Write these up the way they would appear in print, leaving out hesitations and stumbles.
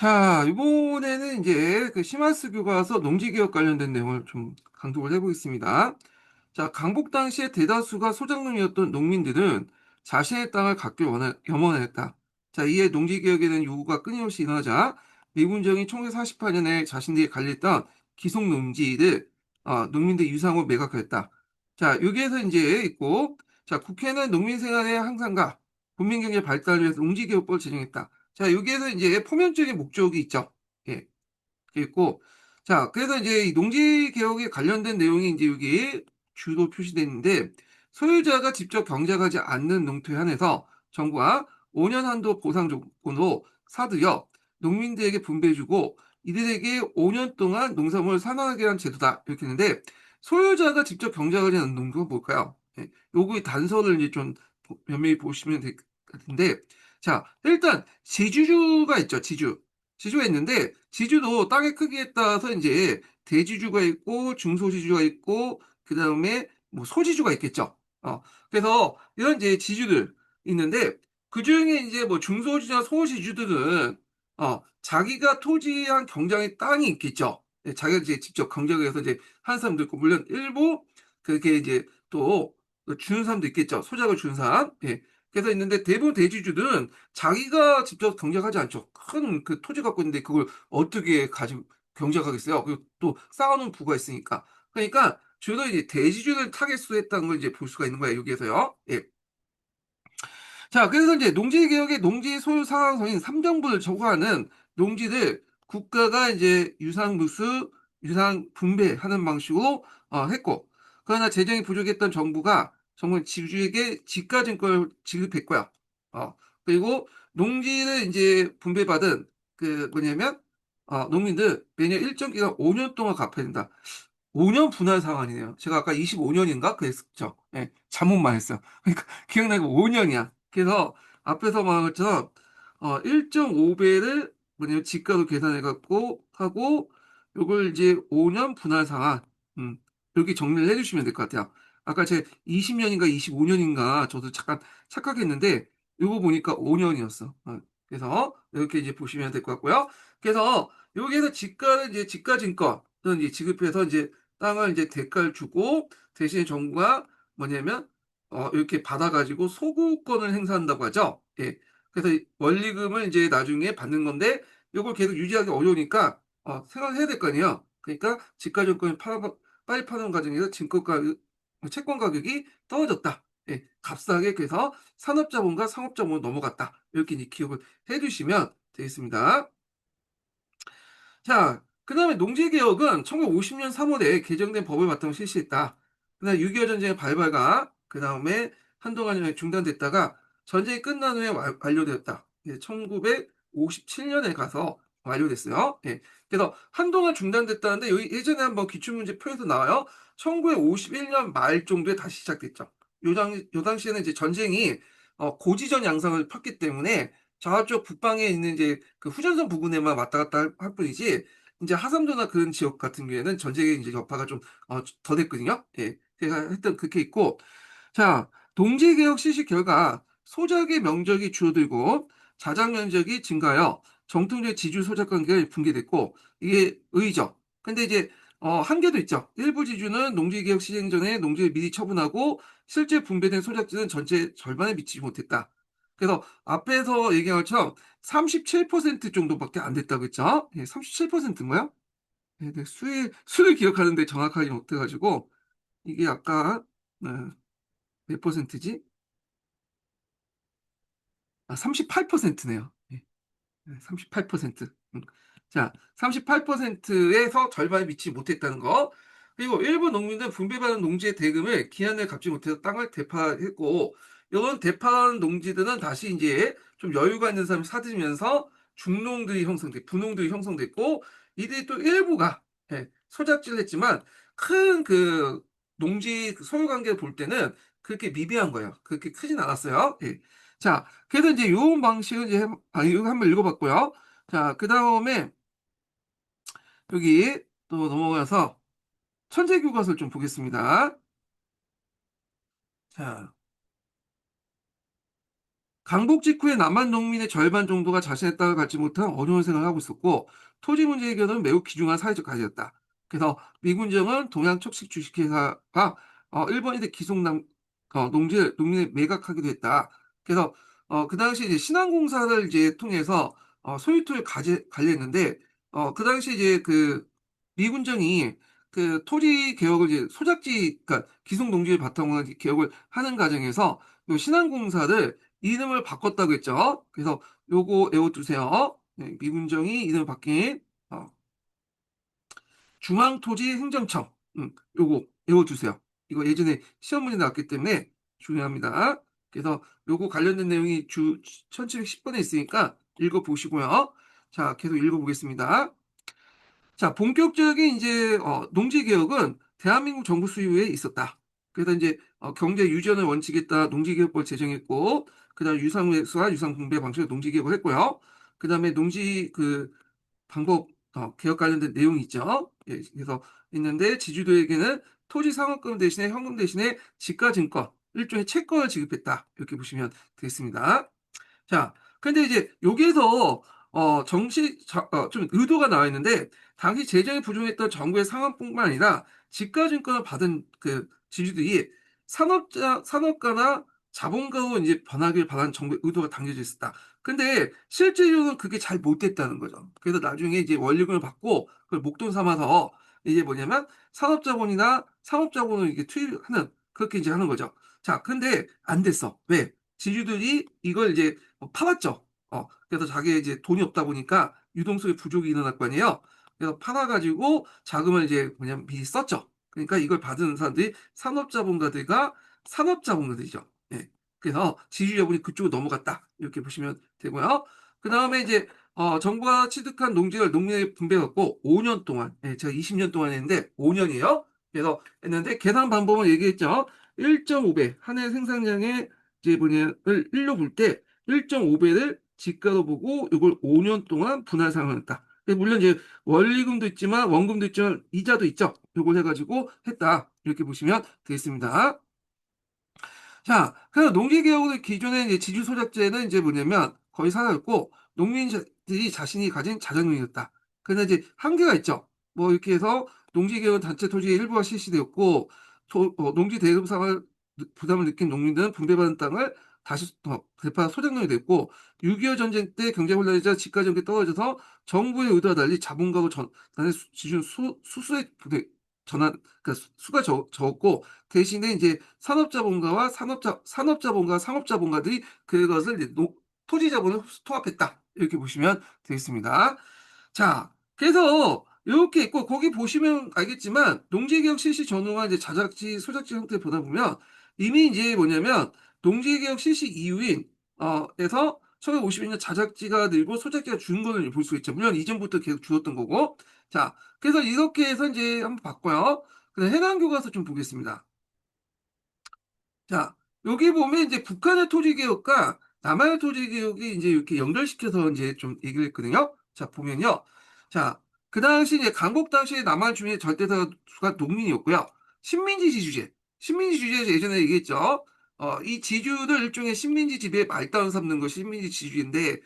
자, 이번에는 이제 그 심한스 교과서 농지개혁 관련된 내용을 좀 강독을 해보겠습니다. 자, 강복 당시에 대다수가 소작농이었던 농민들은 자신의 땅을 갖길 염원했다. 자, 이에 농지개혁에는 요구가 끊임없이 일어나자 미군정이 1948년에 자신들이 관리했던 기속 농지를 농민들 유상으로 매각했다. 자, 여기에서 이제 있고, 자, 국회는 농민 생활의 향상과 국민 경제 발달을 위해서 농지개혁법을 제정했다. 자, 여기에서 이제 포면적인 목적이 있죠. 예, 있고. 자, 그래서 이제 이 농지 개혁에 관련된 내용이 이제 여기 주로 표시되어 있는데, 소유자가 직접 경작하지 않는 농토에 한해서 정부가 5년 한도 보상 조건으로 사들여 농민들에게 분배해주고 이들에게 5년 동안 농산물을 산화하게 한 제도다. 이렇게 했는데, 소유자가 직접 경작하지 않는 농토가 뭘까요? 예, 요거의 단서를 이제 좀 면밀히 보시면 될 것 같은데, 자, 일단 지주주가 있죠. 지주가 있는데 지주도 땅의 크기에 따라서 이제 대지주가 있고 중소지주가 있고 그다음에 뭐 소지주가 있겠죠. 그래서 이런 이제 지주들 있는데 그중에 이제 뭐 중소지주나 소지주들은 자기가 토지한 경장의 땅이 있겠죠. 예, 자기가 이제 직접 경작해서 이제 한 사람도 있고 물론 일부 그렇게 이제 또 주는 사람도 있겠죠. 소작을 주는 사람. 예. 그래서 있는데 대부분 대지주들은 자기가 직접 경작하지 않죠. 큰 그 토지 갖고 있는데 그걸 어떻게 가지고 경작하겠어요? 그리고 또 쌓아놓은 부가 있으니까. 그러니까 주로 이제 대지주를 타겟으로 했다는 걸 이제 볼 수가 있는 거예요, 여기에서요. 예. 자, 그래서 이제 농지개혁의 농지 소유 상황서인 삼정부를 적용하는 농지를 국가가 이제 유상무수, 유상 분배하는 방식으로 했고, 그러나 재정이 부족했던 정부는 지주에게 지가증권을 지급했고요. 그리고 농지를 이제 분배받은 그 뭐냐면 농민들 매년 일정 기간 5년 동안 갚아야 된다. 5년 분할 상환이네요. 제가 아까 25년인가 그랬죠. 예, 잘못만 했어요. 그러니까 기억나고 5년이야. 그래서 앞에서 말한 것처럼 1.5배를 뭐냐면 지가로 계산해 갖고 하고 요걸 이제 5년 분할 상환. 음. 여기 정리를 해 주시면 될 것 같아요. 아까 제 20년인가 25년인가 저도 잠깐 착각했는데 요거 보니까 5년이었어. 그래서 이렇게 이제 보시면 될 것 같고요. 그래서 여기에서 지가는 이제 지가증권 이제 지급해서 이제 땅을 이제 대가를 주고 대신에 정부가 뭐냐면 이렇게 받아가지고 소구권을 행사한다고 하죠. 예. 그래서 원리금을 이제 나중에 받는 건데 이걸 계속 유지하기 어려우니까 생각해야 될 거 아니에요. 그러니까 지가증권을 빨리 파는 과정에서 채권 가격이 떨어졌다. 예, 값싸게 그래서 산업자본과 상업자본으로 넘어갔다. 이렇게 이제 기억을 해두시면 되겠습니다. 자, 그 다음에 농지개혁은 1950년 3월에 개정된 법을 바탕으로 실시했다. 그다음에 6.25 전쟁의 발발과 그 다음에 한동안 중단됐다가 전쟁이 끝난 후에 완료되었다. 1957년에 가서 완료됐어요. 예. 그래서 한동안 중단됐다는데 여기 예전에 한번 기출문제 표에서 나와요. 1951년 말 정도에 다시 시작됐죠. 요 당시에는 이제 전쟁이 고지전 양상을 폈기 때문에 저쪽 북방에 있는 이제 그 후전선 부근에만 왔다 갔다 할 뿐이지 이제 하삼도나 그런 지역 같은 경우에는 전쟁의 이제 여파가 좀 더 됐거든요. 예. 제가 했던 그렇게 있고 자 동지개혁 실시 결과 소작의 면적이 줄어들고 자작 면적이 증가하여 정통적 지주 소작 관계가 붕괴됐고 이게 의죠. 근데 이제 한계도 있죠. 일부 지주는 농지개혁 시행 전에 농지를 미리 처분하고 실제 분배된 소작지는 전체 절반에 미치지 못했다. 그래서 앞에서 얘기한 것처럼 37% 정도밖에 안 됐다고 했죠. 예, 37%인가요? 네, 네, 수를 기억하는데 정확하게 못해가지고 이게 아까 몇 퍼센트지? 38%네요. 38%. 자, 38%에서 절반에 미치지 못했다는 거. 그리고 일부 농민은 분배받은 농지의 대금을 기한을 갚지 못해서 땅을 대파했고, 이런 대파한 농지들은 다시 이제 좀 여유가 있는 사람이 사들이면서 중농들이 형성돼, 분농들이 형성됐고, 이들이 또 일부가 소작지를 했지만 큰 그 농지 그 소유 관계를 볼 때는 그렇게 미비한 거예요. 그렇게 크진 않았어요. 예. 자, 그래서 이제 요 방식을 이제 이거 한번 읽어봤고요. 자, 그 다음에 여기 또 넘어가서 천재교과서를 좀 보겠습니다. 자, 강복 직후에 남한 농민의 절반 정도가 자신의 땅을 갖지 못한 어려운 생활을 하고 있었고 토지 문제 해결은 매우 귀중한 사회적 과제였다. 그래서 미군정은 동양 척식 주식회사가 일본인들 기속남 농지 농민에 매각하기도 했다. 그래서 그 당시 이제 신한공사를 이제 통해서 소유토를 관리했는데 그 당시 이제 그 미군정이 그 토지 개혁을 이제 그러니까 기속 농지를 바탕으로 한 개혁을 하는 과정에서 요 신한공사를 이름을 바꿨다고 했죠. 그래서 요거 외워두세요. 네, 미군정이 이름을 바뀐 어, 중앙토지행정청. 요거 외워두세요. 이거 예전에 시험 문제 나왔기 때문에 중요합니다. 그래서 요거 관련된 내용이 주 1710번에 있으니까 읽어보시고요. 자, 계속 읽어보겠습니다. 자, 본격적인 이제 농지 개혁은 대한민국 정부 수유에 있었다. 그래서 이제 경제 유전을 원칙에 따라 농지개혁법을 제정했고, 그다음 유상매수와 유상분배 방식으로 농지개혁을 했고요. 그다음에 농지 그 방법 개혁 관련된 내용이 있죠. 예, 그래서 있는데 지주도에게는 토지 상환금 대신에 현금 대신에 지가증권 일종의 채권을 지급했다. 이렇게 보시면 되겠습니다. 자, 근데 이제 여기에서 좀 의도가 나와 있는데 당시 재정이 부족했던 정부의 상황뿐만 아니라 지가증권을 받은 그 지주들이 산업가나 자본가로 이제 변하길 바라는 정부의 의도가 담겨져 있었다. 근데 실제로는 그게 잘 못 됐다는 거죠. 그래서 나중에 이제 원리금을 받고 그걸 목돈 삼아서 이게 뭐냐면 산업자본이나 상업자본을 이게 투입하는 그렇게 이제 하는 거죠. 자, 근데 안 됐어. 왜? 지주들이 이걸 이제 팔았죠. 그래서 자기 이제 돈이 없다 보니까 유동성의 부족이 일어날 거 아니에요. 그래서 팔아가지고 자금을 이제 그냥 미리 썼죠. 그러니까 이걸 받은 사람들이 산업자본가들이죠. 예. 그래서 지주여분이 그쪽으로 넘어갔다. 이렇게 보시면 되고요. 그 다음에 이제 정부가 취득한 농지를 농민에게 분배받고 5년 동안, 예, 제가 20년 동안 했는데 5년이에요. 그래서 했는데 계산 방법을 얘기했죠. 1.5배 한 해 생산량의 이제 뭐냐를 1로 볼 때 1.5배를 지가로 보고 이걸 5년 동안 분할 상환했다. 물론 이제 원리금도 있지만 원금도 있지만 이자도 있죠. 이걸 해가지고 했다. 이렇게 보시면 되겠습니다. 자, 그래서 농지개혁의 기존의 이제 지주소작제는 이제 뭐냐면 거의 사라졌고 농민들이 자신이 가진 자산용이었다. 그런데 이제 한계가 있죠. 뭐 이렇게 해서 농지개혁 단체 토지의 일부가 실시되었고 농지 대금상을 부담을 느낀 농민들은 분배받은 땅을 다시 대파 소작농이 됐고 6.25 전쟁 때 경제 혼란이자 집가 전개 떨어져서 정부의 의도와 달리 자본가로 지준 수수의 전환 그러니까 수가 적었고 대신에 이제 산업자본가, 상업자본가들이 그것을 이제 토지 자본을 통합했다. 이렇게 보시면 되겠습니다. 자, 그래서 이렇게 있고 거기 보시면 알겠지만 농지개혁 실시 전후와 이제 자작지, 소작지 형태 보다 보면 이미 이제 뭐냐면 농지개혁 실시 이후인 에서 1952년 자작지가 늘고 소작지가 줄은 거를 볼 수 있죠. 물론 이전부터 계속 줄었던 거고. 자, 그래서 이렇게 해서 이제 한번 바꿔요. 그다음 해당 교과서 좀 보겠습니다. 자, 여기 보면 이제 북한의 토지 개혁과 남한의 토지 개혁이 이제 이렇게 연결시켜서 이제 좀 얘기를 했거든요. 자, 보면요. 자, 그 당시 이제 강복 당시에 남한 주민의 절대다수가 농민이었고요. 신민지 지주제. 신민지 지주제 예전에 얘기했죠. 이 지주를 일종의 신민지 지배의 말다운 삼는 것이 신민지 지주인데,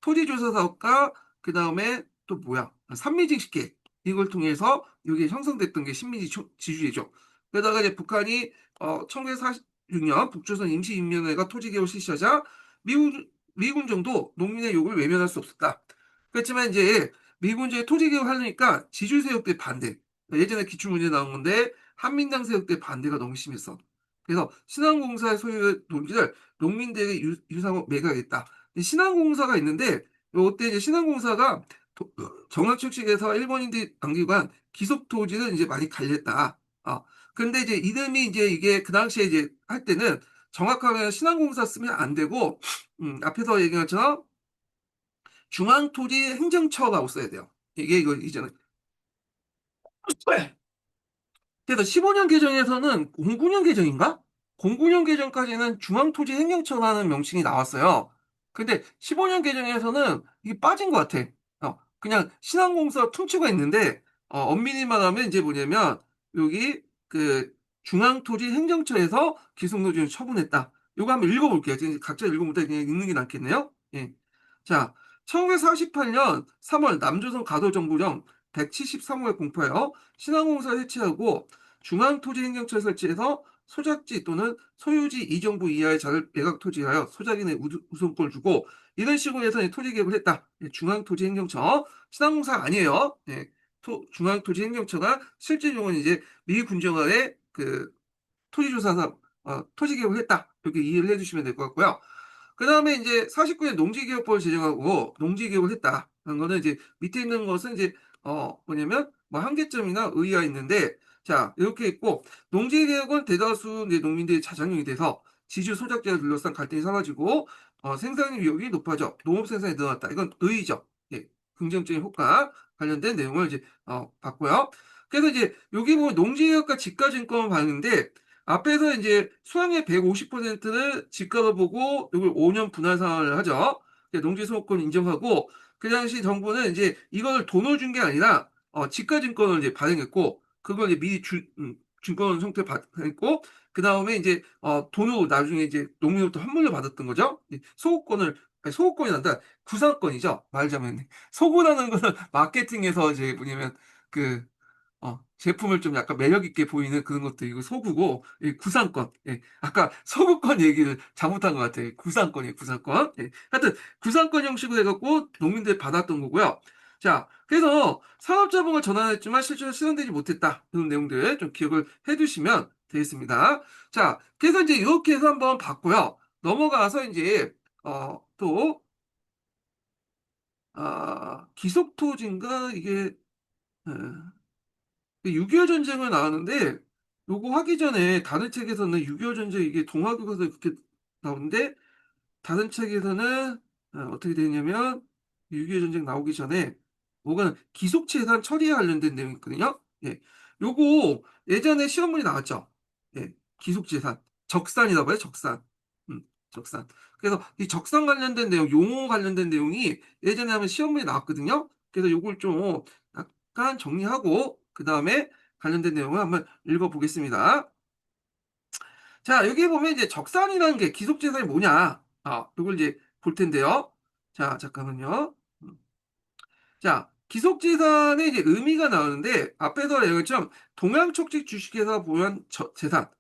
토지조사 사업과 그 다음에 또 뭐야? 산미직식계. 이걸 통해서 이게 형성됐던 게 신민지 지주제죠. 그러다가 이제 북한이 1946년 북조선 임시인민회가 토지개혁을 실시하자 미군, 미군정도 농민의 요구를 외면할 수 없었다. 그렇지만 이제 미군정이 토지개혁을 하려니까 지주세력들 반대. 예전에 기출문제 나온 건데 한민당 세력들 반대가 너무 심했어. 그래서 신한공사의 소유의 농지를 농민들에게 유상으로 매각했다. 신한공사가 있는데 이때 이제 신한공사가 정학측식에서 일본인들이 남기관 기속토지를 이제 많이 관리했다. 근데 이제 이름이 이제 이게 그 당시에 이제 할 때는 정확하게 신한공사 쓰면 안 되고, 앞에서 얘기한 것처럼 중앙토지행정처라고 써야 돼요. 이게 이거 이제는. 그래서 15년 개정에서는 09년 개정인가? 09년 개정까지는 중앙토지행정처라는 명칭이 나왔어요. 근데 15년 개정에서는 이게 빠진 것 같아. 그냥 신한공사 퉁치고 있는데, 엄밀히 말하면 이제 뭐냐면, 여기 그 중앙토지행정처에서 기속노지를 처분했다. 요거 한번 읽어볼게요. 각자 읽어보다 그냥 읽는 게 낫겠네요. 예. 자, 1948년 3월 남조선 가도정부령 173호에 공포하여 신항공사를 해체하고 중앙토지행정처를 설치해서 소작지 또는 소유지 이정부 이하의 자를 매각 토지하여 소작인의 우선권을 주고 이런 식으로 해서 토지개혁을 했다. 예, 중앙토지행정처 신항공사가 아니에요. 예, 중앙토지행정처가 실제 용어는 이제 미 군정화의 그 토지조사사 토지개혁을 했다. 이렇게 이해를 해주시면 될 것 같고요. 그 다음에 이제 49년 농지개혁법을 제정하고 농지개혁을 했다. 라는 거는 이제 밑에 있는 것은 이제 뭐냐면 뭐 한계점이나 의의가 있는데 자 이렇게 있고 농지개혁은 대다수 이제 농민들이 자장용이 돼서 지주 소작지를 둘러싼 갈등이 사라지고 생산력이 높아져 농업 생산이 늘어났다. 이건 의의죠. 예, 긍정적인 효과 관련된 내용을 이제 봤고요. 그래서 이제 여기 보면 농지개혁과 지가증권을 봤는데 앞에서 이제 수확의 150%를 지가로 보고 이걸 5년 분할 상환을 하죠. 농지소득권 인정하고 그 당시 정부는 이제 이걸 돈을 준 게 아니라 지가증권을 이제 발행했고 그걸 이제 미리 증권 형태 발행했고 그 다음에 이제 돈으로 나중에 이제 농민으로부터 환물을 받았던 거죠. 소구권을 아니, 소구권이 난다 구상권이죠. 말하자면 소구라는 거는 마케팅에서 이제 뭐냐면 그 제품을 좀 약간 매력 있게 보이는 그런 것들이고 소구고 이 구상권. 예. 아까 소구권 얘기를 잘못한 것 같아요. 구상권이에요. 구상권. 예. 하여튼 구상권 형식으로 해갖고 농민들이 받았던 거고요. 자, 그래서 산업자본을 전환했지만 실제로 실현되지 못했다. 이런 내용들 좀 기억을 해두시면 되겠습니다. 자, 그래서 이제 이렇게 해서 한번 봤고요. 넘어가서 이제 또 기속토지인가 이게 6.25 전쟁을 나왔는데 요거 하기 전에 다른 책에서는 6.25 전쟁 이게 동화교과서에 그렇게 나오는데 다른 책에서는 어떻게 되냐면 6.25 전쟁 나오기 전에 뭐가 기속재산 처리에 관련된 내용이 있거든요. 예. 요거 예전에 시험문이 나왔죠. 예. 기속재산. 적산이라고 해요. 적산. 음, 적산. 그래서 이 적산 관련된 내용, 용어 관련된 내용이 예전에 하면 시험문이 나왔거든요. 그래서 요걸 좀 약간 정리하고 그 다음에 관련된 내용을 한번 읽어보겠습니다. 자, 여기 보면 이제 적산이라는 게 기속재산이 뭐냐? 이걸 이제 볼 텐데요. 자, 잠깐만요. 자, 기속재산의 이제 의미가 나오는데, 앞에서 얘기했처럼 동양척직 주식회사 보유한 재산,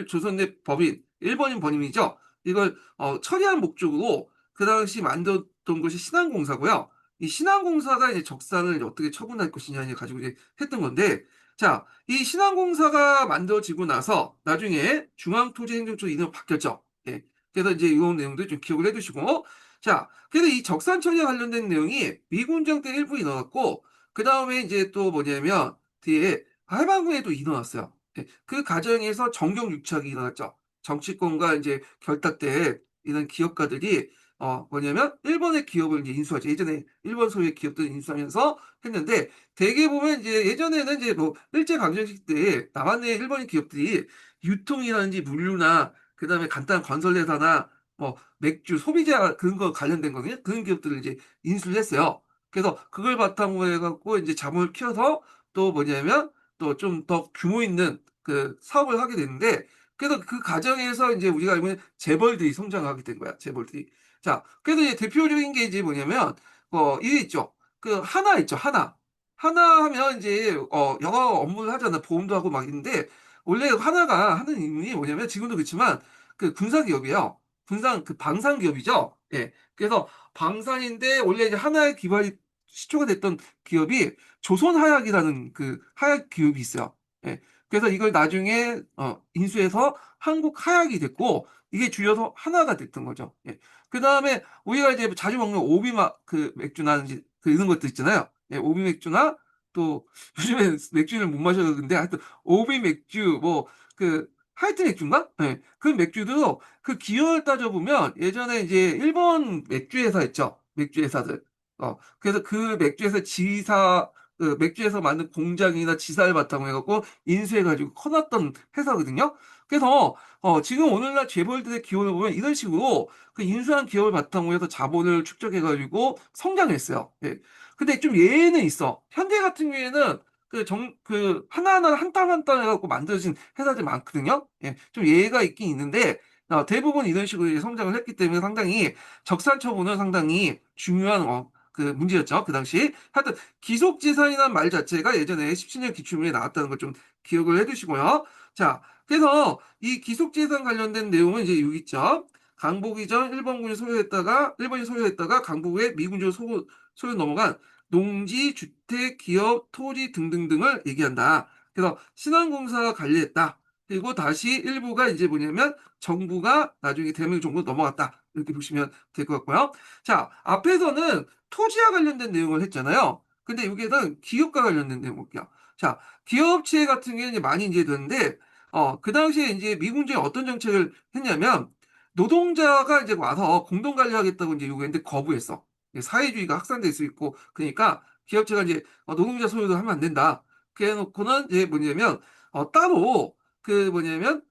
조선 내 법인, 일본인 번임이죠. 이걸 처리한 목적으로 그 당시 만들었던 것이 신한공사고요. 이 신한공사가 이제 적산을 이제 어떻게 처분할 것이냐 가지고 이제 했던 건데, 자, 이 신한공사가 만들어지고 나서 나중에 중앙토지행정처로 이름이 바뀌었죠. 예. 그래서 이제 이런 내용도 좀 기억을 해두시고, 자, 그래서 이 적산 처리에 관련된 내용이 미군정 때 일부 일어났고, 그 다음에 이제 또 뭐냐면, 뒤에 해방후에도 일어났어요. 예, 그 과정에서 정경유착이 일어났죠. 정치권과 이제 결탁된 이런 기업가들이, 뭐냐면, 일본의 기업을 이제 인수하죠. 예전에 일본 소유의 기업들을 인수하면서 했는데, 대개 보면 이제 예전에는 이제 뭐, 일제강점기 때 남한의 일본인 기업들이 유통이라든지 물류나, 그 다음에 간단한 건설회사나, 뭐, 맥주, 소비자 그런 거 관련된 거거든요. 그런 기업들을 이제 인수를 했어요. 그래서 그걸 바탕으로 해갖고 이제 자본을 키워서 또 뭐냐면 또 좀 더 규모 있는 그 사업을 하게 되는데 그래서 그 과정에서 이제 우리가 알고 있는 재벌들이 성장하게 된 거야. 재벌들이. 자, 그래서 이제 대표적인 게 이제 뭐냐면 이게 있죠. 그 하나 있죠. 하나. 하나 하면 이제 여러 업무를 하잖아. 보험도 하고 막 있는데 원래 하나가 하는 임무이 뭐냐면 지금도 그렇지만 그 군사 기업이에요. 그 방산 기업이죠. 예. 그래서 방산인데 원래 이제 하나의 기반이 시초가 됐던 기업이 조선하약이라는 그 하약 기업이 있어요. 예. 그래서 이걸 나중에 인수해서 한국하약이 됐고 이게 줄여서 하나가 됐던 거죠. 예. 그 다음에 우리가 이제 자주 먹는 오비마 그 맥주나 그 이런 것들 있잖아요. 예, 오비 맥주나 또 요즘에 맥주를 못 마셔서 그런데 하여튼 오비 맥주 뭐 그 하이트 맥주인가? 예. 그 맥주도 그 기원을 따져보면 예전에 이제 일본 맥주 회사 있죠. 맥주 회사들. 그래서 그 맥주에서 그 맥주에서 만든 공장이나 지사를 바탕으로 해갖고 인수해가지고 커놨던 회사거든요. 그래서 지금 오늘날 재벌들의 기원을 보면 이런 식으로 그 인수한 기업을 바탕으로 해서 자본을 축적해가지고 성장했어요. 예. 근데 좀 예외는 있어. 현대 같은 경우에는 하나하나 한 땀 한 땀 해갖고 만들어진 회사들이 많거든요. 예. 좀 예외가 있긴 있는데, 대부분 이런 식으로 이제 성장을 했기 때문에 상당히 적산 처분은 상당히 중요한 그 문제였죠. 그 당시. 하여튼 기속재산이라는 말 자체가 예전에 17년 기출문에 나왔다는 걸 좀 기억을 해두시고요. 자, 그래서 이 기속재산 관련된 내용은 이제 여기 있죠. 강복이 전 일본이 소유했다가 강복의 미군주로 소유 넘어간 농지, 주택, 기업, 토지 등등등을 얘기한다. 그래서 신한공사가 관리했다. 그리고 다시 일부가 이제 뭐냐면 정부가 나중에 대한민국 정부로 넘어갔다. 이렇게 보시면 될 것 같고요. 자, 앞에서는 토지와 관련된 내용을 했잖아요. 근데 여기에는 기업과 관련된 내용 볼게요. 자, 기업체 같은 경우는 이제 많이 이제 되는데, 그 당시에 이제 미군주에 어떤 정책을 했냐면, 노동자가 이제 와서 공동 관리하겠다고 이제 요구했는데 거부했어. 사회주의가 확산될 수 있고, 그러니까 기업체가 이제 노동자 소유도 하면 안 된다. 그래 놓고는 이제 뭐냐면, 따로 그 뭐냐면,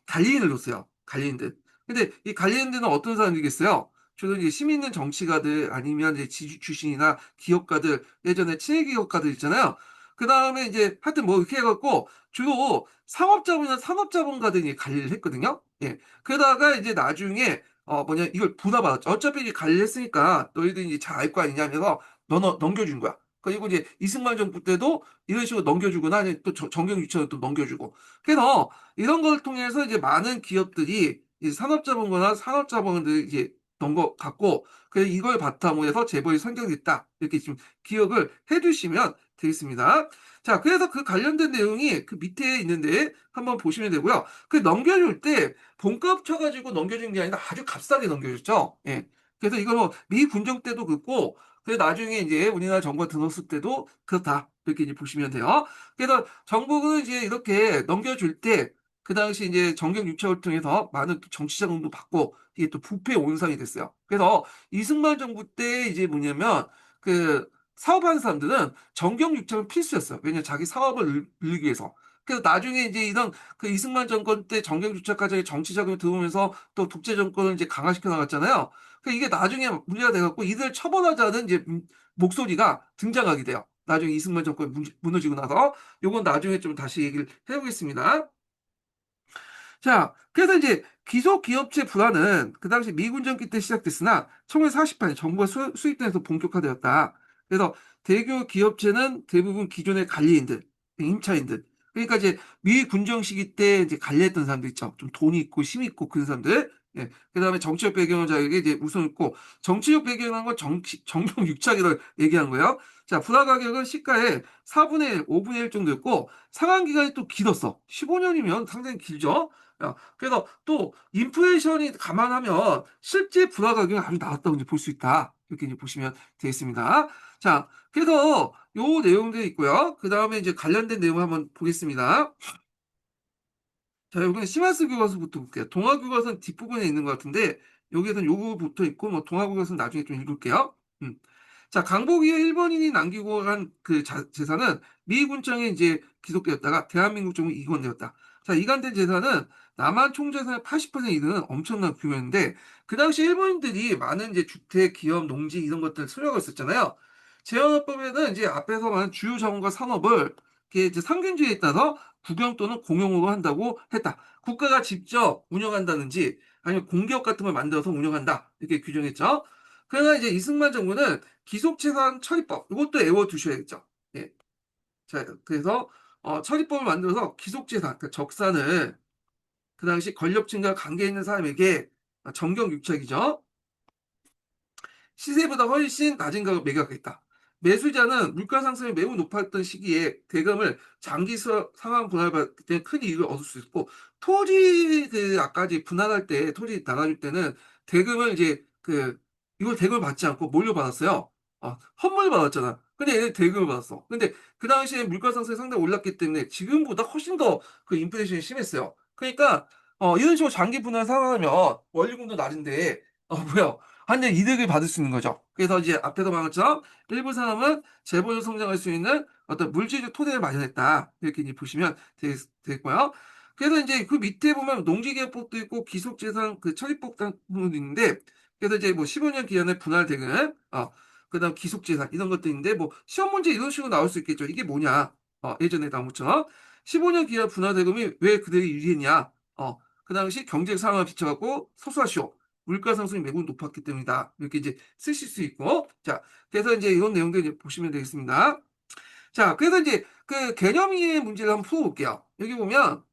관리인을 뒀어요. 관리인들. 근데 이 관리인들은 어떤 사람들이겠어요? 주로 이제 힘 있는 정치가들 아니면 이제 지주 출신이나 기업가들, 예전에 친일 기업가들 있잖아요. 그 다음에 이제 하여튼 뭐 이렇게 해갖고 주로 상업자본이나 산업자본가들이 관리를 했거든요. 예. 그러다가 이제 나중에 이걸 부담받았죠. 어차피 이제 관리를 했으니까 너희들이 이제 잘 알 거 아니냐 하면서 넘겨준 거야. 그리고 이제 이승만 정부 때도 이런 식으로 넘겨주거나 아니면 또 정경 유치원을 또 넘겨주고. 그래서 이런 걸 통해서 이제 많은 기업들이 이제 산업자본거나 산업자본들이 이제 넘어갔고, 그래서 이걸 바탕으로 해서 재벌이 선정됐다. 이렇게 지금 기억을 해두시면 되겠습니다. 자, 그래서 그 관련된 내용이 그 밑에 있는데 한번 보시면 되고요. 그 넘겨줄 때 본값 쳐가지고 넘겨준 게 아니라 아주 값싸게 넘겨줬죠. 예. 그래서 이거 뭐 미 군정 때도 그렇고, 그래서 나중에 이제 우리나라 정부가 들어섰을 때도 그렇다. 이렇게 이제 보시면 돼요. 그래서 정부는 이제 이렇게 넘겨줄 때, 그 당시 이제 정경 유착을 통해서 많은 또 정치 자금도 받고, 이게 또 부패 온상이 됐어요. 그래서 이승만 정부 때 이제 뭐냐면, 그 사업하는 사람들은 정경 유착은 필수였어요. 왜냐면 자기 사업을 늘리기 위해서. 그래서 나중에 이제 이런 그 이승만 정권 때 정경 유착 과정에 정치 자금이 들어오면서 또 독재 정권을 이제 강화시켜 나갔잖아요. 그 이게 나중에 문제가 돼갖고 이들 처벌하자는 이제 목소리가 등장하게 돼요. 나중에 이승만 정권이 무너지고 나서 요건 나중에 좀 다시 얘기를 해보겠습니다. 자, 그래서 이제 기속기업체 불안은 그 당시 미군 정기 때 시작됐으나 1948년 정부가 수입되면서 본격화되었다. 그래서 대규모 기업체는 대부분 기존의 관리인들, 임차인들. 그러니까 이제 미 군정 시기 때 이제 관리했던 사람들 있죠. 좀 돈이 있고 힘이 있고 그런 사람들. 예. 그다음에 정치적 배경을 자에게 이제 우선 있고 정치적 배경이라는 건 정경 육착이라고 얘기한 거예요. 자, 분화 가격은 시가의 4분의 1, 5분의 1 정도였고 상환 기간이 또 길었어. 15년이면 상당히 길죠. 그래서 또 인플레이션이 감안하면 실제 부가 가격이 아주 낮았다고 이제 볼 수 있다. 이렇게 이제 보시면 되겠습니다. 자, 그래서 요 내용들이 있고요. 그 다음에 이제 관련된 내용을 한번 보겠습니다. 자, 여기는 시마스 교과서부터 볼게요. 동화 교과서는 뒷부분에 있는 것 같은데 여기에서는 요거부터 있고 뭐 동화 교과서는 나중에 좀 읽을게요. 자, 강복위의 일본인이 남기고 간 그 재산은 미 군정에 이제 기속되었다가 대한민국 정부 이관되었다. 자, 이관된 재산은 남한 총재산의 80%에 이르는 엄청난 규모인데 그 당시 일본인들이 많은 이제 주택, 기업, 농지 이런 것들을 소유하고 있었잖아요. 재헌업법에는 이제 앞에서 말한 주요 자원과 산업을 이렇게 이제 상균주의에 따라서 국영 또는 공용으로 한다고 했다. 국가가 직접 운영한다든지 아니면 공기업 같은 걸 만들어서 운영한다. 이렇게 규정했죠. 그러나 이제 이승만 정부는 기속재산 처리법 이것도 외워두셔야겠죠. 예. 자, 그래서 처리법을 만들어서 기속재산, 그 적산을 그 당시 권력층과 관계 있는 사람에게 정경유착이죠. 시세보다 훨씬 낮은 가격을 매각했다. 매수자는 물가 상승이 매우 높았던 시기에 대금을 장기 상환 분할받을 때 큰 이익을 얻을 수 있고 토지 아까 이제 분할할 때 토지 나눠줄 때는 대금을 이제 이걸 대금을 받지 않고 뭘로 받았어요? 헌물 받았잖아. 근데 얘는 대금을 받았어. 근데 그 당시에 물가 상승이 상당히 올랐기 때문에 지금보다 훨씬 더 그 인플레이션이 심했어요. 그러니까 이런 식으로 장기 분할 상환하면 원리금도 낮은데 뭐야? 한데 이득을 받을 수 있는 거죠. 그래서 이제 앞에서 말한 것처럼 일부 사람은 재벌로 성장할 수 있는 어떤 물질적 토대를 마련했다. 이렇게 이제 보시면 되겠고요. 그래서 이제 그 밑에 보면 농지개혁법도 있고 기속재산 그 처리법 같은 부분도 있는데 그래서 이제 뭐 15년 기한의 분할 대금, 그다음 기속재산 이런 것도 있는데 뭐 시험 문제 이런 식으로 나올 수 있겠죠. 이게 뭐냐? 예전에 나온 것처럼 15년 기한 분할 대금이 왜 그들이 유리했냐? 그 당시 경제 상황을 비춰갖고 서술하시오. 물가 상승이 매우 높았기 때문이다. 이렇게 이제 쓰실 수 있고, 자, 그래서 이제 이런 내용들 이제 보시면 되겠습니다. 자, 그래서 이제 그 개념의 문제를 한번 풀어볼게요. 여기 보면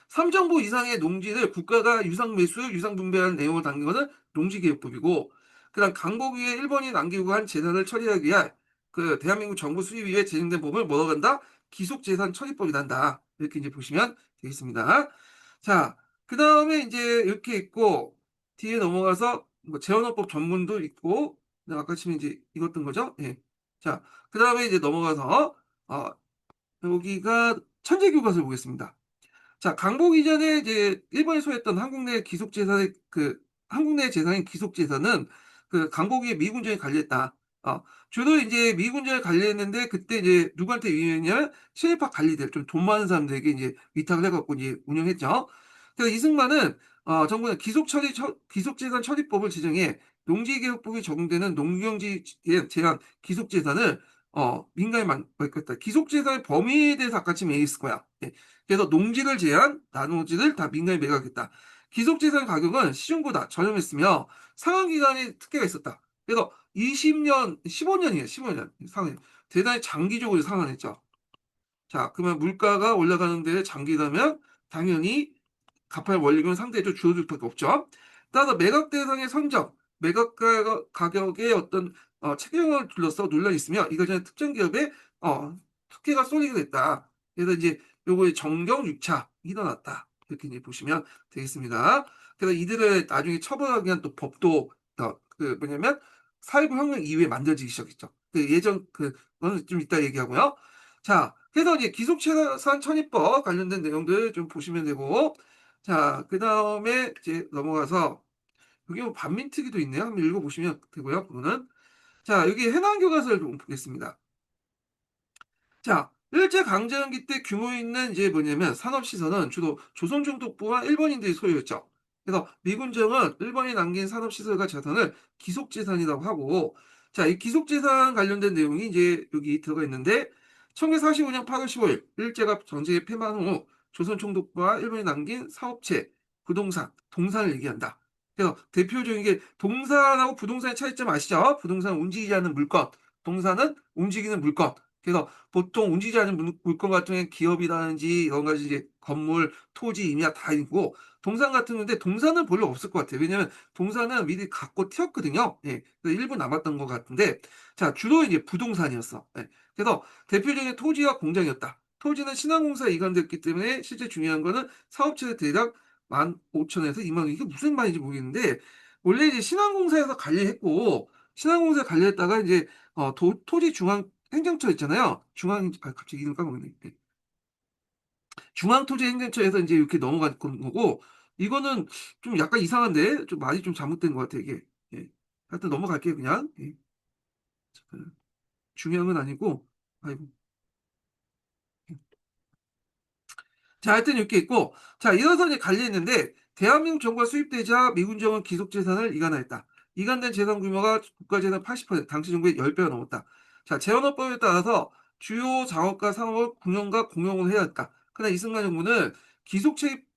3정보 이상의 농지를 국가가 유상 매수, 유상 분배하는 내용을 담긴 것은 농지개혁법이고, 그다음 강복 위에 일본이 남기고 한 재산을 처리하기 위해 그 대한민국 정부 수립 위에 제정된 법을 뭐라고 한다? 기속재산 처리법이란다. 이렇게 이제 보시면 되겠습니다. 자, 그 다음에 이제 이렇게 있고 뒤에 넘어가서 뭐 재헌헌법 전문도 있고, 그다음 아까 치면 이제 읽었던 거죠. 예. 자, 그 다음에 이제 넘어가서 어, 여기가 천재교과서를 보겠습니다. 자, 강복 이전에 이제 일본이 소유했던 한국 내 재산인 기속재산은 그 강복이 미군정에 관리했다. 주로 이제 미군정에 관리했는데 그때 이제 누구한테 위임했냐면 친일파 관리들 좀 돈 많은 사람들에게 이제 위탁을 해갖고 이제 운영했죠. 그래서 이승만은 정부는 기속재산 처리법을 제정해 농지개혁법에 적용되는 농경지 제한 기속재산을 민간에 맡겼다. 기속재산의 범위에 대해서 아까 지금 얘기했을 거야. 예. 그래서 농지를 제한, 나노지를 다 민간에 매각했다. 기속재산 가격은 시중보다 저렴했으며 상환기간에 특혜가 있었다. 그래서 20년, 15년이에요. 15년. 상환. 대단히 장기적으로 상환했죠. 자, 그러면 물가가 올라가는 데 장기라면 당연히 갚아야 원리금은 상대적으로 줄어들 수밖에 없죠. 따라서 매각 대상의 선정, 가격의 어떤 책임을 둘러싸고 논란이 있으며 이것은 특정 기업에 특혜가 쏠리게 됐다. 그래서 이제 요거의 정경유착이 일어났다. 이렇게 이제 보시면 되겠습니다. 그래서 이들을 나중에 처벌하기 위한 또 법도 그 뭐냐면 사회부 혁명 이후에 만들어지기 시작했죠. 그 예전 그거는 좀 이따 얘기하고요. 자, 그래서 이제 기속재산 처리법 관련된 내용들 좀 보시면 되고, 자, 그 다음에 이제 넘어가서, 여기 뭐 반민특위도 있네요. 한번 읽어보시면 되고요. 그거는. 자, 여기 해난교과서를 좀 보겠습니다. 자, 일제강점기 때 규모 있는 이제 뭐냐면 산업시설은 주로 조선총독부와 일본인들이 소유했죠. 그래서 미군정은 일본이 남긴 산업시설과 자산을 기속재산이라고 하고, 자, 이 기속재산 관련된 내용이 이제 여기 들어가 있는데, 1945년 8월 15일, 일제가 전쟁에 패만 후 조선총독부와 일본이 남긴 사업체, 부동산, 동산을 얘기한다. 그래서 대표적인 게 동산하고 부동산의 차이점 아시죠? 부동산은 움직이지 않는 물건, 동산은 움직이는 물건. 그래서 보통 움직이지 않는 물건 같은 경우는 기업이라든지 이런 가지 이제 건물, 토지, 임야 다 있고 동산 같은 건데 동산은 별로 없을 것 같아요. 왜냐면 동산은 미리 갖고 튀었거든요. 예. 그래서 일부 남았던 것 같은데 자 주로 이제 부동산이었어. 예. 그래서 대표적인 토지와 공장이었다. 토지는 신한공사에 이관됐기 때문에 실제 중요한 거는 사업체의 대략 15,000에서 2만 원. 이게 무슨 말인지 모르겠는데 원래 이제 신한공사에서 관리했고 신한공사에 관리했다가 이제 토지 중앙 행정처 있잖아요. 갑자기 이름 까먹었네. 네. 중앙토지행정처에서 이제 이렇게 넘어간 거고, 이거는 좀 약간 이상한데, 좀 말이 좀 잘못된 것 같아, 이게. 예. 하여튼 넘어갈게요, 그냥. 예. 중요한 건 아니고, 아이고. 자, 하여튼 이렇게 있고, 자, 이어서 이제 관리했는데, 대한민국 정부가 수입되자 미군 정은 기속 재산을 이관하였다. 이관된 재산 규모가 국가 재산 80%, 당시 정부의 10배가 넘었다. 자, 재헌헌법에 따라서 주요 작업과 산업을 군영과 공용을 해야 했다. 그러나 이승만 정부는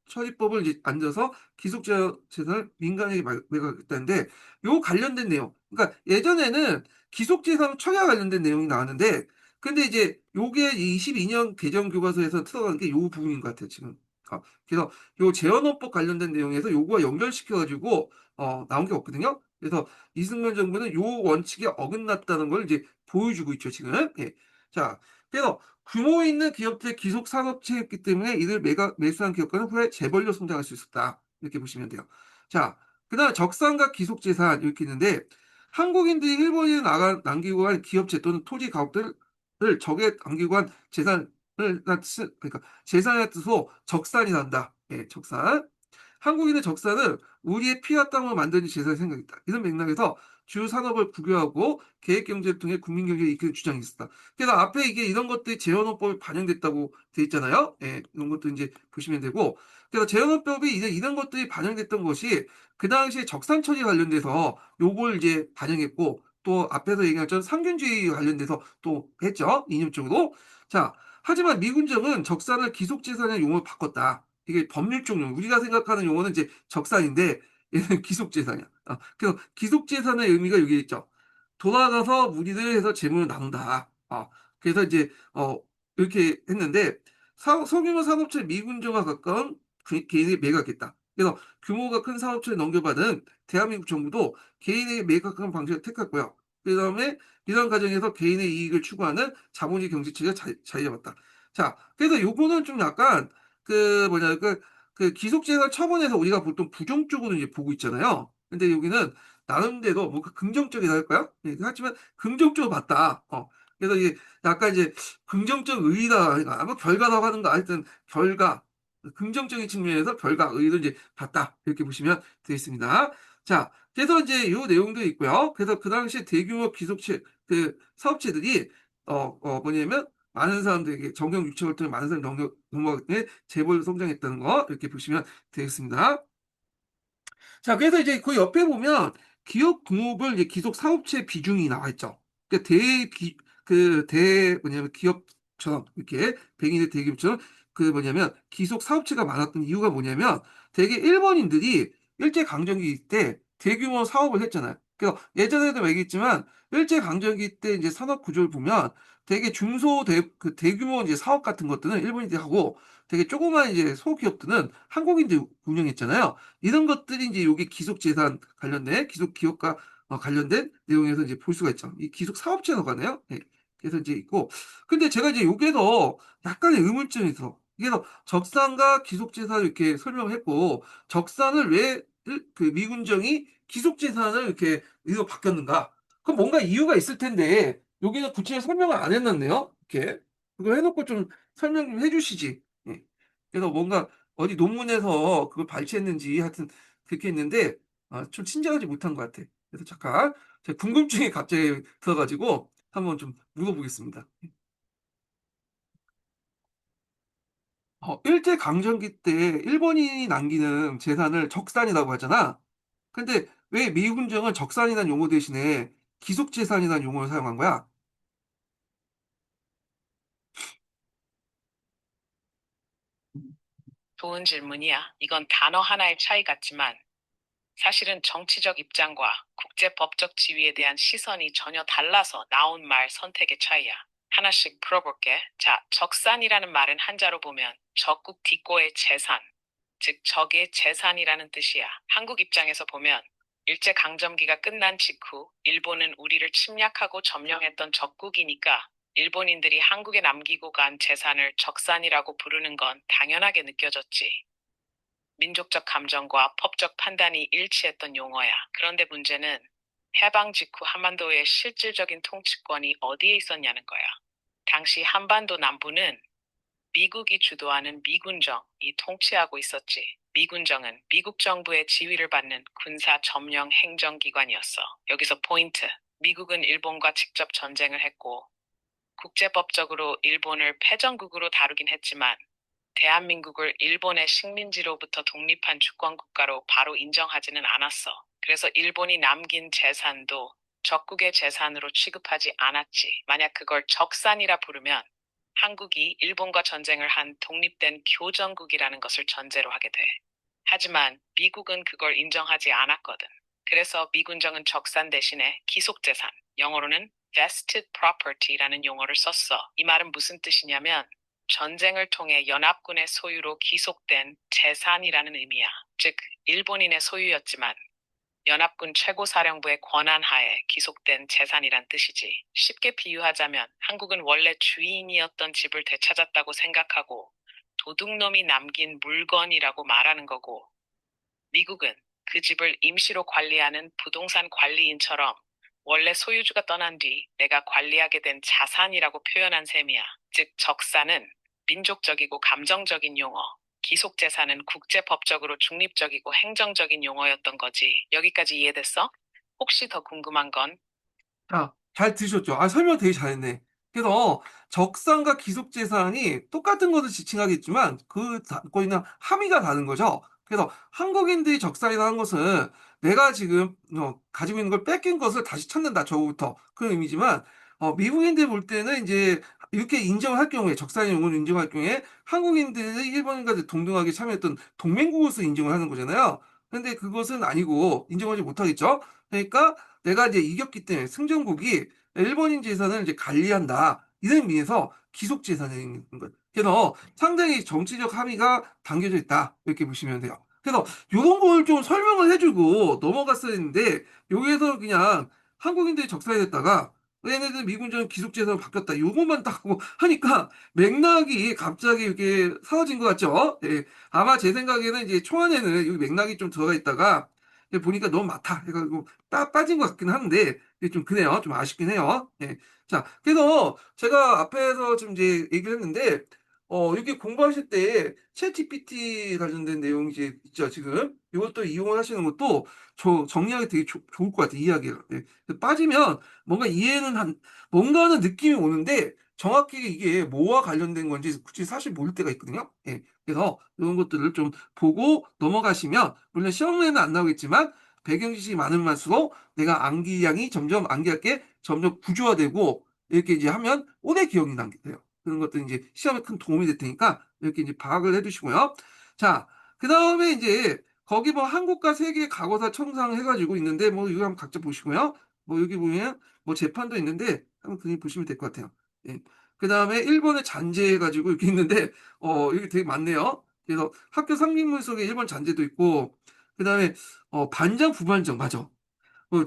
처리법을 이제 앉아서 기속 재산을 민간에게 매각했다는데, 요 관련된 내용. 그러니까 예전에는 기속 재산 처리와 관련된 내용이 나왔는데, 근데 이제 요게 22년 개정 교과서에서 들어가는 게 요 부분인 것 같아요, 지금. 그래서 요 재헌헌법 관련된 내용에서 요거와 연결시켜가지고, 나온 게 없거든요. 그래서 이승만 정부는 요 원칙에 어긋났다는 걸 이제 보여주고 있죠, 지금. 예. 자, 그래서 규모 있는 기업들의 기속 산업체였기 때문에 이들 매수한 기업가는 후에 재벌로 성장할 수 있었다. 이렇게 보시면 돼요. 자, 그 다음 적산과 기속재산 이렇게 있는데, 한국인들이 일본에 남기고 간 기업체 또는 토지 가옥들 을 적에 남기고 한 그러니까 재산의 뜻으로 적산이 난다. 예, 적산. 한국인의 적산은 우리의 피와 땀으로 만든 재산을 생각했다. 이런 맥락에서 주요 산업을 국유하고 계획 경제를 통해 국민 경제를 이끄는 주장이 있었다. 그래서 앞에 이게 이런 것들이 재헌헌법에 반영됐다고 돼 있잖아요. 예, 이런 것도 이제 보시면 되고. 그래서 재헌헌법이 이제 이런 것들이 반영됐던 것이 그 당시에 적산 처리 관련돼서 요걸 이제 반영했고 또 앞에서 얘기한 전 상균주의 관련돼서 또 했죠. 이념적으로. 자, 하지만 미군정은 적산을 기속재산의 용어로 바꿨다. 이게 법률적 용어. 우리가 생각하는 용어는 이제 적산인데 얘는 귀속재산이야. 그래서 귀속재산의 의미가 여기 있죠. 돌아가서 무리들 해서 재물을 나눈다. 그래서 이제 이렇게 했는데 소규모 산업체 미군정화 가까운 개인에게 매각했다. 그래서 규모가 큰 사업체에 넘겨받은 대한민국 정부도 개인에게 매각하는 방식을 택했고요. 그 다음에 이런 과정에서 개인의 이익을 추구하는 자본주의 경제체제가 자리 잡았다. 자, 그래서 요거는 좀 약간 그 기속재산 처분에서 우리가 보통 부정적으로 이제 보고 있잖아요. 근데 여기는 나름대로 뭔가 긍정적이라 할까요? 네, 하지만 긍정적으로 봤다. 그래서 이게 약간 이제 긍정적 의의다. 그러니까 아마 결과라고 하는가 하여튼 결과 긍정적인 측면에서 결과 의의도 이제 봤다. 이렇게 보시면 되겠습니다. 자, 그래서 이제 이 내용도 있고요. 그래서 그 당시 대규모 기속체 그 사업체들이 뭐냐면 많은 사람들에게 정경 유치를 통해 많은 사람이 넘어가게 재벌로 성장했다는 거 이렇게 보시면 되겠습니다. 자, 그래서 이제 그 옆에 보면 기업 등록을 이제 기속 사업체 비중이 나와 있죠. 그러니까 뭐냐면 기업처럼 이렇게 백인의 대기업처럼 기속 사업체가 많았던 이유가 뭐냐면 되게 일본인들이 일제강점기 때 대규모 사업을 했잖아요. 그래서 예전에도 얘기했지만 일제강점기 때 이제 산업 구조를 보면 되게 대규모 이제 사업 같은 것들은 일본인들이 하고 되게 조그만 이제 소기업들은 한국인들이 운영했잖아요. 이런 것들이 이제 여기 기속재산 관련된 기속기업과 관련된 내용에서 이제 볼 수가 있죠. 이 기속 사업체가 가네요. 네. 그래서 이제 있고, 근데 제가 이제 여기에서 약간의 의문점이 있어. 이게서 적산과 기속재산을 이렇게 설명을 했고, 적산을 왜 그 미군정이 기속재산을 이렇게 이거 바뀌었는가? 그럼 뭔가 이유가 있을 텐데 여기는 구체적으로 설명을 안 해놨네요. 이렇게 그걸 해놓고 좀 설명 좀 해주시지. 예. 그래서 뭔가 어디 논문에서 그걸 발췌했는지 하여튼 그렇게 했는데 좀 친절하지 못한 것 같아. 그래서 잠깐 제 궁금증이 갑자기 들어가지고 한번 좀 물어보겠습니다. 일제강점기 때 일본인이 남기는 재산을 적산이라고 하잖아. 근데 왜 미군정은 적산이라는 용어 대신에 기속재산이라는 용어를 사용한 거야? 좋은 질문이야. 이건 단어 하나의 차이 같지만 사실은 정치적 입장과 국제법적 지위에 대한 시선이 전혀 달라서 나온 말 선택의 차이야. 하나씩 풀어볼게. 자, 적산이라는 말은 한자로 보면 적국 뒷고의 재산, 즉 적의 재산이라는 뜻이야. 한국 입장에서 보면 일제강점기가 끝난 직후 일본은 우리를 침략하고 점령했던 적국이니까 일본인들이 한국에 남기고 간 재산을 적산이라고 부르는 건 당연하게 느껴졌지. 민족적 감정과 법적 판단이 일치했던 용어야. 그런데 문제는 해방 직후 한반도의 실질적인 통치권이 어디에 있었냐는 거야. 당시 한반도 남부는 미국이 주도하는 미군정이 통치하고 있었지. 미군정은 미국 정부의 지휘를 받는 군사 점령 행정기관이었어. 여기서 포인트. 미국은 일본과 직접 전쟁을 했고 국제법적으로 일본을 패전국으로 다루긴 했지만 대한민국을 일본의 식민지로부터 독립한 주권국가로 바로 인정하지는 않았어. 그래서 일본이 남긴 재산도 적국의 재산으로 취급하지 않았지. 만약 그걸 적산이라 부르면 한국이 일본과 전쟁을 한 독립된 교전국이라는 것을 전제로 하게 돼. 하지만 미국은 그걸 인정하지 않았거든. 그래서 미군정은 적산 대신에 기속재산, 영어로는 vested property라는 용어를 썼어. 이 말은 무슨 뜻이냐면 전쟁을 통해 연합군의 소유로 기속된 재산이라는 의미야. 즉, 일본인의 소유였지만 연합군 최고사령부의 권한하에 기속된 재산이란 뜻이지. 쉽게 비유하자면 한국은 원래 주인이었던 집을 되찾았다고 생각하고 도둑놈이 남긴 물건이라고 말하는 거고, 미국은 그 집을 임시로 관리하는 부동산 관리인처럼 원래 소유주가 떠난 뒤 내가 관리하게 된 자산이라고 표현한 셈이야. 즉, 적산은 민족적이고 감정적인 용어, 기속재산은 국제법적으로 중립적이고 행정적인 용어였던 거지. 여기까지 이해됐어? 혹시 더 궁금한 건? 잘 들으셨죠? 설명 되게 잘했네. 그래서 적산과 기속재산이 똑같은 것을 지칭하겠지만 그 거기는 함의가 다른 거죠. 그래서 한국인들이 적산이라는 것은 내가 지금 가지고 있는 걸 뺏긴 것을 다시 찾는다. 저부터 그런 의미지만 미국인들이 볼 때는 이제 이렇게 인정을 할 경우에, 적산의 용어를 인정할 경우에 한국인들이 일본인과 동등하게 참여했던 동맹국으로서 인정을 하는 거잖아요. 근데 그것은 아니고 인정하지 못하겠죠. 그러니까 내가 이제 이겼기 때문에 승전국이 일본인 재산을 이제 관리한다, 이런 의미에서 기속 재산이 있는 거예요. 그래서 상당히 정치적 함의가 담겨져 있다, 이렇게 보시면 돼요. 그래서 요런 걸 좀 설명을 해주고 넘어갔어야 했는데, 여기에서 그냥 한국인들이 적사했다가 얘네들 미군정 기속재산으로 바뀌었다, 요것만 딱 하고 하니까 맥락이 갑자기 이렇게 사라진 것 같죠? 예. 아마 제 생각에는 이제 초안에는 여기 맥락이 좀 들어가 있다가 보니까 너무 많다 해가지고 빠진 것 같긴 한데, 이게 좀 그래요. 좀 아쉽긴 해요. 예. 자, 그래서 제가 앞에서 좀 이제 얘기를 했는데, 이렇게 공부하실 때 챗GPT 관련된 내용이 이제 있죠, 지금. 이것도 이용을 하시는 것도 정리하기 되게 좋을 것 같아요, 이야기가. 예. 빠지면 뭔가 이해는 뭔가는 느낌이 오는데, 정확히 이게 뭐와 관련된 건지 굳이 사실 모를 때가 있거든요. 예. 그래서 이런 것들을 좀 보고 넘어가시면, 물론 시험에는 안 나오겠지만, 배경 지식이 많은 만수록 내가 암기량이 점점, 암기할 게 점점 구조화되고, 이렇게 이제 하면 오래 기억이 남게 돼요. 그런 것들이 이제 시험에 큰 도움이 될 테니까 이렇게 이제 파악을 해두시고요. 자, 그 다음에 이제 거기 뭐 한국과 세계 과거사 청상 해가지고 있는데, 뭐 이거 한번 각자 보시고요. 뭐 여기 보면 뭐 재판도 있는데 한번 그냥 보시면 될 것 같아요. 예. 그 다음에 일본의 잔재 해가지고 이렇게 있는데, 여기 되게 많네요. 그래서 학교 상징물 속에 일본 잔재도 있고, 그 다음에 반장 부반장, 맞아.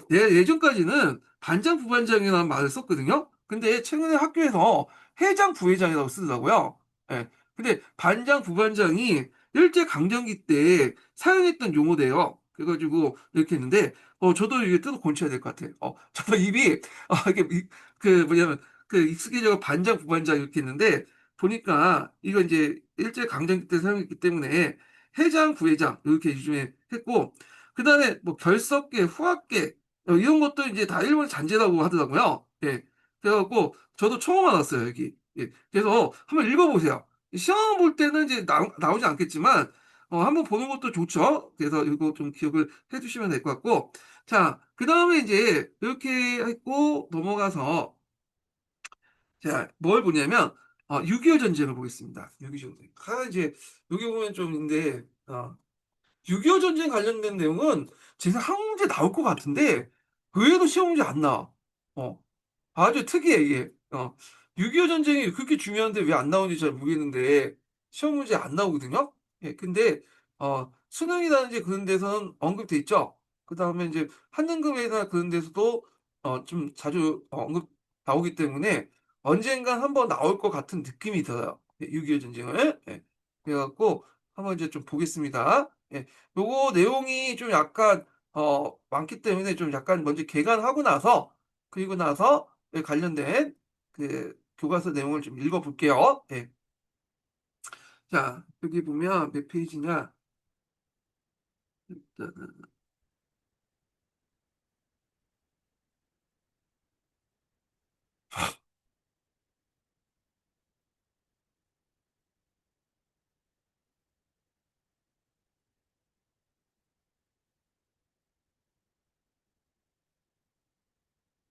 내 예전까지는 반장 부반장이라는 말을 썼거든요. 근데 최근에 학교에서 회장 부회장이라고 쓰더라고요. 예. 근데 반장 부반장이 일제 강점기 때 사용했던 용어대요. 그래가지고 이렇게 했는데, 저도 이게 뜯어 고쳐야 될 것 같아요. 저도 입이 이게 그 뭐냐면 그 익숙해져 반장 부반장 이렇게 했는데, 보니까 이거 이제 일제 강점기 때 사용했기 때문에 회장 부회장 이렇게 요즘에 했고, 그 다음에 뭐 결석계, 후학계, 이런 것도 이제 다 일본 잔재라고 하더라고요. 예. 그래갖고 저도 처음 알았어요, 여기. 예. 그래서 한번 읽어보세요. 시험 볼 때는 이제 나오지 않겠지만, 한번 보는 것도 좋죠. 그래서 이거 좀 기억을 해주시면 될 것 같고. 자, 그 다음에 이제 이렇게 했고 넘어가서, 자, 뭘 보냐면, 6.25 전쟁을 보겠습니다. 6.25 전쟁. 이제, 여기 보면 좀 있는데, 6.25 전쟁 관련된 내용은 제가 한 문제 나올 것 같은데, 의외로 시험 문제 안 나와. 어, 아주 특이해, 이게. 6.25 전쟁이 그렇게 중요한데 왜 안 나오는지 잘 모르겠는데, 시험 문제 안 나오거든요? 예, 근데, 수능이라든지 그런 데서는 언급돼 있죠? 그 다음에 이제 한능금에나 그런 데서도, 좀 자주 언급 나오기 때문에 언젠간 한번 나올 것 같은 느낌이 들어요. 6.25 전쟁을. 예. 그래갖고 한번 이제 좀 보겠습니다. 예. 요거 내용이 좀 약간, 많기 때문에 좀 약간 먼저 개관하고 나서, 그리고 나서 관련된 그 교과서 내용을 좀 읽어볼게요. 예. 자, 여기 보면 몇 페이지냐? 일단은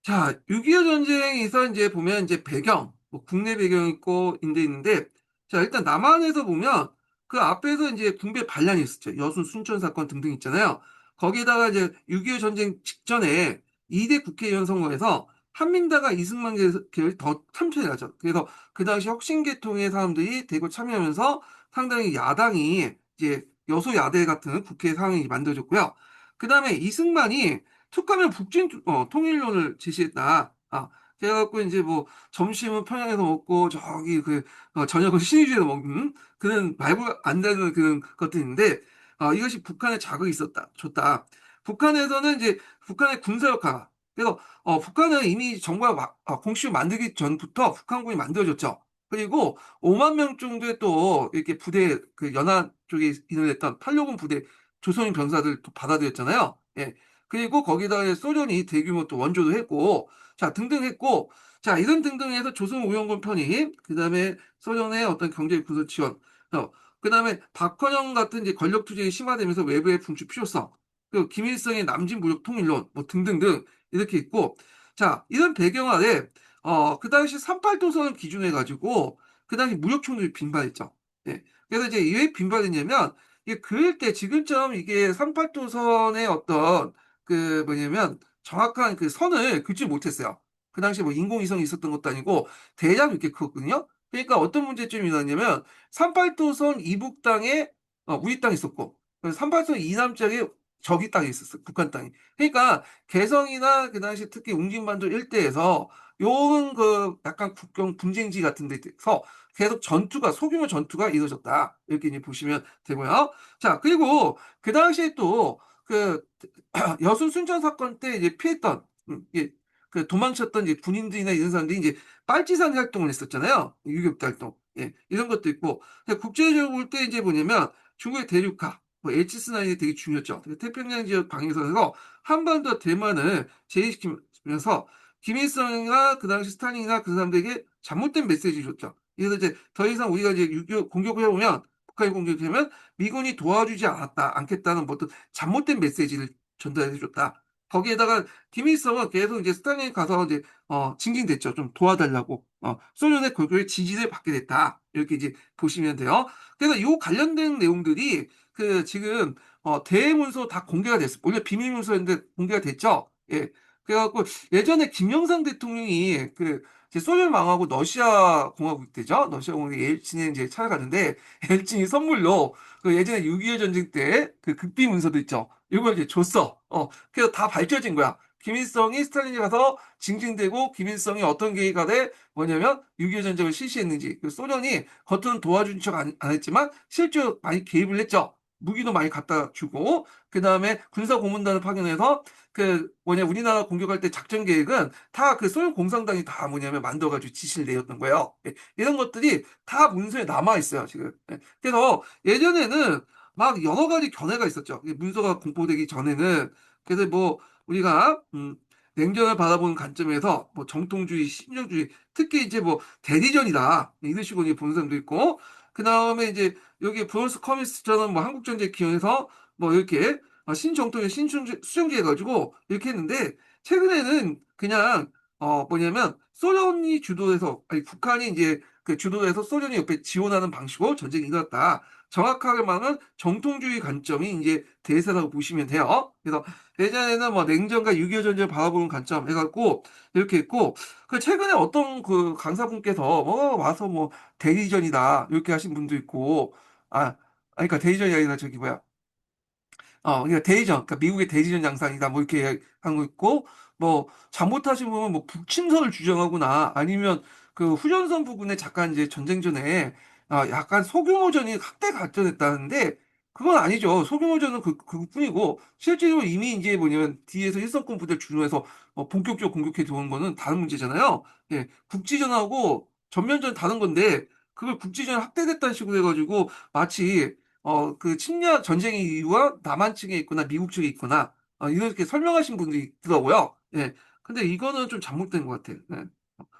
자, 6.25 전쟁에서 이제 보면 이제 배경, 뭐 국내 배경 있고 인데 있는데, 자, 일단 남한에서 보면 그 앞에서 이제 군배 반란이 있었죠. 여순 순천 사건 등등 있잖아요. 거기에다가 이제 6.25 전쟁 직전에 2대 국회의원 선거에서 한민당과 이승만 계열이 더 참전을 하죠. 그래서 그 당시 혁신계통의 사람들이 대거 참여하면서 상당히 야당이 이제 여소야대 같은 국회 상황이 만들어졌고요. 그 다음에 이승만이 툭하면 북진 통일론을 제시했다. 그래갖고 이제 뭐 점심은 평양에서 먹고 저기 저녁은 신의주에서 먹는 그런 말고 안 되는 그런 것들인데, 이것이 북한에 자극이 있었다, 줬다. 북한에서는 이제 북한의 군사력 강화. 그래서 북한은 이미 정부가 공식 만들기 전부터 북한군이 만들어졌죠. 그리고 5만 명 정도의 또 이렇게 부대, 그 연안 쪽에 일을 했던 8.6군 부대 조선인 병사들 또 받아들였잖아요. 예. 그리고 거기다 소련이 대규모 또 원조도 했고, 자, 등등 했고, 자, 이런 등등해서 조선우영군 편입, 그 다음에 소련의 어떤 경제 구조 지원, 그 다음에 박헌영 같은 이제 권력 투쟁이 심화되면서 외부의 분출 필요성, 그리고 김일성의 남진 무력 통일론, 뭐 등등등 이렇게 있고, 자, 이런 배경 아래 그 당시 38도선을 기준으로 해가지고 그 당시 무력 충돌이 빈발했죠. 예. 그래서 이제 왜 빈발했냐면 이게 그럴 때 지금처럼 이게 38도선의 어떤 그 뭐냐면 정확한 그 선을 긋지 못했어요. 그 당시 뭐 인공위성이 있었던 것도 아니고 대략 이렇게 컸거든요. 그러니까 어떤 문제점이 나냐면 38도선 이북 땅에 우리 땅이 있었고 38도선 이남쪽에 저기 땅이 있었어. 북한 땅이. 그러니까 개성이나 그 당시 특히 웅진반도 일대에서 요런 그 약간 국경 분쟁지 같은 데서 계속 전투가 소규모 전투가 이루어졌다. 이렇게 이제 보시면 되고요. 자, 그리고 그 당시에 또 그 여수 순천 사건 때 이제 피했던 예, 그 도망쳤던 이제 군인들이나 이런 사람들이 이제 빨치산 활동을 했었잖아요. 유격대 활동. 예, 이런 것도 있고 국제적으로 볼 때 이제 뭐냐면 중국의 대륙화 뭐 H9이 되게 중요했죠. 태평양 지역 방위선에서 한반도 대만을 제외시키면서 김일성이나 그 당시 스탈린이나 그 사람들에게 잘못된 메시지를 줬죠. 그래서 이제 더 이상 우리가 이제 공격을 해보면 북한이 공격하면 미군이 도와주지 않겠다는 뭐 어떤 잘못된 메시지를 전달해 줬다. 거기에다가 김일성은 계속 이제 스탈린이 가서 이제 징징댔죠. 좀 도와달라고. 소련의 골고루 지지를 받게 됐다. 이렇게 이제 보시면 돼요. 그래서 이 관련된 내용들이 그 지금 대문서 다 공개가 됐어요. 원래 비밀 문서였는데 공개가 됐죠. 예. 그래갖고 예전에 김영삼 대통령이 그 이제 소련 망하고 러시아 공화국 때죠. 러시아 공화국 엘친에 이제 찾아가는데 엘친이 선물로 그 예전에 6.25 전쟁 때 그 극비 문서도 있죠. 이걸 이제 줬어. 그래서 다 밝혀진 거야. 김일성이 스탈린에 가서 징징대고 김일성이 어떤 계기가 돼 뭐냐면 6.25 전쟁을 실시했는지 그 소련이 겉으로는 도와준 척 안 했지만 실제로 많이 개입을 했죠. 무기도 많이 갖다 주고 그 다음에 군사 고문단을 파견해서 그 뭐냐 우리나라 공격할 때 작전 계획은 다 그 소련 공산당이 다 뭐냐면 만들어가지고 지시를 내렸던 거예요. 예, 이런 것들이 다 문서에 남아 있어요 지금. 예, 그래서 예전에는 막 여러 가지 견해가 있었죠. 이 문서가 공포되기 전에는 그래서 뭐 우리가 냉전을 바라보는 관점에서 뭐 정통주의, 신정주의, 특히 이제 뭐 대리전이다 이런 식으로 이제 보는 사람도 있고 그 다음에 이제 여기 브론스 커미스처럼 뭐 한국전쟁 기원해서 뭐 이렇게 신정통에 수정제 해가지고 이렇게 했는데 최근에는 그냥 뭐냐면 소련이 주도해서 아니 북한이 이제 그 주도해서 소련이 옆에 지원하는 방식으로 전쟁이 일어났다. 정확하게 말하면 정통주의 관점이 이제 대세라고 보시면 돼요. 그래서 예전에는 뭐 냉전과 6.25 전쟁을 바라보는 관점 해갖고 이렇게 했고 그 최근에 어떤 그 강사분께서 와서 뭐 대리전이다 이렇게 하신 분도 있고 아니, 그러니까 대리전이 아니라 저기 뭐야 그러니까 대리전, 그러니까 미국의 대리전 양상이다, 뭐 이렇게 한 거 있고, 뭐 잘못하신 분은 뭐 북침선을 주장하거나 아니면 그 후전선 부근에 잠깐 이제 전쟁 전에 약간 소규모전이 확대 발전했다는데 그건 아니죠. 소규모전은 그뿐이고 실제로 이미 이제 뭐냐면 뒤에서 일선권 부대를 주둔해서 본격적으로 공격해 들어온 거는 다른 문제잖아요. 예, 국지전하고 전면전 다른 건데 그걸 국지전 확대됐다는 식으로 해가지고 마치 그 침략 전쟁의 이유가 남한 측에 있거나 미국 측에 있거나 이렇게 설명하신 분들이 있더라고요. 예. 근데 이거는 좀 잘못된 것 같아요. 예.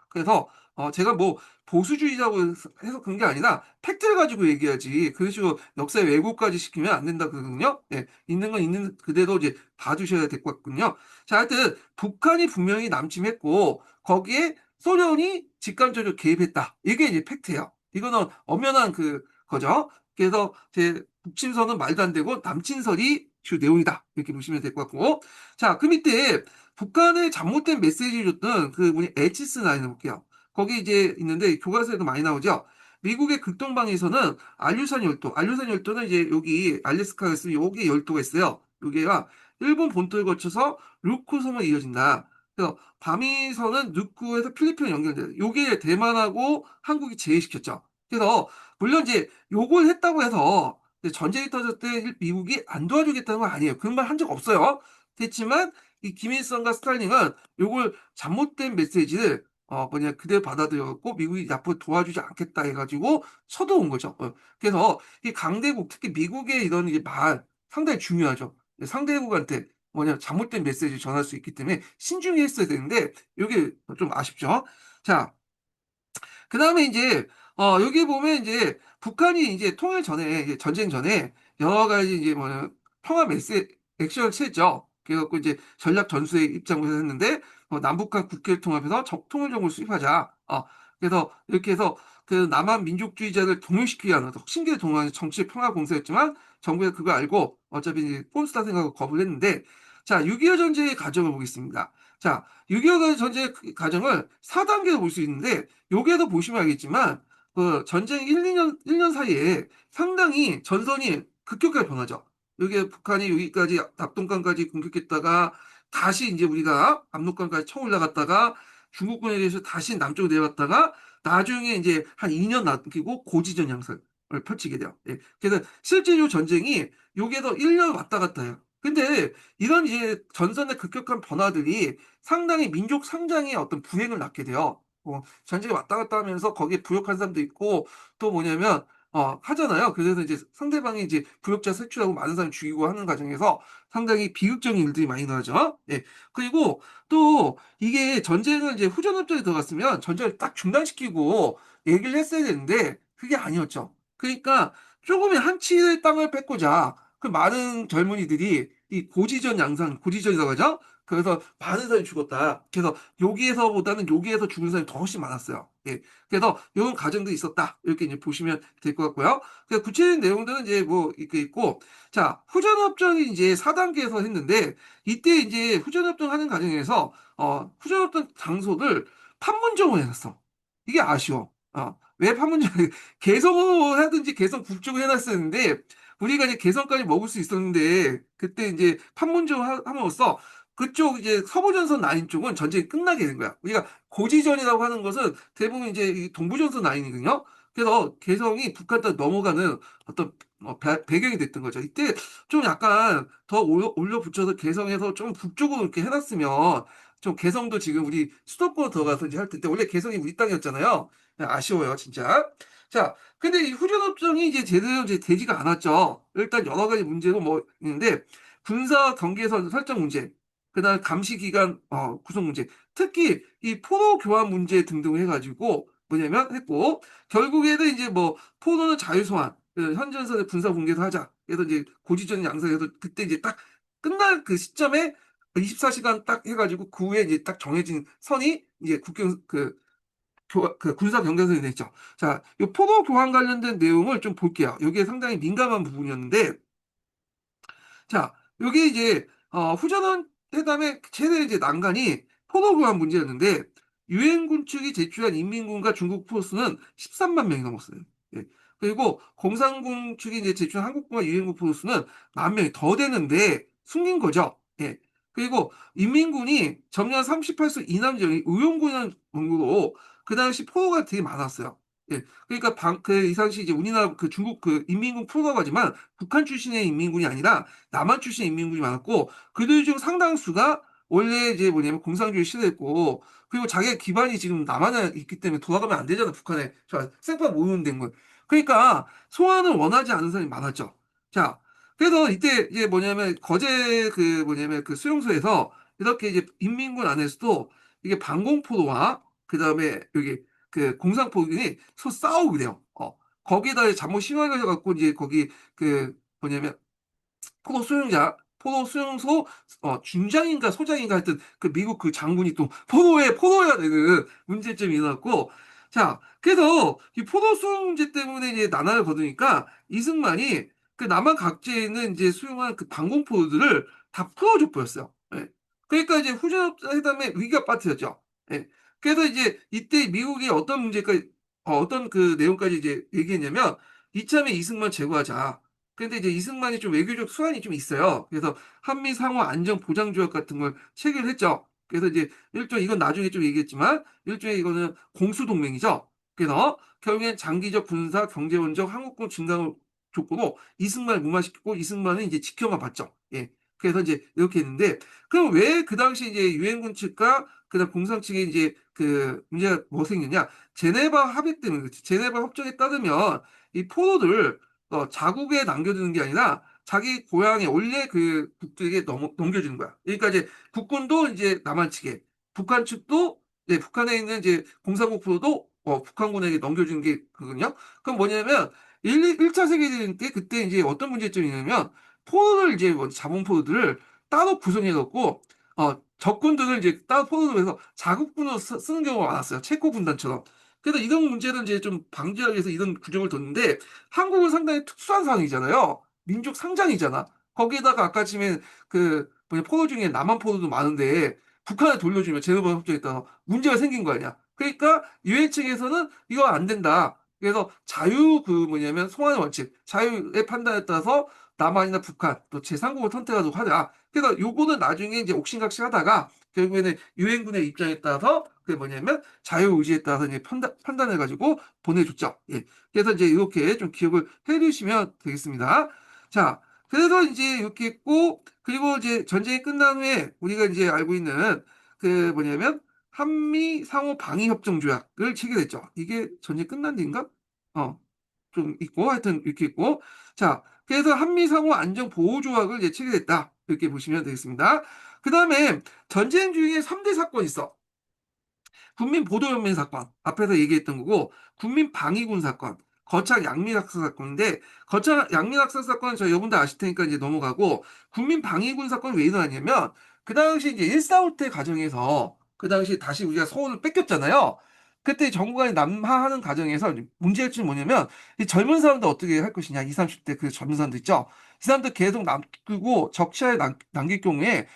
그래서 제가 뭐 보수주의자고 해서 그런 게 아니라 팩트를 가지고 얘기하지 그런 식으로 역사의 왜곡까지 시키면 안 된다 그러거든요. 예. 있는 건 있는 그대로 이제 봐주셔야 될 것 같군요. 자, 하여튼 북한이 분명히 남침했고 거기에 소련이 직간접적으로 개입했다. 이게 이제 팩트예요. 이거는 엄연한 그 거죠. 그래서 제 북침선은 말도 안 되고 남침설이 주 내용이다. 이렇게 보시면 될 것 같고. 자, 그 밑에 북한의 잘못된 메시지를 줬던 그 분이 에치스 라인 볼게요. 거기 이제 있는데 교과서에도 많이 나오죠. 미국의 극동방에서는 알류산 열도는 이제 여기 알래스카가 있으면 여기 열도가 있어요. 여기가 일본 본토를 거쳐서 류쿠섬을 이어진다. 그래서 밤이선은 류쿠에서 필리핀 연결돼요. 요게 대만하고 한국이 제외시켰죠. 그래서 물론 이제 요걸 했다고 해서 전쟁이 터졌을 때 미국이 안 도와주겠다는 건 아니에요. 그런 말 한 적 없어요. 그렇지만 이 김일성과 스탈린은 요걸 잘못된 메시지를 그대로 받아들여갖고 미국이 앞으로 도와주지 않겠다 해가지고 쳐들어온 거죠. 그래서 이 강대국 특히 미국의 이런 이제 말 상당히 중요하죠. 상대국한테 잘못된 메시지를 전할 수 있기 때문에 신중히 했어야 되는데 이게 좀 아쉽죠. 자, 그 다음에 이제, 여기 보면 이제, 북한이 이제 통일 전에, 이제 전쟁 전에, 여러 가지 이제 평화 액션을 취했죠. 그래갖고 이제 전략 전술의 입장을 했는데, 남북한 국회를 통합해서 통일정부를 수립하자. 그래서 이렇게 해서 그 남한 민족주의자를 동요시키기 위한 혁신기를 동원한 정치 평화 공세였지만 정부가 그거 알고 어차피 이제 꼼수다 생각하고 거부를 했는데 자, 6.25 전쟁의 과정을 보겠습니다. 자, 6.25 전쟁의 과정을 4단계로 볼 수 있는데 여기에도 보시면 알겠지만 그 전쟁 1년 사이에 상당히 전선이 급격하게 변하죠. 여기 북한이 여기까지 낙동강까지 공격했다가 다시 이제 우리가 압록강까지 쳐 올라갔다가 중국군에 대해서 다시 남쪽으로 내려갔다가 나중에 이제 한 2년 남기고 고지전 양상을 펼치게 돼요. 예. 그래서 실제로 전쟁이 여기에서 1년 왔다 갔다 해요. 근데 이런 이제 전선의 급격한 변화들이 상당히 민족 성장의 어떤 불행을 낳게 돼요. 전쟁이 왔다 갔다 하면서 거기에 부역한 사람도 있고 또 뭐냐면 하잖아요. 그래서 이제 상대방이 이제 부역자 색출하고 많은 사람 죽이고 하는 과정에서 상당히 비극적인 일들이 많이 나죠. 예. 그리고 또 이게 전쟁을 이제 후전협정에 들어갔으면 전쟁을 딱 중단시키고 얘기를 했어야 되는데 그게 아니었죠. 그러니까 조금의 한치의 땅을 뺏고자 그 많은 젊은이들이 이 고지전 양상, 고지전이라고 하죠. 그래서 많은 사람이 죽었다. 그래서 여기에서보다는 여기에서 죽은 사람이 더 훨씬 많았어요. 예. 그래서 이런 과정도 있었다. 이렇게 이제 보시면 될 것 같고요. 그 구체적인 내용들은 이제 뭐 이렇게 있고, 자, 후전협정이 이제 4단계에서 했는데, 이때 이제 후전협정 하는 과정에서, 후전협정 장소를 판문점으로 해놨어. 이게 아쉬워. 왜 판문점, 개성으로 하든지 개성 북쪽으로 해놨었는데, 우리가 이제 개성까지 먹을 수 있었는데, 그때 이제 판문점 함으로써 그쪽 이제 서부전선 라인 쪽은 전쟁이 끝나게 된 거야. 우리가 고지전이라고 하는 것은 대부분 이제 이 동부전선 라인이거든요. 그래서 개성이 북한 땅 넘어가는 어떤 배경이 됐던 거죠. 이때 좀 약간 더 올려 붙여서 개성에서 좀 북쪽으로 이렇게 해놨으면 좀 개성도 지금 우리 수도권으로 들어가서 이제 할 텐데 원래 개성이 우리 땅이었잖아요. 아쉬워요, 진짜. 자, 근데 이 후전협정이 이제 제대로 이제 되지가 않았죠. 일단 여러 가지 문제도 뭐 있는데 군사 경계선 설정 문제, 그다음 감시 기간 구성 문제, 특히 이 포로 교환 문제 등등 해가지고 뭐냐면 했고 결국에는 이제 뭐 포로는 자유소환, 현전선의 군사 분계도 하자. 그래서 이제 고지전 양상에서 그때 이제 딱 끝날 그 시점에 24시간 딱 해가지고 그 후에 이제 딱 정해진 선이 이제 국경 그 군사 경계선이 됐죠. 자, 이 포로 교환 관련된 내용을 좀 볼게요. 여기에 상당히 민감한 부분이었는데 자, 여기 이제 후전원 회담의 최대 이제 난관이 포로 교환 문제였는데 유엔군 측이 제출한 인민군과 중국 포로수는 13만 명이 넘었어요. 예. 그리고 공산군 측이 이제 제출한 한국군과 유엔군 포로수는 1만 명이 더 되는데 숨긴 거죠. 예. 그리고 인민군이 전년 38수 이남정이 의용군이라는 명목으로 그 당시 포로가 되게 많았어요. 예. 그러니까 이 당시 이제 우리나라 그 중국 그 인민군 포로가 가지만 북한 출신의 인민군이 아니라 남한 출신 인민군이 많았고 그들 중 상당수가 원래 이제 뭐냐면 공산주의 시대였고 그리고 자기의 기반이 지금 남한에 있기 때문에 돌아가면 안 되잖아 북한에 생판 모으는 된 거예요. 그러니까 소환을 원하지 않는 사람이 많았죠. 자, 그래서 이때 이제 뭐냐면 거제 그 뭐냐면 그 수용소에서 이렇게 이제 인민군 안에서도 이게 방공포로와 그 다음에 여기 그 공산포군이 서로 싸우게 돼요. 거기에다 잘못 심화해 갖고 이제 거기 그 뭐냐면 포로 수용소 중장인가 소장인가 하여튼 그 미국 그 장군이 또 포로해야 되는 문제점이 일어났고 자 그래서 이 포로 수용 문제 때문에 이제 난항을 거두니까 이승만이 그 남한 각지에 있는 이제 수용한 그 방공포들을 다 풀어줘 버렸어요. 예. 그러니까 이제 후전회담의 위기가 빠뜨렸죠. 예. 그래서 이제 이때 미국이 어떤 문제까지 어떤 그 내용까지 이제 얘기했냐면 이참에 이승만 제거하자. 근데 이제 이승만이 좀 외교적 수완이 좀 있어요. 그래서 한미 상호 안전 보장 조약 같은 걸 체결했죠. 그래서 이제 일종의 이건 나중에 좀 얘기했지만 일종의 이거는 공수 동맹이죠. 그래서 결국엔 장기적 군사 경제원적 한국군 증강을 줬고 이승만을 무마시키고 이승만은 이제 지켜만 봤죠. 예. 그래서 이제 이렇게 했는데 그럼 왜 그 당시 이제 유엔군 측과 그다음 공산 측에 이제 그 문제가 뭐 생겼냐? 제네바 합의 때문에 그렇지. 제네바 협정에 따르면 이 포로들 자국에 남겨두는 게 아니라 자기 고향에 원래 그 국들에게 넘겨주는 거야. 그러니까 이제 국군도 이제 남한 측에, 북한 측도 이제 북한에 있는 이제 공산국부도 북한군에게 넘겨주는 게 그거든요. 그럼 뭐냐면 1차 세계대전 때 그때 이제 어떤 문제점이 있냐면 포로를 이제 자본 포로들을 따로 구성해갖고 적군들을 이제 따로 포로해서 자국군으로 쓰는 경우가 많았어요. 체코 군단처럼. 그래서 이런 문제를 이제 좀 방지하기 위해서 이런 규정을 뒀는데 한국은 상당히 특수한 상황이잖아요. 민족 상장이잖아. 거기에다가 아까 지금 그 뭐냐 포로 중에 남한 포로도 많은데 북한에 돌려주면 제노비아 협정에 따라서 문제가 생긴 거 아니야. 그러니까 유엔 측에서는 이거 안 된다. 그래서 자유 그 뭐냐면 송환의 원칙, 자유의 판단에 따라서 남한이나 북한 또 제3국을 선택하도록 하자. 그래서 요거는 나중에 이제 옥신각신 하다가 결국에는 유엔군의 입장에 따라서 그게 뭐냐면 자유의지에 따라서 이제 판단해가지고 보내줬죠. 예. 그래서 이제 이렇게 좀 기억을 해두시면 되겠습니다. 자, 그래서 이제 이렇게 했고, 그리고 이제 전쟁이 끝난 후에 우리가 이제 알고 있는 그 뭐냐면 한미 상호 방위 협정 조약을 체결했죠. 이게 전쟁 끝난 뒤인가? 좀 있고 하여튼 이렇게 있고. 자, 그래서 한미 상호 안정 보호 조약을 이제 체결했다. 이렇게 보시면 되겠습니다. 그다음에 전쟁 중에 3대 사건이 있어. 국민보도연맹 사건, 앞에서 얘기했던 거고, 국민방위군 사건, 거창 양미학살 사건인데, 거창 양미학살 사건은 저희 여러분들 아실 테니까 이제 넘어가고, 국민방위군 사건은 왜 일어났냐면, 그 당시 이제 1.4.5 때 과정에서, 그 당시 다시 우리가 서울을 뺏겼잖아요. 그때 정부가 남하하는 과정에서 문제가 좀 뭐냐면, 이 젊은 사람들 어떻게 할 것이냐, 20, 30대 그 젊은 사람들 있죠? 이 사람들 계속 남기고 적시야에 남길 경우에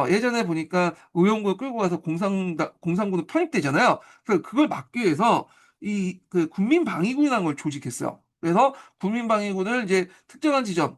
예전에 보니까 의용군을 끌고 가서 공산군으로 편입되잖아요. 그래서 그걸 막기 위해서 이 그 국민방위군이라는 걸 조직했어요. 그래서 국민방위군을 이제 특정한 지점에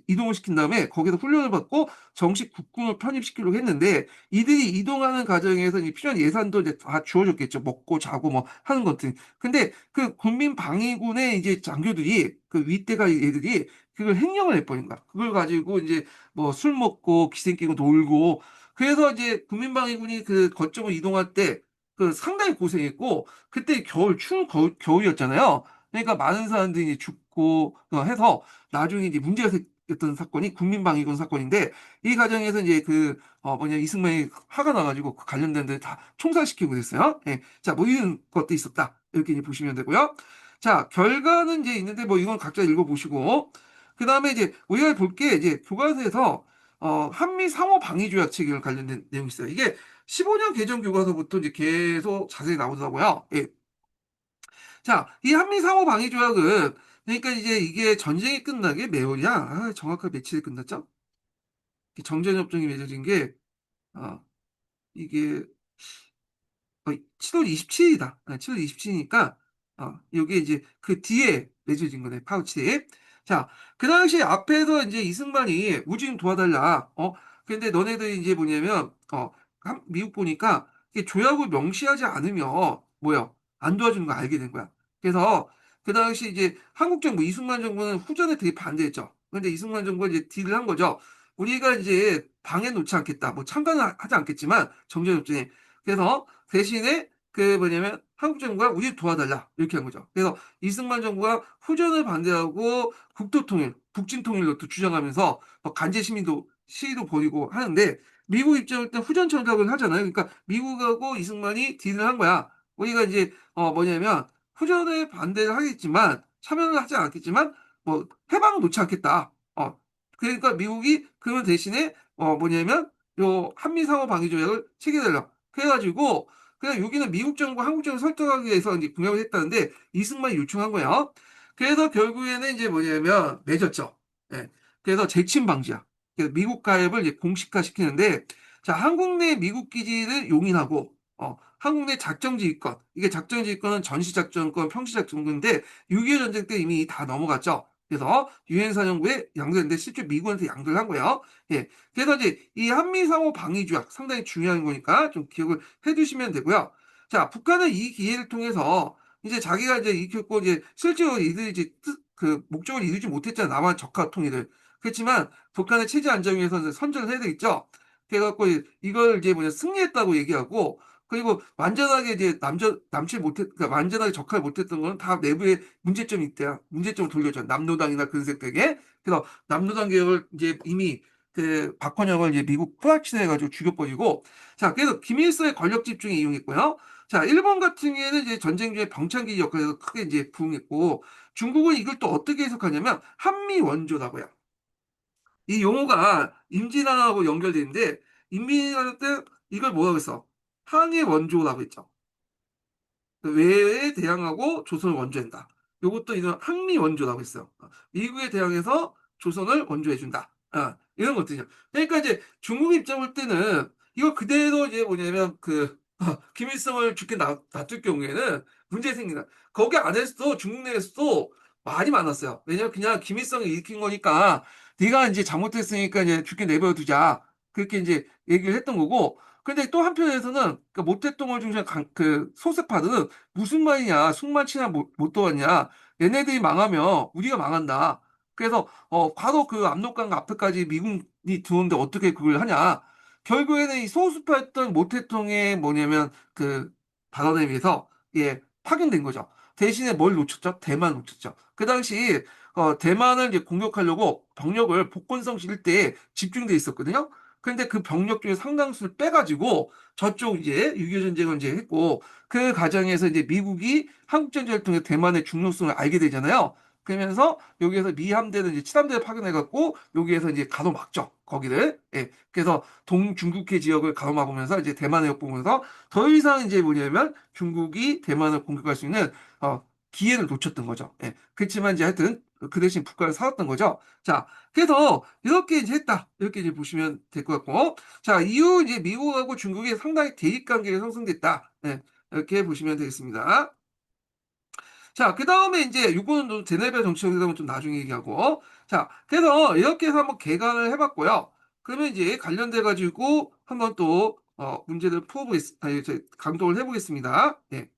이동을 시킨 다음에 거기서 훈련을 받고 정식 국군을 편입시키려고 했는데 이들이 이동하는 과정에서 이제 필요한 예산도 이제 다 주어졌겠죠. 먹고 자고 뭐 하는 것들. 근데 그 국민방위군의 이제 장교들이 그 윗대가 애들이 그걸 횡령을 해버린 거야. 그걸 가지고 이제 뭐 술 먹고 기생 끼고 놀고 그래서 이제 국민방위군이 그 거점을 이동할 때 그 상당히 고생했고 그때 추운 겨울이었잖아요. 그러니까 많은 사람들이 이제 죽고 해서 나중에 이제 문제가 생겼던 사건이 국민방위군 사건인데 이 과정에서 이제 그 뭐냐 이승만이 화가 나가지고 그 관련된 데 다 총살시키고 그랬어요. 예. 자, 뭐 이런 것도 있었다. 이렇게 이제 보시면 되고요. 자, 결과는 이제 있는데 뭐 이건 각자 읽어보시고 그 다음에 이제 우리가 볼 게 이제 교과서에서 한미 상호 방위 조약 체결 관련된 내용이 있어요. 이게 15년 개정 교과서부터 이제 계속 자세히 나오더라고요. 예. 자, 이 한미 상호 방위 조약은 그러니까 이제 이게 전쟁이 끝나게 매월이야. 정확하게 며칠에 끝났죠? 정전협정이 맺어진 게 이게 7월 27일이다. 7월 27일이니까 이게 이제 그 뒤에 맺어진 거네. 파우치에. 자, 그 당시 앞에서 이제 이승만이 우진 도와달라. 근데 너네들이 이제 뭐냐면 미국 보니까 이게 조약을 명시하지 않으면 뭐야 안 도와주는 거 알게 된 거야. 그래서 그 당시 이제 한국 정부 이승만 정부는 후전에 되게 반대했죠. 근데 이승만 정부가 이제 딜을 한 거죠. 우리가 이제 방해 놓지 않겠다. 뭐 참가는 하지 않겠지만 정전협정에 그래서 대신에 그 뭐냐면 한국 정부가 우리 도와달라 이렇게 한 거죠. 그래서 이승만 정부가 후전을 반대하고 국토 통일, 북진 통일로 또 주장하면서 간제 시위도 벌이고 하는데 미국 입장일 때 후전 청탁을 하잖아요. 그러니까 미국하고 이승만이 딜을 한 거야. 우리가 이제 뭐냐면 후전에 반대를 하겠지만 참여는 하지 않겠지만 뭐 해방은 놓지 않겠다. 그러니까 미국이 그런 대신에 뭐냐면 요 한미 상호 방위 조약을 체결하려. 그래가지고 그냥 여기는 미국 정부, 한국 정부 설득하기 위해서 이제 공약을 했다는데 이승만이 요청한 거예요. 그래서 결국에는 이제 뭐냐면 맺었죠. 예. 그래서 재침 방지야. 그래서 미국 가입을 이제 공식화 시키는데 자 한국 내 미국 기지를 용인하고 한국 내 작전 지휘권 이게 작전 지휘권은 전시작전권, 평시작전권인데 6.25 전쟁 때 이미 다 넘어갔죠. 그래서 유엔 사령부에 양도했는데 실제 미국한테 양도를 한 거예요. 예. 그래서 이제 이 한미 상호 방위 조약 상당히 중요한 거니까 좀 기억을 해두시면 되고요. 자, 북한은 이 기회를 통해서 이제 자기가 이제 익혔고 이제 실제로 이들이 이제 그 목적을 이루지 못했잖아. 남한 적화 통일을. 그렇지만 북한의 체제 안정 위해서 이제 선전을 해야 되겠죠. 그래갖고 이걸 이제 뭐냐 승리했다고 얘기하고 그리고 완전하게 이제 남칠 못했, 그러니까 완전하게 적화를 못했던 거는 다 내부에 문제점이 있대요. 문제점을 돌려줘. 남노당이나 근색되게. 그래서 남노당 개혁을 이제 이미 그 박헌영을 이제 미국 프락치해가지고 죽여버리고 자 그래서 김일성의 권력 집중에 이용했고요. 자 일본 같은 경우에는 이제 전쟁 중에 병창기 역할에서 크게 이제 부응했고 중국은 이걸 또 어떻게 해석하냐면 한미 원조라고요. 이 용어가 임진왜란하고 연결되는데 인민이라는 때 이걸 뭐라고 했어? 항해 원조라고 했죠. 외에 대항하고 조선을 원조한다. 이것도 이런 항미 원조라고 했어요. 미국에 대항해서 조선을 원조해준다. 이런 것들이죠. 그러니까 이제 중국 입장 볼 때는 이거 그대로 이제 뭐냐면 김일성을 죽게 놔둘 경우에는 문제 생긴다. 거기 안에서도 중국 내에서도 말이 많았어요. 왜냐면 그냥 김일성이 일으킨 거니까 네가 이제 잘못했으니까 이제 죽게 내버려 두자. 그렇게 이제 얘기를 했던 거고. 근데 또 한편에서는 그 모택동을 중심한 소수파들은 무슨 말이냐, 숨만 치나 못 도왔냐, 얘네들이 망하면 우리가 망한다. 그래서 바로 그 압록강 앞에까지 미군이 들어오는데 어떻게 그걸 하냐. 결국에는 이 소수파였던 모택동의 뭐냐면 그 발언에 의해서 예 파견된 거죠. 대신에 뭘 놓쳤죠? 대만 놓쳤죠. 그 당시 대만을 이제 공격하려고 병력을 복건성 일대에 집중돼 있었거든요. 근데 그 병력 중에 상당수를 빼가지고 저쪽 이제 6.25 전쟁을 이제 했고 그 과정에서 이제 미국이 한국전쟁을 통해 대만의 중요성을 알게 되잖아요. 그러면서 여기에서 미 함대를 이제 칠함대를 파견해갖고 여기에서 이제 가로막죠. 거기를. 예. 그래서 동중국해 지역을 가로막으면서 이제 대만을 엿보면서 더 이상 이제 뭐냐면 중국이 대만을 공격할 수 있는 기회를 놓쳤던 거죠. 예. 그렇지만 이제 하여튼 그 대신 국가를 살았던 거죠. 자, 그래서 이렇게 이제 했다. 이렇게 이제 보시면 될 것 같고. 자, 이후 이제 미국하고 중국이 상당히 대립 관계가 형성됐다. 네, 이렇게 보시면 되겠습니다. 자, 그 다음에 이제 요거는 또 제네바 정치적이다 좀 나중에 얘기하고. 자, 그래서 이렇게 해서 한번 개관을 해봤고요. 그러면 이제 관련돼 가지고 한번 또 문제를 강도를 해보겠습니다. 네,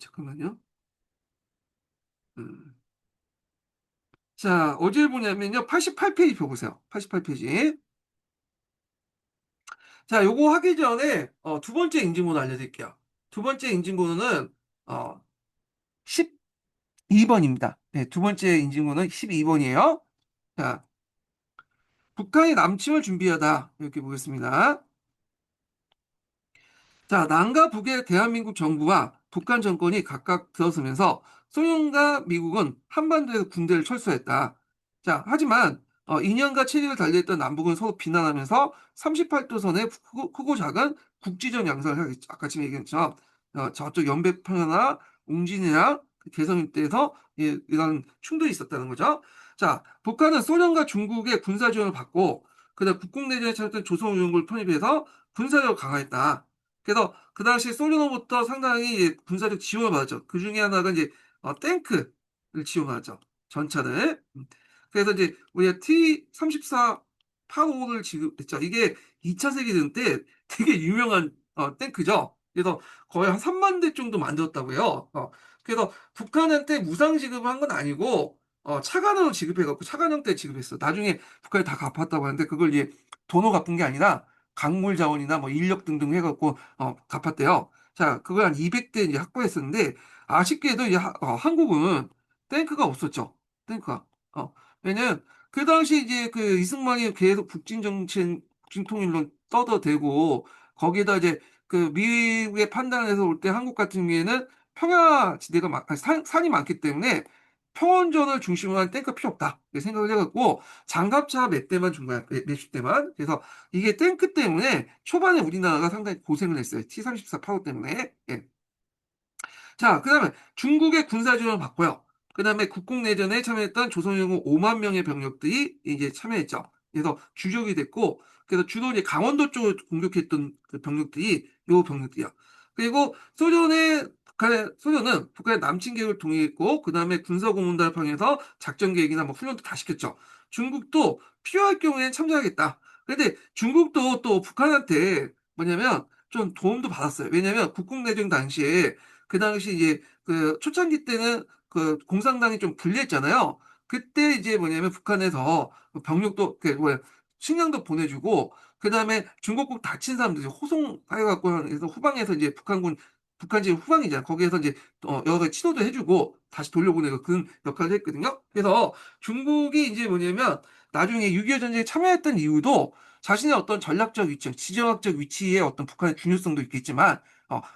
잠깐만요. 음. 자, 어디를 보냐면요. 88페이지 펴보세요. 88페이지. 자, 요거 하기 전에 두 번째 인증번호 알려드릴게요. 두 번째 인증번호는 12번입니다. 네, 두 번째 인증번호는 12번이에요. 자, 북한이 남침을 준비하다. 이렇게 보겠습니다. 자, 남과 북의 대한민국 정부와 북한 정권이 각각 들어서면서 소련과 미국은 한반도에서 군대를 철수했다. 자, 하지만 2년간 체제를 달리했던 남북은 서로 비난하면서 38도선의 크고 작은 국지적 양상을 하겠죠. 아까 지금 얘기한 것처럼 저쪽 연백평야나 웅진이나 개성 일대에서 이런 충돌이 있었다는 거죠. 자, 북한은 소련과 중국의 군사 지원을 받고 그다음 국공내전에 참여했던 조선의용군을 편입해서 군사력을 강화했다. 그래서 그 당시 소련으로부터 상당히 군사적 지원을 받았죠. 그 중에 하나가 이제 탱크를 지원하죠. 전차를. 그래서 이제 우리가 T-34 파고를 지급했죠. 이게 2차 세계대전 때 되게 유명한 탱크죠. 그래서 거의 한 3만 대 정도 만들었다고 해요. 그래서 북한한테 무상 지급을 한 건 아니고 차관으로 지급해갖고 차관 형태 지급했어. 나중에 북한이 다 갚았다고 하는데 그걸 이제 돈으로 갚은 게 아니라 강물 자원이나 뭐 인력 등등 해갖고 갚았대요. 자, 그걸 한 200대 이제 확보했었는데 아쉽게도 이제 한국은 탱크가 없었죠. 탱크가. 왜냐면 그 당시 이제 그 이승만이 계속 북진 정책, 북진 통일론 떠들어대고 거기에다 이제 그 미국의 판단에서 올 때 한국 같은 경우에는 평야 지대가 산이 많기 때문에 평원전을 중심으로 한 탱크 필요 없다. 이렇게 생각을 해갖고 장갑차 몇 대만 준 거야. 몇십 대만. 그래서 이게 탱크 때문에 초반에 우리나라가 상당히 고생을 했어요. T-34 파워 때문에. 예. 자, 그 다음에 중국의 군사 지원을 받고요. 그 다음에 국共내전에 참여했던 조선인군 5만 명의 병력들이 이제 참여했죠. 그래서 주력이 됐고, 그래서 주로 이제 강원도 쪽을 공격했던 그 병력들이 요 병력들이야. 그리고 소련은 북한의 남침 계획을 동의했고, 그 다음에 군사고문단을 통해서 작전 계획이나 뭐 훈련도 다 시켰죠. 중국도 필요할 경우에는 참여하겠다. 근데 중국도 또 북한한테 뭐냐면 좀 도움도 받았어요. 왜냐면 국共내전 당시에 그 당시 이제 그 초창기 때는 그 공산당이 좀 불리했잖아요. 그때 이제 뭐냐면 북한에서 병력도 그 뭐야 식량도 보내주고 그 다음에 중국국 다친 사람들 호송해갖고 해서 후방에서 이제 북한 지금 후방이잖아. 거기에서 이제 여러 가지 치료도 해주고 다시 돌려보내고 그런 역할을 했거든요. 그래서 중국이 이제 뭐냐면 나중에 6.25 전쟁에 참여했던 이유도 자신의 어떤 전략적 위치, 지정학적 위치에 어떤 북한의 중요성도 있겠지만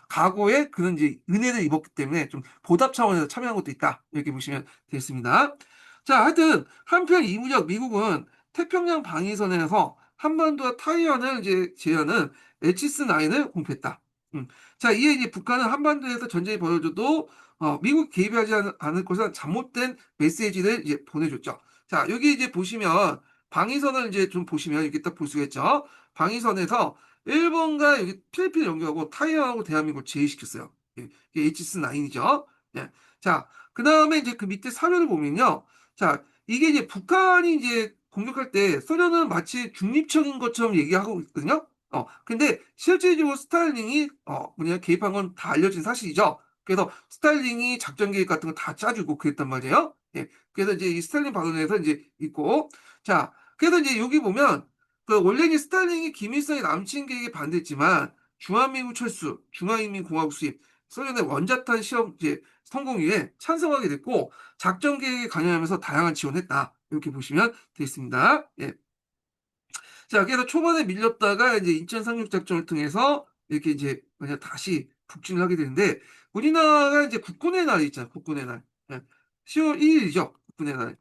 과거에 그런 이제 은혜를 입었기 때문에 좀 보답 차원에서 참여한 것도 있다. 이렇게 보시면 되겠습니다. 자, 하여튼 한편 이무적 미국은 태평양 방위선에서 한반도와 타이완을 이제 제외하는 HS9을 공표했다. 자, 이에 이제 북한은 한반도에서 전쟁이 벌어져도 미국 개입하지 않을 것은 잘못된 메시지를 이제 보내줬죠. 자, 여기 이제 보시면 방위선을 이제 좀 보시면 이렇게 딱 볼 수가 있죠. 방위선에서 일본과 여기 필리핀을 연결하고 타이완하고 대한민국을 제외시켰어요. 예, 이게 HS9이죠. 예. 자, 그 다음에 이제 그 밑에 사료를 보면요. 자, 이게 이제 북한이 이제 공격할 때 소련은 마치 중립적인 것처럼 얘기하고 있거든요. 근데 실질적으로 스탈린이 뭐냐 개입한 건 다 알려진 사실이죠. 그래서 스탈린이 작전 계획 같은 거 다 짜주고 그랬단 말이에요. 예. 그래서 이제 이 스탈린 발언에서 이제 있고, 자, 그래서 이제 여기 보면 그 원래는 스탈린이 김일성의 남친 계획에 반대했지만 중화민국 철수, 중화인민공화국 수립, 소련의 원자탄 시험 이제 성공 위에 찬성하게 됐고 작전 계획에 관여하면서 다양한 지원했다. 이렇게 보시면 되겠습니다. 예. 자, 그래서 초반에 밀렸다가 이제 인천 상륙 작전을 통해서 이렇게 이제 그냥 다시 북진을 하게 되는데 우리나라가 이제 국군의 날이 있잖아요. 국군의 날. 예. 10월 1일이죠. 국군의 날.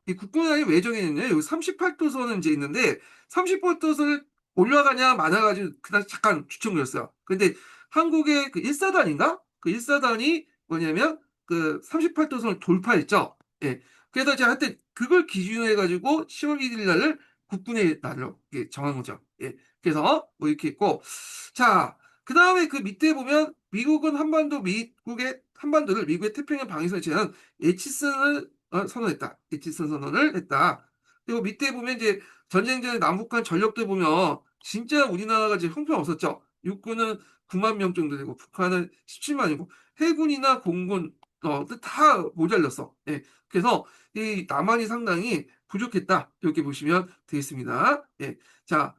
이 국군의 왜 정했느냐? 여기 38도선은 이제 있는데 38도선을 올라가냐 마나가지고 그다음 잠깐 주춤 걸렸어요. 근데 한국의 그 1사단인가? 그 1사단이 뭐냐면 그 38도선을 돌파했죠. 예. 그래서 제가 한때 그걸 기준으로 해가지고 10월 1일 날을 국군의 날로 이렇게 정한 거죠. 예. 그래서 뭐 이렇게 있고 자, 그 다음에 그 밑에 보면 미국은 한반도를 미국의 태평양 방위선에 제한 에치슨을 선언했다. 에치슨 선언을 했다. 그리고 밑에 보면 이제 전쟁 전에 남북한 전력들 보면 진짜 우리나라가 이제 형편없었죠. 육군은 9만 명 정도 되고 북한은 17만이고 해군이나 공군 다 모자랐어. 예. 그래서 이 남한이 상당히 부족했다. 이렇게 보시면 되겠습니다. 예. 자,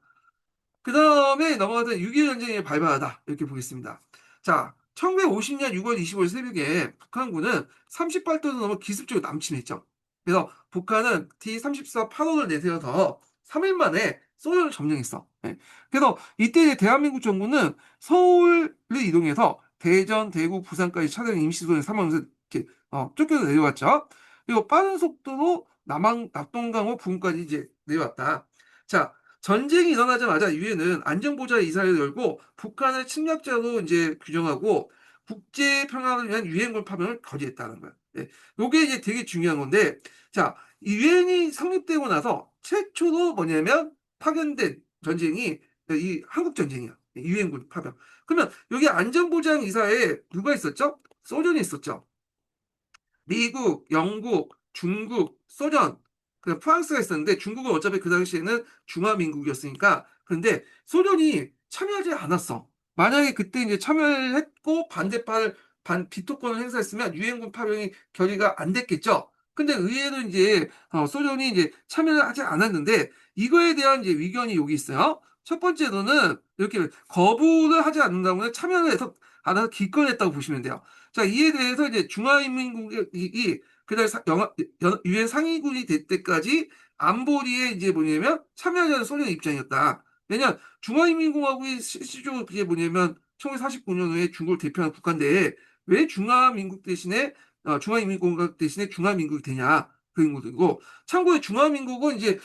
그 다음에 넘어가서 6.25 전쟁에 발발하다. 이렇게 보겠습니다. 자, 1950년 6월 25일 새벽에 북한군은 38도도 넘어 기습적으로 남침했죠. 그래서 북한은 D-34 파동을 내세워서 3일 만에 소련을 점령했어. 예. 그래서 이때 대한민국 정부는 서울을 이동해서 대전, 대구, 부산까지 차량 임시소에 삼하면서 이렇게 쫓겨서 내려왔죠. 그리고 빠른 속도로 남한 낙동강호 부근까지 이제 내려왔다. 자, 전쟁이 일어나자마자 유엔은 안전보좌 이사회를 열고 북한을 침략자로 이제 규정하고 국제 평화를 위한 유엔군 파병을 거부했다는 거예요. 예. 요게 이제 되게 중요한 건데, 자, 유엔이 성립되고 나서 최초로 뭐냐면 파견된 전쟁이 이 한국 전쟁이야. 유엔군 파병. 그러면 여기 안전보장 이사회에 누가 있었죠? 소련이 있었죠. 미국, 영국, 중국, 소련, 그 프랑스가 있었는데 중국은 어차피 그 당시에는 중화민국이었으니까 근데 소련이 참여하지 않았어. 만약에 그때 이제 참여를 했고 비토권을 행사했으면 유엔군 파병이 결의가 안 됐겠죠. 근데 의외로 이제 소련이 이제 참여를 하지 않았는데 이거에 대한 이제 의견이 여기 있어요. 첫 번째로는 이렇게 거부를 하지 않는다면 참여를 해서 안 해서 기권했다고 보시면 돼요. 자, 이에 대해서 이제 중화인민국이 그날 유엔 상위군이 될 때까지 안보리에 이제 뭐냐면 참여하지 않은 소련의 입장이었다. 왜냐, 중화인민공화국이 실질적으로 그게 뭐냐면 1949년 후에 중국을 대표하는 국가인데 왜 중화민국 대신에 중화인민공화국 대신에 중화민국이 되냐 그런 거고 참고로 중화민국은 이제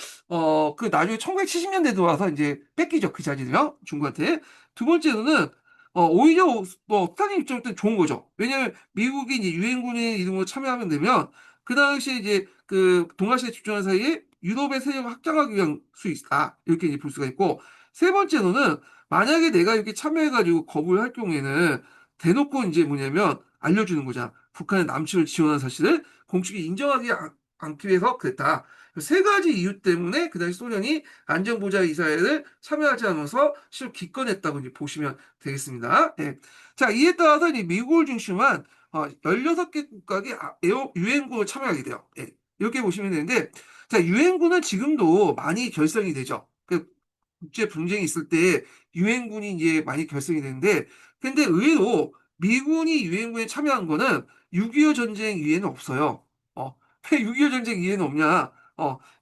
그 나중에 1970년대도 와서 이제 뺏기죠 그 자리를요 중국한테 두 번째로는 오히려 스탈린 입장에서는 좋은 거죠. 왜냐하면 미국이 이제 유엔군의 이름으로 참여하면 되면 그 당시에 이제 그 동아시아에 집중한 사이에 유럽의 세력을 확장하기 위한 수 있다. 이렇게 이제 볼 수가 있고 세 번째로는 만약에 내가 이렇게 참여해가지고 거부를 할 경우에는 대놓고 이제 뭐냐면 알려주는 거잖아. 북한의 남침을 지원한 사실을 공식이 인정하지 않기 위해서 그랬다. 세 가지 이유 때문에 그 당시 소련이 안전보좌 이사회를 참여하지 않아서 실로 기권했다고 이제 보시면 되겠습니다. 예. 자, 이에 따라서 이제 미국을 중심한 16개 국가가 유엔군을 참여하게 돼요. 예. 이렇게 보시면 되는데, 자, 유엔군은 지금도 많이 결성이 되죠. 그 국제 분쟁이 있을 때 유엔군이 이제 많이 결성이 되는데, 근데 의외로 미군이 유엔군에 참여한 거는 6.25 전쟁 이후에는 없어요. 왜 6.25 전쟁 이후에는 없냐?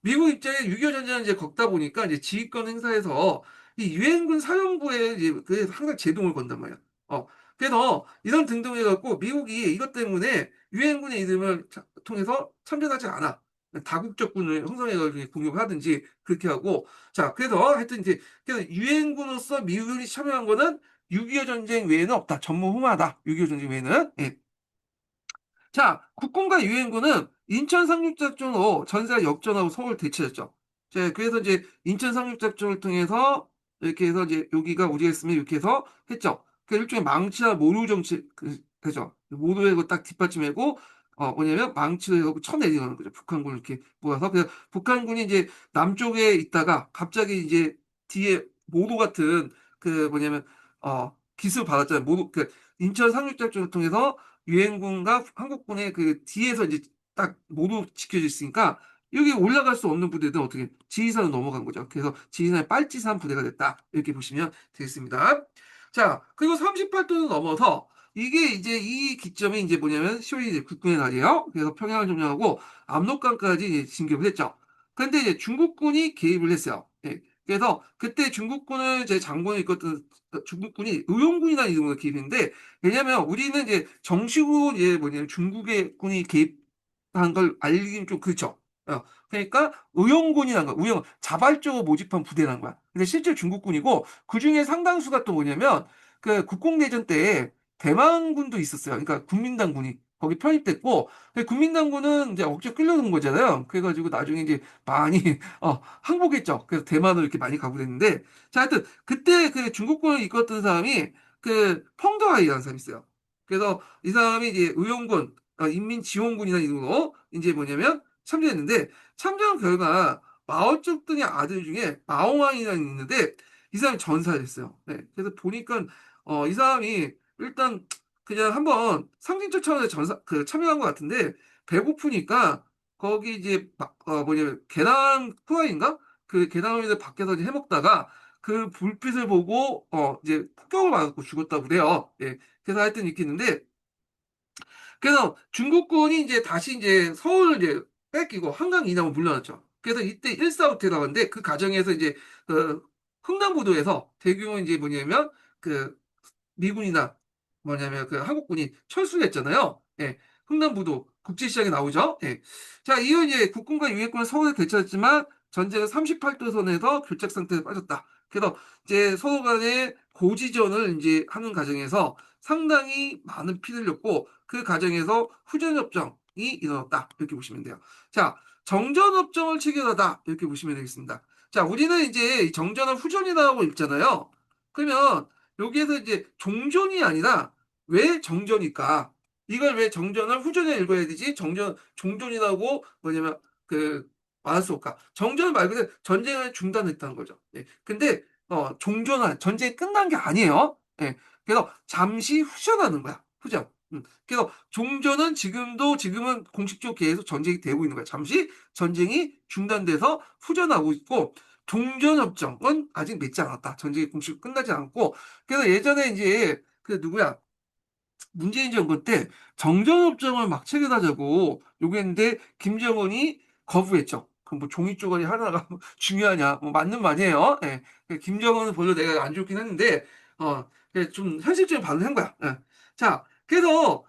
미국 입장에 6.25 전쟁을 이제 겪다 보니까 이제 지휘권 행사에서 이 유엔군 사령부에 이제 그 항상 제동을 건단 말이야. 그래서 이런 등등 해갖고 미국이 이것 때문에 유엔군의 이름을 통해서 참전하지 않아. 다국적군을 형성해가지고 공격을 하든지 그렇게 하고, 자, 그래서 하여튼 이제, 그래서 유엔군으로서 미군이 참여한 거는 6.25 전쟁 외에는 없다. 전무후무하다. 6.25 전쟁 외에는. 예. 자, 국군과 유엔군은 인천 상륙작전으로 전세가 역전하고 서울 대치했죠. 자, 그래서 이제 인천 상륙작전을 통해서 이렇게 해서 이제 여기가 우리가 있으면 이렇게 해서 했죠. 그 일종의 망치나 모루 정치, 그죠. 모루에 딱 뒷받침하고, 뭐냐면 망치로 해서 쳐내리는 거죠. 북한군을 이렇게 모아서. 그래서 북한군이 이제 남쪽에 있다가 갑자기 이제 뒤에 모루 같은 그 뭐냐면, 기습을 받았잖아요. 모루, 그 인천 상륙작전을 통해서 유엔군과 한국군의 그 뒤에서 이제 딱 모두 지켜져 있으니까 여기 올라갈 수 없는 부대들은 어떻게 지리산으로 넘어간 거죠. 그래서 지리산의 빨치산 부대가 됐다. 이렇게 보시면 되겠습니다. 자, 그리고 38도를 넘어서 이게 이제 이 기점이 이제 뭐냐면 10월이 이제 국군의 날이에요. 그래서 평양을 점령하고 압록강까지 이제 진격을 했죠. 그런데 이제 중국군이 개입을 했어요. 예. 그래서 그때 중국군을 제 장군을 이끌었던 중국군이 의용군이라는 이름으로 개입했는데, 왜냐면 우리는 이제 정식으로 이제 뭐냐면 중국의 군이 개입한 걸 알기는 좀 그렇죠. 그러니까 의용군이라는 거야. 의용 자발적으로 모집한 부대라는 거야. 근데 실제 중국군이고 그 중에 상당수가 또 뭐냐면 그 국共내전 때 대만군도 있었어요. 그러니까 국민당군이 거기 편입됐고, 국민당군은 이제 억지로 끌려오는 거잖아요. 그래가지고 나중에 이제 많이 항복했죠. 그래서 대만으로 이렇게 많이 가고 그랬는데, 자, 하여튼 그때 그 중국군을 이끌었던 사람이 그 펑더아이라는 사람이 있어요. 그래서 이 사람이 이제 의용군, 인민지원군이라는 이름으로 이제 뭐냐면 참전했는데, 참전 결과 마오쩌둥의 아들 중에 마오왕이라는 게 있는데 이 사람이 전사를 했어요. 네. 그래서 보니까 이 사람이 일단 그냥 한번 상징적 차원에서 참여한 것 같은데, 배고프니까 거기 이제 뭐냐면 계란 후라이인가? 그 계란 후라이를 밖에서 이제 해먹다가 그 불빛을 보고 이제 폭격을 맞고 죽었다고 그래요. 예. 그래서 하여튼 이렇게 있는데, 그래서 중국군이 이제 다시 이제 서울을 이제 뺏기고 한강 이남으로 물러났죠. 그래서 이때 일사후퇴 나왔는데 그 과정에서 이제 그 흥남부도에서 대규모 이제 뭐냐면 그 미군이나 뭐냐면 그 한국군이 철수를 했잖아요. 예. 흥남부도 국제시장에 나오죠. 예. 자, 이후 이제 국군과 유해군은 서울에 대처했지만 전쟁은 38도 선에서 교착 상태에 빠졌다. 그래서 이제 서로 간의 고지전을 이제 하는 과정에서 상당히 많은 피를 흘렸고 그 과정에서 후전협정이 일어났다. 이렇게 보시면 돼요. 자, 정전협정을 체결하다. 이렇게 보시면 되겠습니다. 자, 우리는 이제 정전을 후전이라고 읽잖아요. 그러면 여기에서 이제 종전이 아니라 왜 정전일까? 이걸 왜 정전을 후전에 읽어야 되지? 종전이라고 뭐냐면 그 말할 수 없을까? 정전 말 그대로 전쟁을 중단했다는 거죠. 예. 근데 종전은 전쟁이 끝난 게 아니에요. 예. 그래서 잠시 후전하는 거야. 후전. 그래서 종전은 지금은 공식적으로 계속 전쟁이 되고 있는 거야. 잠시 전쟁이 중단돼서 후전하고 있고, 종전협정은 아직 맺지 않았다. 전쟁이 공식으로 끝나지 않았고, 그래서 예전에 이제 그 누구야? 문재인 정권 때 정전협정을 막 체결하자고 요구했는데 김정은이 거부했죠. 그럼 뭐 종이 쪼가리 하나가 중요하냐? 뭐 맞는 말이에요. 예. 김정은은 별로 내가 안 좋긴 했는데 좀 현실적인 반응을 한 거야. 예. 자, 그래서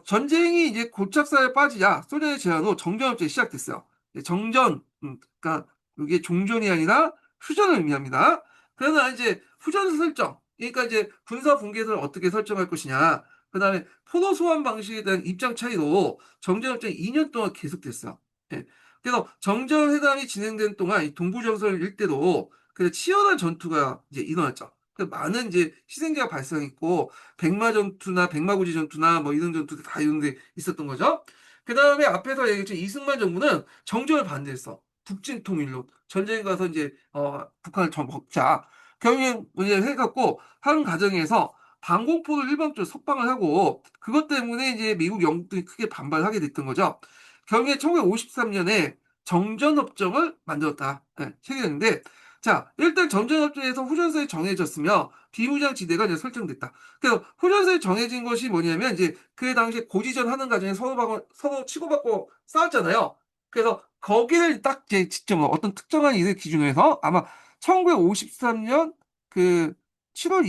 전쟁이 이제 고착사에 빠지자 소련의 제안으로 정전협정이 시작됐어요. 정전, 그러니까 이게 종전이 아니라 휴전을 의미합니다. 그러나 이제 휴전 설정, 그러니까 이제 군사 분계선을 어떻게 설정할 것이냐. 그다음에 포로 소환 방식에 대한 입장 차이로 정전협정이 2년 동안 계속됐어요. 예. 그래서 정전회담이 진행된 동안 이 동부정선 일대로 그 치열한 전투가 이제 일어났죠. 그 많은 이제 희생자가 발생했고 백마 전투나 백마고지 전투나 뭐 이런 전투들 다 이런 데 있었던 거죠. 그다음에 앞에서 얘기했죠. 이승만 정부는 정전을 반대했어. 북진 통일로 전쟁에 가서 이제 북한을 먹자. 결국엔 뭐냐 해갖고 한 과정에서 방공포를 일방적으로 석방을 하고 그것 때문에 이제 미국, 영국들이 크게 반발하게 됐던 거죠. 결국에 1953년에 정전협정을 만들었다. 네, 체결했는데, 자, 일단 정전협정에서 후전선이 정해졌으며 비무장지대가 이제 설정됐다. 그래서 후전선이 정해진 것이 뭐냐면 이제 그 당시에 고지전 하는 과정에 서로 치고받고 싸웠잖아요. 그래서 거기를 딱 제 지점으로 어떤 특정한 일을 기준으로 해서 아마 1953년 그 7월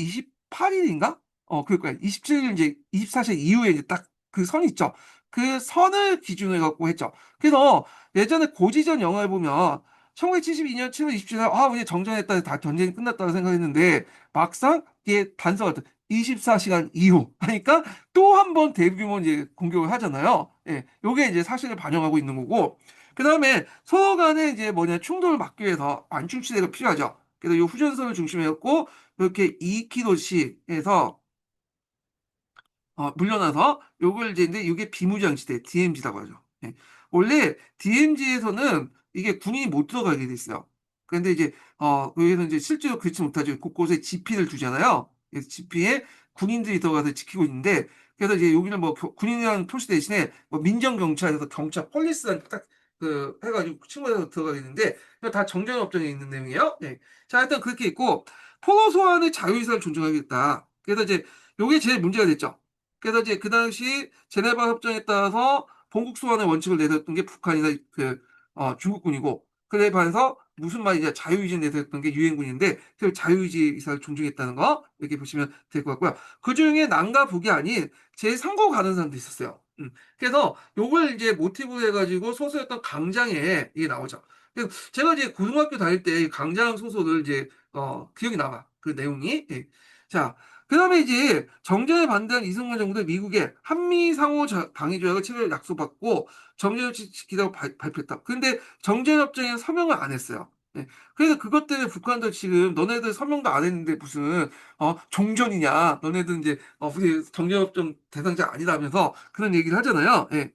28일인가? 그럴 거야. 27일 이제 24시 이후에 이제 딱 그 선이 있죠. 그 선을 기준으로 갖고 했죠. 그래서 예전에 고지전 영화를 보면 1972년 7월 27일 이제 정전했다, 다 전쟁이 끝났다고 생각했는데 막상 이게 단서가 24시간 이후 하니까 또 한 번 대규모 이제 공격을 하잖아요. 예, 요게 이제 사실을 반영하고 있는 거고, 그 다음에 서로 간에 이제 충돌을 막기 위해서 안중추대가 필요하죠. 그래서 이 후전선을 중심으로 이렇게 2km씩 해서 물려나서 요걸 이제 근데 이게 비무장지대 DMZ라고 하죠. 예. 원래 DMZ에서는 이게 군인이 못 들어가게 돼 있어요. 그런데 이제 여기서 이제 실제로 그렇지 못하죠. 곳곳에 지피를 두잖아요. 그래서 지피에 군인들이 들어가서 지키고 있는데, 그래서 이제 여기는 뭐 군인이라는 표시 대신에 뭐 민정경찰에서 경찰 폴리스라는 딱그 해가지고 친구에서 들어가게 되는데, 이거 다 정전협정에 있는 내용이에요. 네. 자, 일단 그렇게 있고, 포로 소환의 자유의사를 존중하겠다. 그래서 이제 요게 제일 문제가 됐죠. 그래서 이제 그 당시 제네바 협정에 따라서 본국 소환의 원칙을 내세웠던 게 북한이나 중국군이고, 그에 반해서 무슨 말이냐, 자유의지 내세웠던 게 유엔군인데 그 자유의지 의사를 존중했다는 거 이렇게 보시면 될 것 같고요. 그 중에 남과 북이 아닌 제3국 가는 사람도 있었어요. 그래서 요걸 이제 모티브로 해가지고 소설했던 강장에 이게 나오죠. 그래서 제가 이제 고등학교 다닐 때 강장 소설을 이제 기억이 남아, 그 내용이. 예. 자, 그다음에 이제 정전에 반대한 이승만 정부는 미국에 한미 상호 방위 조약을 체결 약속받고 정전을 지키라고 발표했다. 그런데 정전협정에 서명을 안 했어요. 네. 그래서 그것 때문에 북한도 지금 너네들 서명도 안 했는데 무슨 종전이냐? 너네들 이제 우리 정전협정 대상자 아니라면서 그런 얘기를 하잖아요. 예.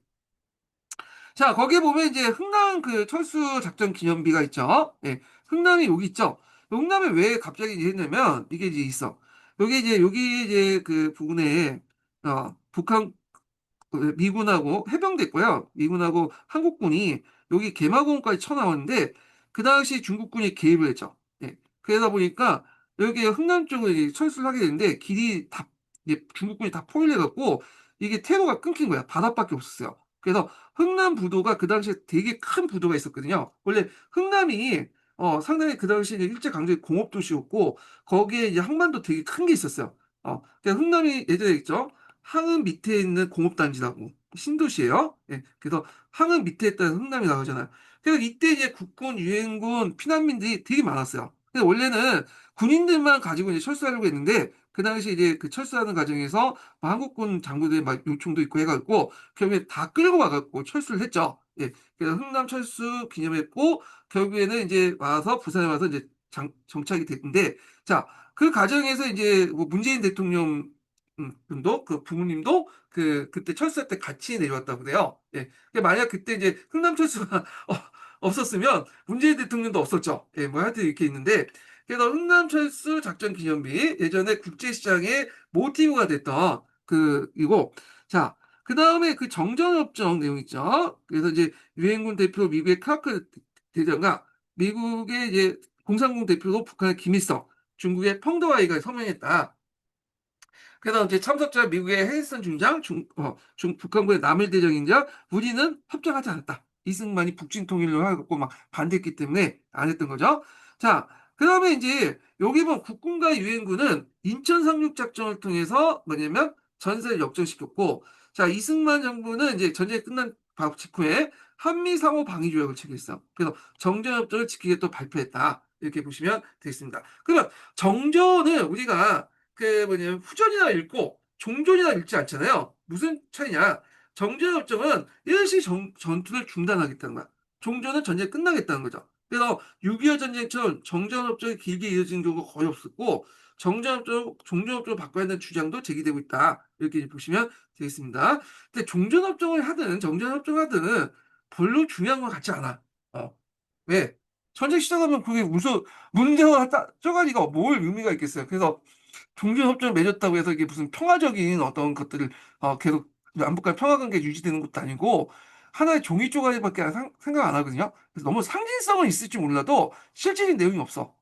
자, 거기에 보면 이제 흥남 그 철수 작전 기념비가 있죠. 예. 흥남이 여기 있죠. 흥남에 왜 갑자기 이제 했냐면 이게 이제 있어. 여기 이제 그 부근에 북한 미군하고 해병대 있고요. 미군하고 한국군이 여기 개마고원까지 쳐나왔는데 그 당시 중국군이 개입을 했죠. 예. 그러다 보니까 여기 흥남 쪽으로 이제 철수를 하게 되는데 길이 다 이제 중국군이 다 포위해갖고 이게 퇴로가 끊긴 거야. 바닷밖에 없었어요. 그래서 흥남 부도가 그 당시에 되게 큰 부도가 있었거든요. 원래 흥남이 상당히 그 당시에 일제강점기 공업도시였고 거기에 이제 항만도 되게 큰 게 있었어요. 그러니까 흥남이 예전에 있죠. 항은 밑에 있는 공업단지라고 신도시예요. 예, 그래서 항은 밑에 있다는 흥남이 나오잖아요. 그래서 이때 이제 국군, 유엔군, 피난민들이 되게 많았어요. 근데 원래는 군인들만 가지고 이제 철수하려고 했는데 그 당시 이제 그 철수하는 과정에서 뭐 한국군 장교들의 막 요청도 있고 해가지고 결국에 다 끌고 와갖고 철수를 했죠. 예, 그래서 흥남 철수 기념했고 결국에는 이제 와서 부산에 와서 이제 정착이 됐는데 자, 그 과정에서 이제 뭐 문재인 대통령 분도 그 부모님도 그때 철수할 때 같이 내려왔다고 그래요. 예. 그러니까 만약 그때 이제 흥남 철수가 없었으면 문재인 대통령도 없었죠. 예, 뭐 하여튼 이렇게 있는데 그래서 흥남 철수 작전 기념비 예전에 국제시장의 모티브가 됐던 그 이고 자, 그 다음에 그 정전협정 내용 있죠. 그래서 이제 유엔군 대표 미국의 크라크 대장과 미국의 이제 공산국 대표로 북한의 김일성, 중국의 펑더와이가 서명했다. 그래서 이제 참석자 미국의 해리슨 중장, 북한군의 남일 대장인자, 우리는 협정하지 않았다. 이승만이 북진 통일을 하고 막 반대했기 때문에 안 했던 거죠. 자, 그 다음에 이제 여기 보면 국군과 유엔군은 인천 상륙 작전을 통해서 뭐냐면 전세를 역전시켰고, 자, 이승만 정부는 이제 전쟁이 끝난 바로 직후에 한미 상호 방위 조약을 체결했어. 그래서 정전협정을 지키겠다고 발표했다. 이렇게 보시면 되겠습니다. 그러면 정전은 우리가 그 뭐냐면 후전이나 읽고 종전이나 읽지 않잖아요. 무슨 차이냐? 정전협정은 일시 전투를 중단하겠다는 거야. 종전은 전쟁이 끝나겠다는 거죠. 그래서 6.25 전쟁처럼 정전협정이 길게 이어진 경우가 거의 없었고 종전협정을 바꿔야 하는 주장도 제기되고 있다. 이렇게 보시면 되겠습니다. 근데 종전협정을 하든 정전협정을 하든 별로 중요한 것 같지 않아. 왜? 전쟁 시작하면 그게 무슨 문제가 쪼가리가 뭘 의미가 있겠어요. 그래서 종전협정을 맺었다고 해서 이게 무슨 평화적인 어떤 것들을 계속 남북 간 평화관계 유지되는 것도 아니고 하나의 종이 쪼가리밖에 생각 안 하거든요. 그래서 너무 상징성은 있을지 몰라도 실질적인 내용이 없어.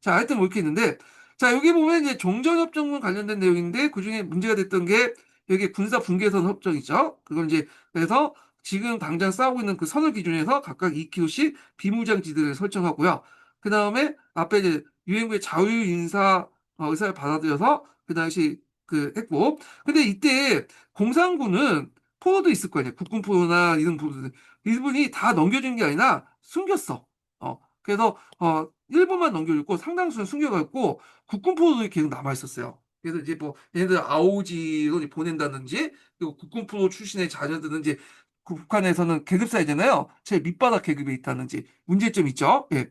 자, 하여튼 뭐 이렇게 있는데 자, 여기 보면 이제 종전협정과 관련된 내용인데 그중에 문제가 됐던 게 여기 군사 분계선 협정 있죠. 그걸 이제 그래서 지금 당장 싸우고 있는 그 선을 기준에서 각각 2km씩 비무장지대를 설정하고요. 그 다음에 앞에 이제 유엔군의 자유 인사 의사를 받아들여서 그 당시 그 했고 근데 이때 공산군은 포로도 있을 거 아니야. 국군 포로나 이런 포로들. 이분이 다 넘겨준 게 아니라 숨겼어. 그래서 일본만 넘겨줬고 상당수는 숨겨갔고 국군 포로도 계속 남아 있었어요. 그래서 이제 뭐 얘네들 아오지로 이제 보낸다든지 그리고 국군 포로 출신의 자녀들은 이제 북한에서는 계급 사회잖아요. 제일 밑바닥 계급에 있다든지 문제점 있죠. 예.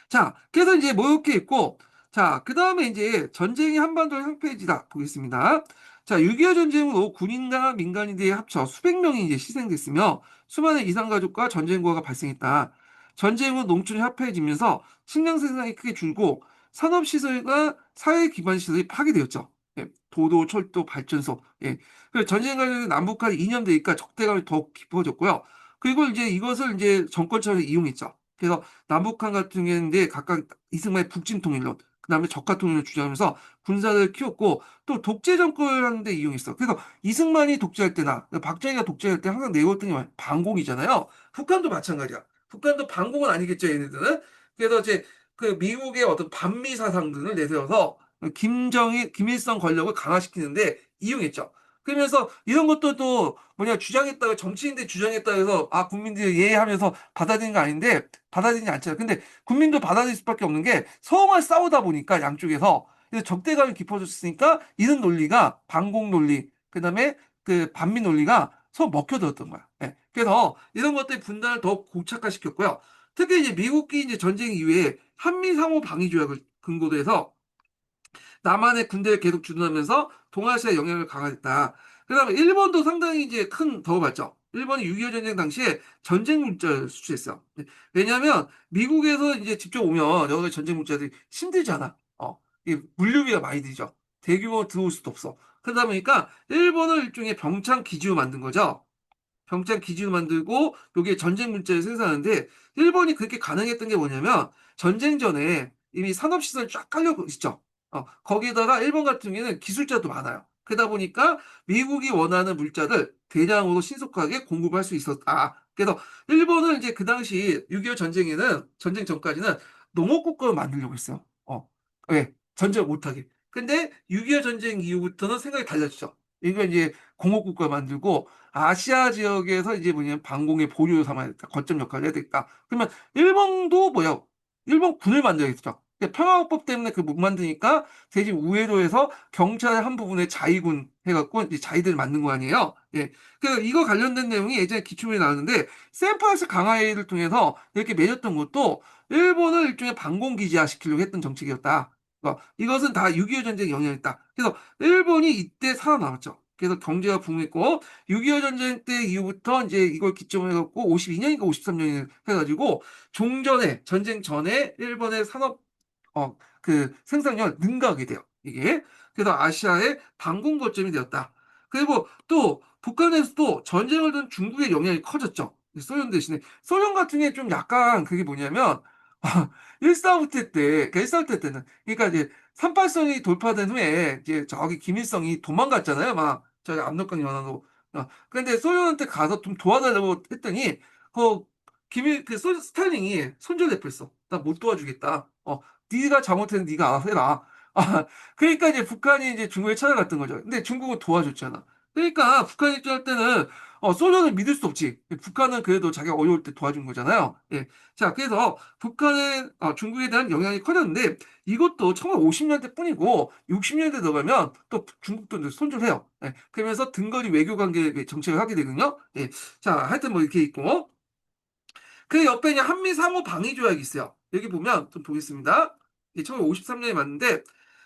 자, 그래서 이제 뭐 이렇게 있고, 자, 그 다음에 이제 전쟁이 한반도를 상패해지다 보겠습니다. 자, 6.25 전쟁으로 군인과 민간인들이 합쳐 수백 명이 이제 희생됐으며 수많은 이산가족과 전쟁고가 발생했다. 전쟁으로 농촌이 합해지면서 식량 생산이 크게 줄고 산업시설과 사회기반시설이 파괴되었죠. 예, 도로, 철도, 발전소. 예. 그래서 전쟁 관련 남북한이 이념되니까 적대감이 더욱 깊어졌고요. 그리고 이제 이것을 이제 정권차원에서 이용했죠. 그래서 남북한 같은 경우에는 이제 각각 이승만의 북진 통일론, 그다음에 적화 통일을 주장하면서 군사를 키웠고 또 독재 정권을 하는데 이용했어. 그래서 이승만이 독재할 때나 박정희가 독재할 때 항상 내걸던 게 반공이잖아요. 북한도 마찬가지야. 북한도 반공은 아니겠죠, 얘네들은. 그래서 이제 그 미국의 어떤 반미 사상들을 내세워서 김일성 권력을 강화시키는데 이용했죠. 그러면서 이런 것도 또 뭐냐 주장했다가 정치인들이 주장했다 해서 국민들이 예하면서 받아들이는 거 아닌데 받아들이지 않잖아요. 근데 국민도 받아들일 수밖에 없는 게 서로 싸우다 보니까 양쪽에서 그래서 적대감이 깊어졌으니까 이런 논리가 반공 논리 그다음에 그 반미 논리가 서로 먹혀들었던 거야. 예. 그래서 이런 것들이 분단을 더 고착화시켰고요. 특히 이제 미국이 이제 전쟁 이후에 한미 상호 방위 조약을 근거로 해서 남한의 군대를 계속 주둔하면서 동아시아에 영향을 강화했다. 그다음에 일본도 상당히 이제 큰 덕을 봤죠. 일본이 6.25 전쟁 당시에 전쟁 물자를 수출했어요. 왜냐하면 미국에서 이제 직접 오면 여기 전쟁 물자들이 힘들잖아. 이 물류비가 많이 들죠. 대규모 들어올 수도 없어. 그러다 보니까 일본을 일종의 병창 기지로 만든 거죠. 병창 기지로 만들고 여기에 전쟁 물자를 생산하는데 일본이 그렇게 가능했던 게 뭐냐면 전쟁 전에 이미 산업시설 쫙 깔려 있죠. 거기에다가 일본 같은 경우에는 기술자도 많아요. 그러다 보니까 미국이 원하는 물자를 대량으로 신속하게 공급할 수 있었다. 그래서 일본은 이제 그 당시 6.25 전쟁에는 전쟁 전까지는 농업국가를 만들려고 했어요. 왜? 전쟁을 못하게. 근데 6.25 전쟁 이후부터는 생각이 달라지죠. 이거 이제 공업국가 만들고 아시아 지역에서 이제 뭐냐면 방공의 보류를 삼아야겠다. 거점 역할을 해야 되겠다. 그러면 일본도 뭐야? 일본 군을 만들어야겠죠. 평화헌법 때문에 그 못 만드니까 대신 우회로 해서 경찰의 한 부분에 자위군 해갖고 이제 자위들을 만든 거 아니에요? 예. 그 이거 관련된 내용이 예전에 기초문에 나왔는데 샌프란스 강화회의를 통해서 이렇게 맺었던 것도 일본을 일종의 반공기지화 시키려고 했던 정책이었다. 이것은 다 6.25 전쟁에 영향이 있다. 그래서 일본이 이때 살아남았죠. 그래서 경제가 부흥했고 6.25 전쟁 때 이후부터 이제 이걸 기점으로 해갖고 52년인가 53년이 해가지고 종전에 전쟁 전에 일본의 산업 그 생산量능가하게 돼요. 이게 그래서 아시아의 반공 거점이 되었다. 그리고 또 북한에서도 전쟁을 둔 중국의 영향이 커졌죠. 소련 대신에 소련 같은 게 좀 약간 그게 뭐냐면 145태 때, 그러니까 145태 때는 그러니까 이제 38선이 돌파된 후에 이제 저기 김일성이 도망갔잖아요. 막 저기 압록강 연안으로. 근데 소련한테 가서 좀 도와달라고 했더니 그 스탈린이 손절해버렸어. 나 못 도와주겠다. 네가 잘못했는데 네가 알아서 해라. 그러니까 이제 북한이 이제 중국에 찾아갔던 거죠. 근데 중국은 도와줬잖아. 그러니까 북한 입장할 때는 소련을 믿을 수 없지. 북한은 그래도 자기가 어려울 때 도와준 거잖아요. 예. 자, 그래서 북한의 중국에 대한 영향이 커졌는데 이것도 1950년대 뿐이고 60년대 들어가면 또 중국도 이제 손절해요. 예. 그러면서 등거리 외교 관계 정책을 하게 되거든요. 예. 자, 하여튼 뭐 이렇게 있고 그 옆에 이제 한미 상호 방위 조약이 있어요. 여기 보면 좀 보겠습니다. 1953년에 맞는데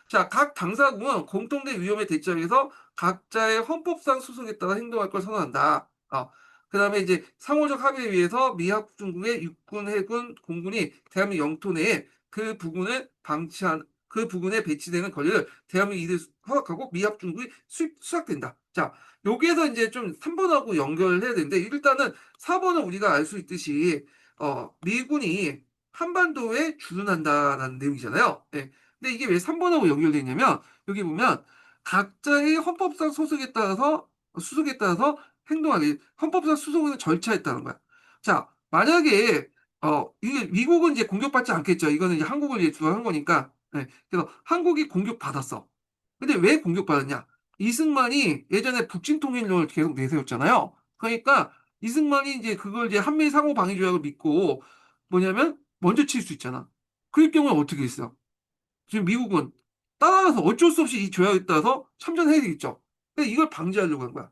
자, 각 당사국은 공통된 위험에 대처해서 각자의 헌법상 소속에 따라 행동할 걸 선언한다. 그다음에 이제 상호적 합의에 의해서 미합 중국의 육군, 해군, 공군이 대한민국 영토 내에 그 부근에 배치되는 권리를 대한민국이 이들 허락하고 미합 중국이 수락된다. 자, 여기에서 이제 좀 3번하고 연결해야 되는데 일단은 4번은 우리가 알 수 있듯이 미군이 한반도에 주둔한다라는 내용이잖아요. 예. 근데 이게 왜 3번하고 연결되어 있냐면 여기 보면 각자의 헌법상 수속에 따라서 행동하기 헌법상 수속은 절차에 따른 거야. 자, 만약에 이게 미국은 이제 공격받지 않겠죠. 이거는 이제 한국을 이제 주도한 거니까. 예. 그래서 한국이 공격받았어. 근데 왜 공격받았냐? 이승만이 예전에 북진통일령을 계속 내세웠잖아요. 그러니까 이승만이 이제 그걸 이제 한미 상호 방위 조약을 믿고 뭐냐면 먼저 칠 수 있잖아. 그럴 경우에 어떻게 했어? 지금 미국은 따라가서 어쩔 수 없이 이 조약에 따라서 참전해야 되겠죠. 근데 이걸 방지하려고 한 거야.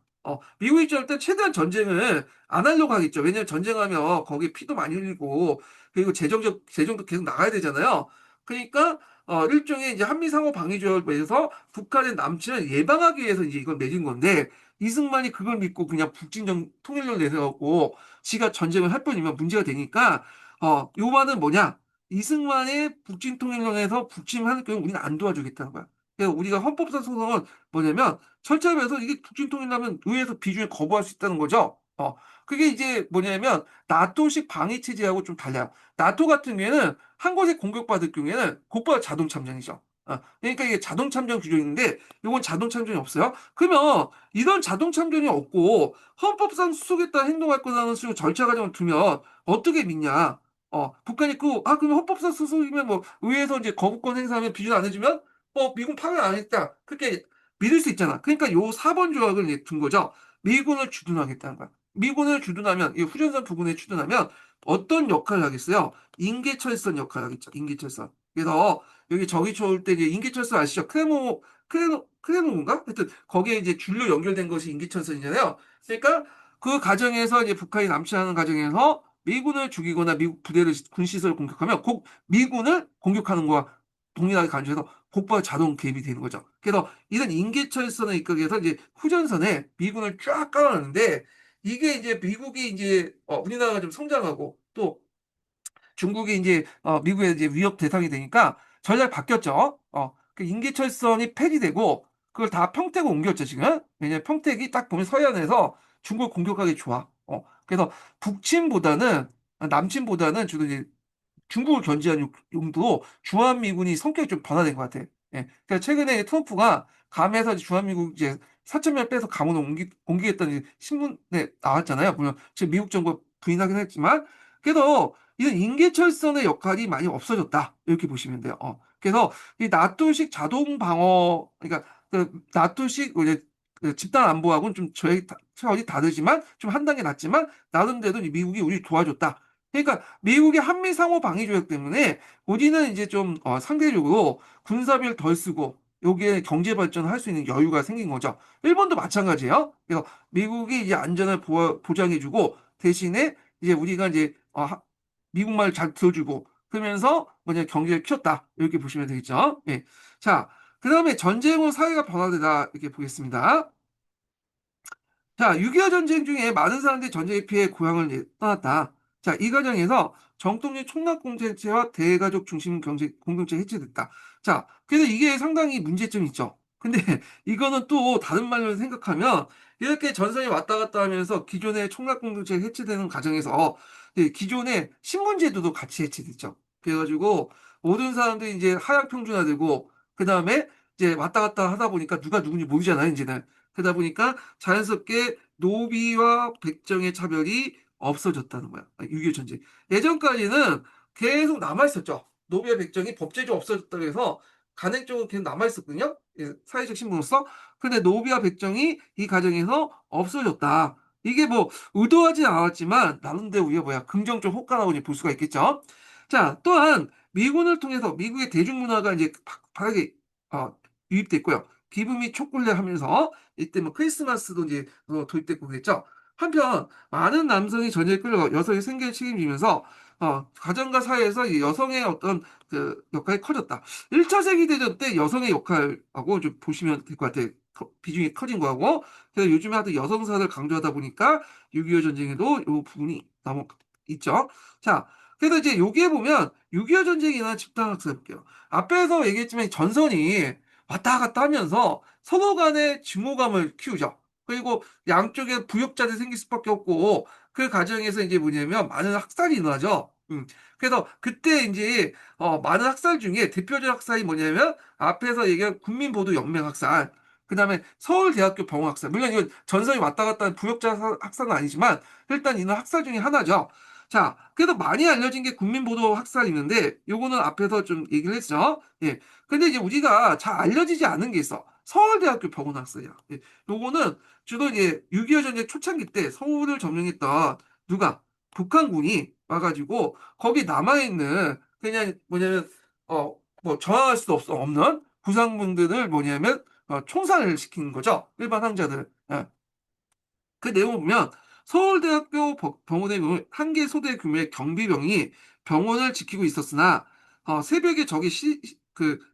미국 입장일 때 최대한 전쟁을 안 하려고 하겠죠. 왜냐면 전쟁하면 거기에 피도 많이 흘리고 그리고 재정도 계속 나가야 되잖아요. 그러니까 일종의 이제 한미 상호 방위 조약을 맺어서 북한의 남침을 예방하기 위해서 이제 이걸 맺은 건데 이승만이 그걸 믿고 그냥 북진정 통일령 내세웠고 지가 전쟁을 할 뻔이면 문제가 되니까 요 말은 뭐냐? 이승만의 북진통일령에서 북침하는 경우 우리는 안 도와주겠다는 거야. 그래서 우리가 헌법상 소송은 뭐냐면 철저하면서 이게 북진통일하면 의회에서 비준을 거부할 수 있다는 거죠. 그게 이제 뭐냐면 나토식 방위 체제하고 좀 달라요. 나토 같은 경우에는 한 곳에 공격받을 경우에는 곧바로 자동 참전이죠. 그러니까 이게 자동 참전 규정인데 이건 자동 참전이 없어요. 그러면 이런 자동 참전이 없고 헌법상 수속에 따라 행동할 거라는 식으로 절차 과정을 두면 어떻게 믿냐? 북한이 그럼 헌법상 소속이면 뭐 의회에서 이제 거부권 행사하면 비준 안 해주면 미군 파면 안 했다. 그렇게 믿을 수 있잖아. 그러니까 요 4번 조약을 이제 둔 거죠. 미군을 주둔하겠다는 거야. 미군을 주둔하면 이 후전선 부근에 주둔하면 어떤 역할을 하겠어요? 인계철선 역할을 하겠죠. 인계철선. 그래서 여기 저기 좋을 때 이제 인계철선 아시죠? 크레모인가? 하여튼 거기에 이제 줄로 연결된 것이 인계철선이잖아요. 그러니까 그 과정에서 이제 북한이 남치하는 과정에서 미군을 죽이거나 미국 부대를 군시설을 공격하면 꼭 미군을 공격하는 거와 동일하게 간주해서 곧바로 자동 개입이 되는 거죠. 그래서 이런 인계철선을 이끌기 위해서 이제 후전선에 미군을 쫙 깔아놨는데 이게 이제 미국이 이제 우리나라가 좀 성장하고 또 중국이 이제 미국의 이제 위협 대상이 되니까 전략이 바뀌었죠. 그 인계철선이 폐지되고 그걸 다 평택으로 옮겼죠 지금. 왜냐면 평택이 딱 보면 서해안에서 중국을 공격하기 좋아. 그래서 북침보다는 남침보다는 주로 이제 중국을 견제하는 용도로 주한미군이 성격이 좀 변화된 것 같아. 예. 그러니까 최근에 트럼프가 감에서 주한미국 이제 4천 명 빼서 감으로 옮기겠다는 신문에 나왔잖아요. 물론 지금 미국 정부 부인하긴 했지만 그래도 이런 인계철선의 역할이 많이 없어졌다. 이렇게 보시면 돼요. 그래서 이 나토식 자동 방어, 그러니까 그 나토식 이제 그 집단 안보하고는 좀 저희 다르지만 좀 한 단계 낮지만 나름대로 미국이 우리 도와줬다. 그러니까 미국의 한미 상호 방위 조약 때문에 우리는 이제 좀 상대적으로 군사비를 덜 쓰고 여기에 경제 발전을 할 수 있는 여유가 생긴 거죠. 일본도 마찬가지예요. 그래서 미국이 이제 안전을 보장해주고 대신에 이제 우리가 이제 미국 말 잘 들어주고 그러면서 뭐냐 경제를 키웠다 이렇게 보시면 되겠죠. 예. 자, 그다음에 전쟁 후 사회가 변화되다 이렇게 보겠습니다. 자, 6.25 전쟁 중에 많은 사람들이 전쟁에 피해 고향을 떠났다. 자, 이 과정에서 정통적 총각공동체와 대가족 중심 공동체 해체됐다. 자, 그래서 이게 상당히 문제점이 있죠. 근데 이거는 또 다른 말로 생각하면 이렇게 전선이 왔다 갔다 하면서 기존의 총각공동체가 해체되는 과정에서 기존의 신분제도도 같이 해체됐죠. 그래가지고 모든 사람들이 이제 하향 평준화되고 그 다음에 이제 왔다 갔다 하다 보니까 누가 누군지 모르잖아요, 이제는. 그러다 보니까 자연스럽게 노비와 백정의 차별이 없어졌다는 거야. 6.25 전쟁. 예전까지는 계속 남아있었죠. 노비와 백정이 법제적으로 없어졌다고 해서 간행적으로 계속 남아있었거든요. 사회적 신분으로서. 근데 노비와 백정이 이 과정에서 없어졌다. 이게 뭐 의도하지 않았지만 나름대로 우리가 뭐야 긍정적 효과라고 볼 수가 있겠죠. 자, 또한 미군을 통해서 미국의 대중문화가 이제 바르게 유입됐고요. 기부 및 촉구를 하면서 이때 뭐 크리스마스도 이제 도입됐고 그랬죠. 한편 많은 남성이 전쟁에 끌려 여성의 생계를 책임지면서 가정과 사회에서 이 여성의 어떤 그 역할이 커졌다. 1차 세계대전 때 여성의 역할하고 좀 보시면 될 것 같아요. 비중이 커진 거하고 그래서 요즘에 하도 여성사를 강조하다 보니까 6.25 전쟁에도 이 부분이 너무 있죠. 자, 그래서 이제 여기에 보면 6.25 전쟁이나 집단학살 볼게요. 앞에서 얘기했지만 전선이 왔다 갔다 하면서 서로 간의 증오감을 키우죠. 그리고 양쪽에 부역자들이 생길 수밖에 없고 그 과정에서 이제 뭐냐면 많은 학살이 일어나죠. 그래서 그때 이제 많은 학살 중에 대표적 학살이 뭐냐면 앞에서 얘기한 국민보도연맹 학살, 그다음에 서울대학교 병원 학살. 물론 이건 전선이 왔다 갔다 하는 부역자 학살은 아니지만 일단 이는 학살 중에 하나죠. 자, 그래도 많이 알려진 게 국민보도 학살이 있는데 요거는 앞에서 좀 얘기를 했죠. 예. 근데 이제 우리가 잘 알려지지 않은 게 있어. 서울대학교 병원학사야. 예, 요거는 주로 이제 6.25 전쟁 초창기 때 서울을 점령했던 누가 북한군이 와가지고 거기 남아있는 그냥 뭐냐면 뭐 저항할 수도 없는 부상분들을 뭐냐면 총살을 시키는 거죠. 일반 환자들. 예. 그 내용을 보면 서울대학교 병원에 보면 한 개 소대 규모의 경비병이 병원을 지키고 있었으나 새벽에 적이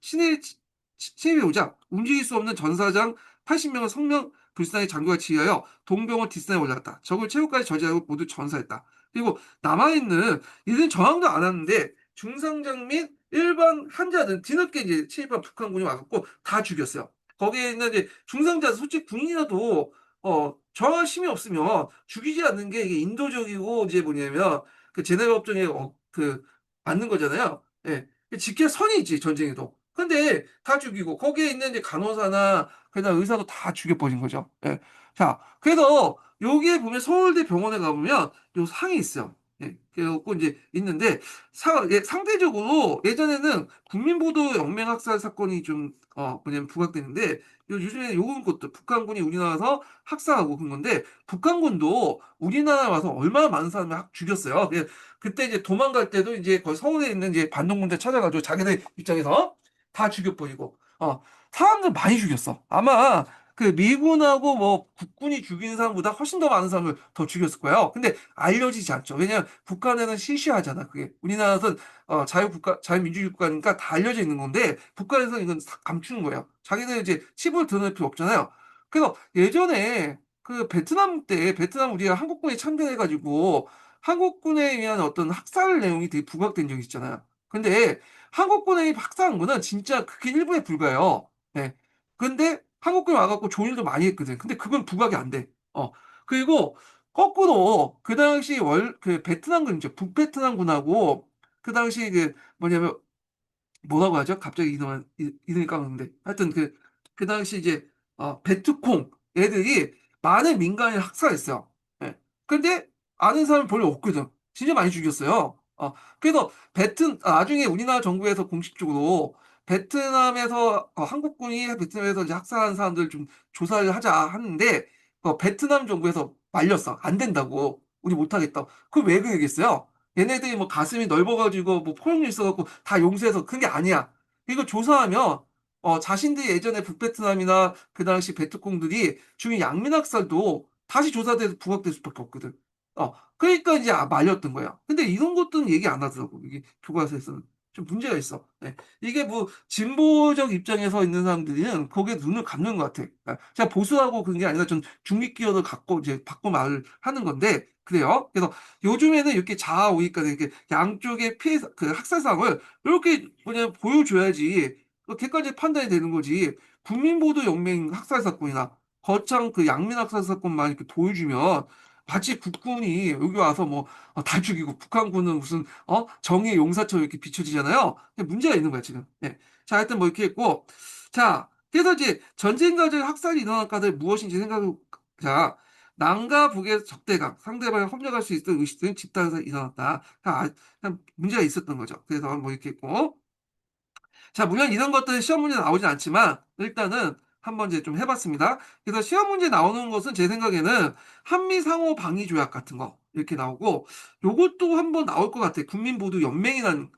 시내에 오자 움직일 수 없는 전사장 80명의 성명 불상의 장교가 지휘하여 동병을 뒷산에 올라갔다. 적을 최후까지 저지하고 모두 전사했다. 그리고 남아있는 이들은 저항도 안 하는데 중상장 및 일반 환자들 뒤늦게 이제 침입한 북한군이 와갖고 다 죽였어요. 거기에 있는 이제 중상자 솔직히 군인이라도 저항할 힘이 없으면 죽이지 않는 게 이게 인도적이고 이제 뭐냐면 그 제네바 법정에 맞는 거잖아요. 예. 지킬 선이 있지 전쟁에도. 근데 다 죽이고 거기에 있는 이제 간호사나 그다음 의사도 다 죽여버린 거죠. 예. 자, 그래서 여기에 보면 서울대 병원에 가보면 요 상이 있어요. 예. 그래갖고 이제 있는데 상대적으로 예전에는 국민보도연맹 학살 사건이 좀 뭐냐면 부각되는데 요즘에 요런 것도 북한군이 우리나라에서 학살하고 그런 건데 북한군도 우리나라 와서 얼마나 많은 사람을 죽였어요. 그때 이제 도망갈 때도 이제 거기 서울에 있는 이제 반동군대 찾아가지고 자기들 입장에서 다 죽여버리고 사람들 많이 죽였어. 아마 그 미군하고 뭐 국군이 죽인 사람보다 훨씬 더 많은 사람을 더 죽였을 거예요. 근데 알려지지 않죠. 왜냐면 북한에는 시시하잖아. 그게 우리나라에서는 자유민주주의 국가니까 다 알려져 있는 건데 북한에서는 이건 다 감추는 거예요. 자기들 이제 치부를 드러낼 필요 없잖아요. 그래서 예전에 그 베트남 때 베트남 우리가 한국군에 참전해가지고 한국군에 의한 어떤 학살 내용이 되게 부각된 적이 있잖아요. 근데 한국군에 학살한 거는 진짜 그게 일부에 불과해요. 네. 근데 한국군이 와갖고 좋은 일도 많이 했거든. 근데 그건 부각이 안 돼. 그리고 거꾸로 그 당시 그 베트남군이죠. 북베트남군하고 그 당시 그 뭐냐면 뭐라고 하죠? 갑자기 이름이 까먹는데. 하여튼 그 당시 이제, 베트콩 애들이 많은 민간인을 학살했어요. 예. 근데 아는 사람이 별로 없거든. 진짜 많이 죽였어요. 그래서 나중에 우리나라 정부에서 공식적으로 베트남에서, 한국군이 베트남에서 이제 학살한 사람들 좀 조사를 하자 하는데, 베트남 정부에서 말렸어. 안 된다고. 우리 못하겠다. 그럼 왜 그러겠어요? 얘네들이 뭐 가슴이 넓어가지고 뭐 포용력 있어갖고 다 용서해서 그런 게 아니야. 이거 조사하면 자신들이 예전에 북베트남이나 그 당시 베트콩들이 중인 양민학살도 다시 조사돼서 부각될 수밖에 없거든. 그러니까 이제 말렸던 거야. 근데 이런 것들은 얘기 안 하더라고. 이게 교과서에서는 좀 문제가 있어. 네. 이게 뭐 진보적 입장에서 있는 사람들은 거기에 눈을 감는 것 같아. 제가 보수하고 그런 게 아니라 좀 중립기여를 갖고 이제 바꿔 말을 하는 건데 그래요. 그래서 요즘에는 이렇게 자아 오니까 이렇게 양쪽의 그 학살상을 이렇게 그냥 보여줘야지 객관적 판단이 되는 거지. 국민보도연맹 학살 사건이나 거창 그 양민 학살 사건만 이렇게 보여주면 마치 국군이 여기 와서 뭐 다 죽이고 북한군은 무슨 정의의 용사처럼 이렇게 비춰지잖아요. 근데 문제가 있는 거야 지금. 네. 자, 하여튼 뭐 이렇게 했고, 자, 그래서 이제 전쟁 과정 학살이 일어날 까닭 무엇인지 생각해. 자, 남과 북의 적대감, 상대방이 협력할 수 있던 의식들은 집단에서 일어났다. 그냥 문제가 있었던 거죠. 그래서 뭐 이렇게 했고, 자, 물론 이런 것들은 시험 문제 나오진 않지만 일단은 한번 이제 좀 해봤습니다. 그래서 시험 문제 나오는 것은 제 생각에는 한미 상호 방위 조약 같은 거 이렇게 나오고 요것도 한번 나올 것 같아요. 국민보도 연맹이라는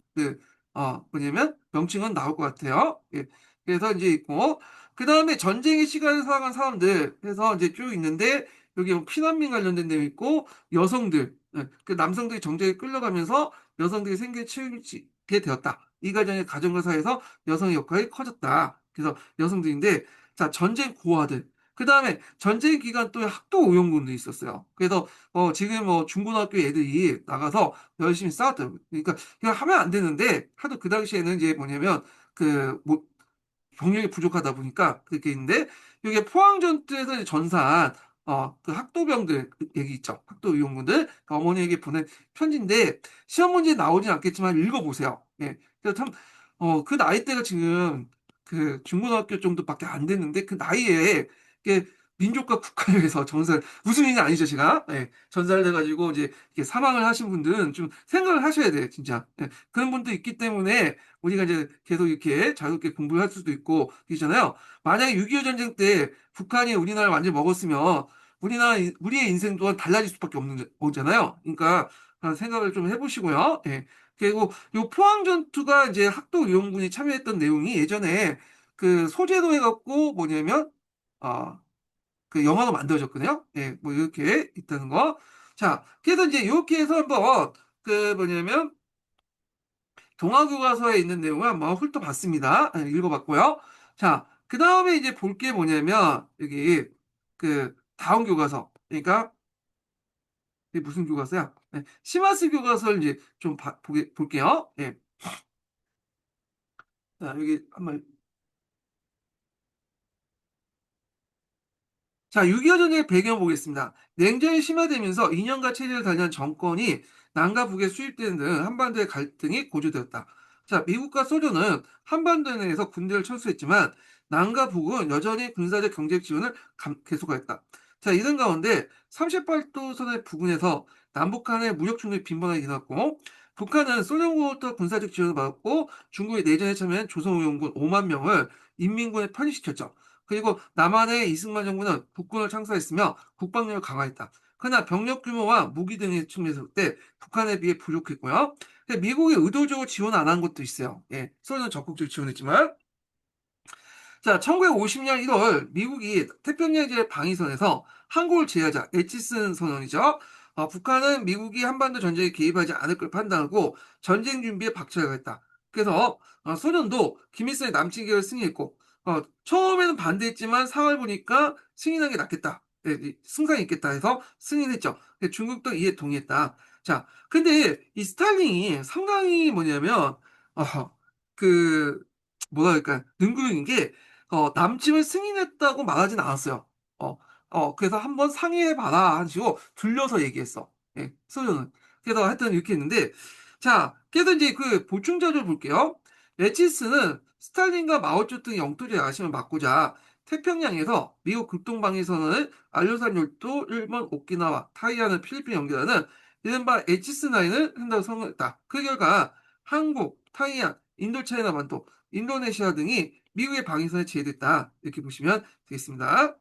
뭐냐면 명칭은 나올 것 같아요. 예. 그래서 이제 있고 그 다음에 전쟁의 시간을 살아간 사람들 해서 이제 쭉 있는데 여기 뭐 피난민 관련된 내용 있고 여성들 그 남성들이 정쟁에 끌려가면서 여성들이 생계를 치게 되었다. 이 과정의 가정과 사회에서 여성의 역할이 커졌다. 그래서 여성들인데, 자, 전쟁 고아들. 그 다음에 전쟁 기간 또 학도 오용군도 있었어요. 그래서 지금 뭐 중고등학교 애들이 나가서 열심히 싸웠다. 그러니까 이거 하면 안 되는데 하도 그 당시에는 이제 뭐냐면 뭐 경력이 부족하다 보니까 그렇게 있는데 이게 포항 전투에서 이제 전사한 그 학도병들 그 얘기 있죠. 학도 의용군들 그 어머니에게 보낸 편지인데 시험 문제에 나오진 않겠지만 읽어보세요. 예. 그래서 참 그 나이대가 지금 그 중고등학교 정도밖에 안 됐는데 그 나이에 이게 민족과 국가를 위해서 무슨 일이 아니죠, 제가. 예, 전사를 해가지고 이제 이렇게 사망을 하신 분들은 좀 생각을 하셔야 돼요, 진짜. 예, 그런 분도 있기 때문에 우리가 이제 계속 이렇게 자유롭게 공부를 할 수도 있고, 그러잖아요. 만약에 6.25 전쟁 때 북한이 우리나라를 완전히 먹었으면 우리의 인생 또한 달라질 수밖에 없는 거잖아요. 그러니까 생각을 좀 해보시고요. 예. 그리고 요 포항 전투가 이제 학도위원군이 참여했던 내용이 예전에 그 소재로 해갖고 뭐냐면, 어, 그 영화가 만들어졌거든요. 예, 뭐 이렇게 있다는 거. 자, 그래서 이제 이렇게 해서 한번 그 뭐냐면 동아교과서에 있는 내용을 한번 훑어봤습니다. 예, 읽어봤고요. 자, 그 다음에 이제 볼 게 뭐냐면 여기 그 다음 교과서. 그러니까 이게 무슨 교과서야? 예, 시마스 교과서를 이제 좀 볼게요. 예. 자, 여기 한번. 자, 6.25 전쟁의 배경 보겠습니다. 냉전이 심화되면서 이념과 체제를 달리한 정권이 남과 북에 수입되는 등 한반도의 갈등이 고조되었다. 자, 미국과 소련은 한반도 내에서 군대를 철수했지만 남과 북은 여전히 군사적 경제적 지원을 계속하였다. 자, 이런 가운데 38도선의 부근에서 남북 간의 무력 충돌이 빈번하게 일어났고 북한은 소련으로부터 군사적 지원을 받았고 중국의 내전에 참여한 조선의용군 5만 명을 인민군에 편입시켰죠. 그리고 남한의 이승만 정부는 북군을 창설했으며 국방력을 강화했다. 그러나 병력 규모와 무기 등의 측면에서 볼 때 북한에 비해 부족했고요. 미국이 의도적으로 지원 안 한 것도 있어요. 예, 소련은 적극적으로 지원했지만. 자, 1950년 1월 미국이 태평양제 방위선에서 항공을 제외하자 에치슨 선언이죠. 북한은 미국이 한반도 전쟁에 개입하지 않을 걸 판단하고 전쟁 준비에 박차가 했다. 그래서 소련도 김일성의 남친 계획을 승인했고 처음에는 반대했지만 상황을 보니까 승인한 게 낫겠다. 네, 승산이 있겠다 해서 승인했죠. 중국도 이에 동의했다. 자, 근데 이 스탈린이 상당히 뭐냐면 그 뭐라 할까 능구용인 게 남침을 승인했다고 말하진 않았어요. 어, 그래서 한번 상의해봐라 하시고 둘러서 얘기했어. 예, 소련은. 그래서 하여튼 이렇게 했는데, 자, 그래서 이제 그 보충 자료를 볼게요. 레치스는 스탈린과 마오쩌둥의 영토제 야심을 막고자 태평양에서 미국 극동방위선언을 알료산 열도, 일본 오키나와, 타이완을 필리핀에 연결하는 이른바 에치스 라인을 한다고 선언했다. 그 결과 한국, 타이완, 인도차이나 반도, 인도네시아 등이 미국의 방위선에 제외됐다. 이렇게 보시면 되겠습니다.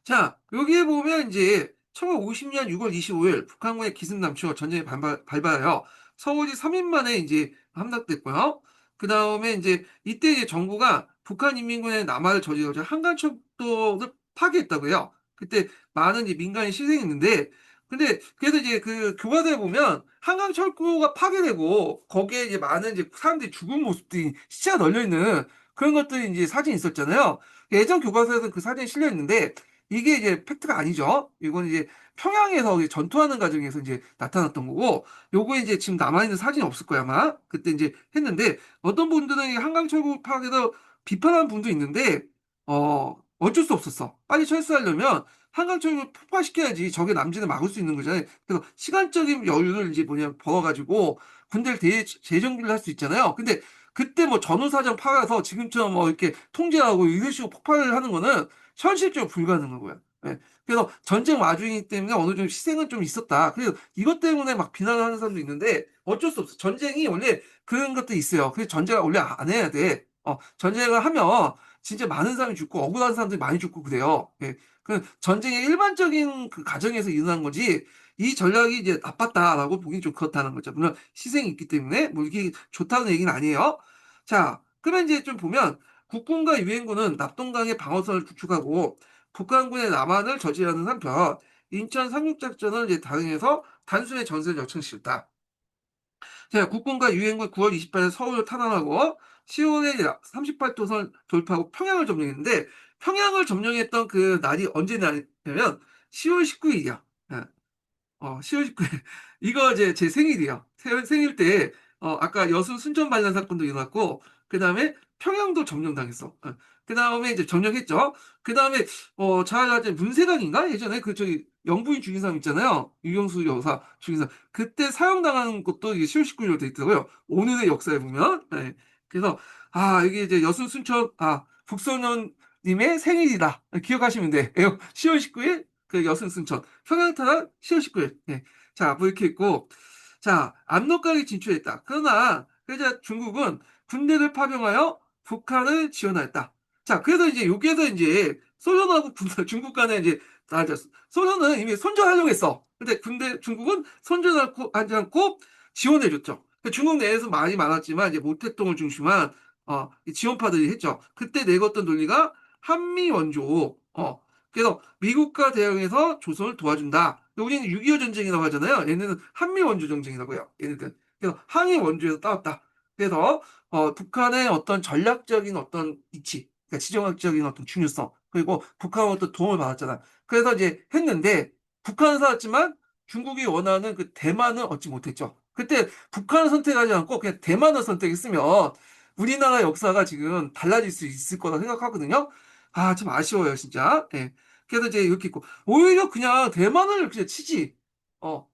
자, 여기에 보면 이제 1950년 6월 25일 북한군의 기습 남chu가 전쟁에 발발하여 서울이 3일 만에 이제 함락됐고요. 그 다음에 이제 이때 이제 정부가 북한 인민군의 남하를 저지르자 한강철도를 파괴했다고요. 그때 많은 이제 민간이 희생했는데, 근데 그래도 이제 그 교과서에 보면 한강철도가 파괴되고 거기에 이제 많은 이제 사람들이 죽은 모습들이 시체가 널려 있는 그런 것들이 이제 사진이 있었잖아요. 예전 교과서에서 그 사진이 실려 있는데 이게 이제 팩트가 아니죠. 이건 이제 평양에서 이제 전투하는 과정에서 이제 나타났던 거고, 요거 이제 지금 남아있는 사진이 없을 거야, 아마. 그때 이제 했는데, 어떤 분들은 이 한강철도 파악에서 비판하는 분도 있는데, 어쩔 수 없었어. 빨리 철수하려면 한강철도 폭파시켜야지 적의 남진을 막을 수 있는 거잖아요. 그래서 시간적인 여유를 이제 뭐냐, 벌어가지고 군대를 재정비를 할 수 있잖아요. 근데 그때 뭐 전후사정 파가서 지금처럼 뭐 이렇게 통제하고 이런 식으로 폭발을 하는 거는 현실적으로 불가능하고요. 예. 그래서 전쟁 와중이기 때문에 어느 정도 희생은 좀 있었다. 그래서 이것 때문에 막 비난을 하는 사람도 있는데 어쩔 수 없어. 전쟁이 원래 그런 것도 있어요. 그래서 전쟁을 원래 안 해야 돼. 전쟁을 하면 진짜 많은 사람이 죽고 억울한 사람들이 많이 죽고 그래요. 예. 그 전쟁의 일반적인 그 과정에서 일어난 거지 이 전략이 이제 나빴다라고 보기 좀 그렇다는 거죠. 물론 희생이 있기 때문에 뭐 이게 좋다는 얘기는 아니에요. 자, 그러면 이제 좀 보면 국군과 유엔군은 납동강의 방어선을 구축하고 북한군의 남한을 저지하는 한편 인천 상륙작전을 이제 다응해서 단순히 전세를 역전시켰다. 자, 국군과 유엔군 9월 28일 서울을 탄환하고 10월에 38도선 돌파하고 평양을 점령했는데 평양을 점령했던 그 날이 언제냐면 10월 19일이야. 10월 19일. 이거 이제 제 생일이에요. 생일 때, 아까 여수 순천 반란 사건도 일어났고, 그 다음에 평양도 점령당했어. 그 다음에 이제 점령했죠. 그 다음에, 잘 알지, 문세강인가? 예전에 그, 저기, 영부인 죽인 사람 있잖아요. 유경수 여사 죽인 사람. 그때 사형당한 것도 이게 10월 19일로 돼 있더라고요. 오늘의 역사에 보면. 네. 그래서, 이게 이제 여수 순천, 북소년 님의 생일이다. 기억하시면 돼. 10월 19일 그 여승승천 평양타란 10월 19일. 예. 자, 뭐 이렇게 있고 자, 압록강에 진출했다. 그러나 그러자 중국은 군대를 파병하여 북한을 지원하였다. 자, 그래서 이제 여기에서 이제 소련하고 중국 간에 이제 나아졌어. 소련은 이미 선전하려고 했어. 근데 중국은 선전하지 않고 지원해줬죠. 그러니까 중국 내에서 말이 많았지만 이제 모택동을 중심한 이 지원파들이 했죠. 그때 내걸던 논리가 한미 원조. 그래서 미국과 대응해서 조선을 도와준다. 우리는 6.25 전쟁이라고 하잖아요. 얘네는 한미 원조 전쟁이라고 해요. 얘네들. 그래서 항해 원조에서 따왔다. 그래서 북한의 어떤 전략적인 어떤 위치, 그러니까 지정학적인 어떤 중요성, 그리고 북한으로부터 도움을 받았잖아. 그래서 이제 했는데 북한은 살았지만 중국이 원하는 그 대만은 얻지 못했죠. 그때 북한을 선택하지 않고 그냥 대만을 선택했으면 우리나라 역사가 지금 달라질 수 있을 거라 생각하거든요. 아, 참 아쉬워요, 진짜. 예. 그래서 이제 이렇게 있고, 오히려 그냥 대만을 그냥 치지.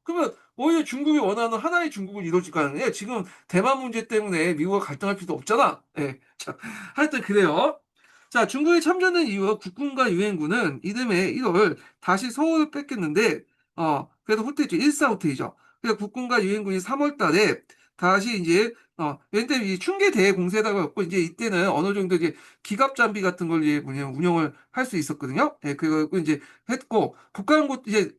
그러면 오히려 중국이 원하는 하나의 중국을 이루어질 거 아니에요? 지금 대만 문제 때문에 미국과 갈등할 필요도 없잖아. 예. 자, 하여튼 그래요. 자, 중국이 참전한 이후 국군과 유엔군은 이듬해 1월 다시 서울을 뺏겼는데, 그래도 후퇴죠. 일사후퇴이죠. 그래서 국군과 유엔군이 3월 달에 다시 이제, 왜냐면 이 충계 대공세다가 였고, 이제 이때는 어느 정도 이제 기갑 장비 같은 걸 이제 뭐냐면 운영을 할 수 있었거든요. 예, 그래갖고 이제 했고, 북한군 이제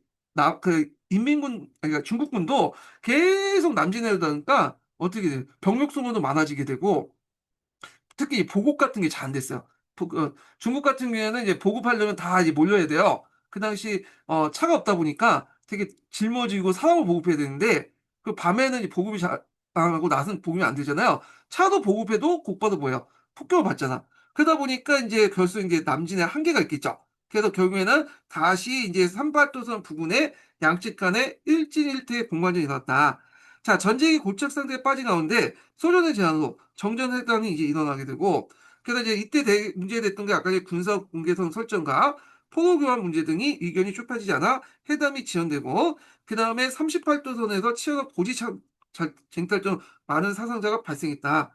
인민군, 그러니까 중국군도 계속 남진해다니까 어떻게 돼요? 병력 소모도 많아지게 되고, 특히 보급 같은 게 잘 안 됐어요. 중국 같은 경우에는 이제 보급하려면 다 이제 몰려야 돼요. 그 당시 차가 없다 보니까 되게 짊어지고 사람을 보급해야 되는데 그 밤에는 이제 보급이 잘 안 하고 낮은 보급이 안 되잖아요. 차도 보급해도 곧바로 뭐예요? 폭격을 받잖아. 그러다 보니까 이제 결국 이제 남진의 한계가 있겠죠. 그래서 결국에는 다시 이제 삼팔도선 부근에 양측 간에 일진일퇴의 공관전이 일어났다. 자, 전쟁이 고착 상태에 빠진 가운데 소련의 제안으로 정전회담이 이제 일어나게 되고, 그래서 이제 이때 문제됐던 게 아까 군사 공개선 설정과 포로 교환 문제 등이 의견이 좁혀지지 않아 회담이 지연되고, 그 다음에 38도선에서 치열한 고지 쟁탈 중 많은 사상자가 발생했다.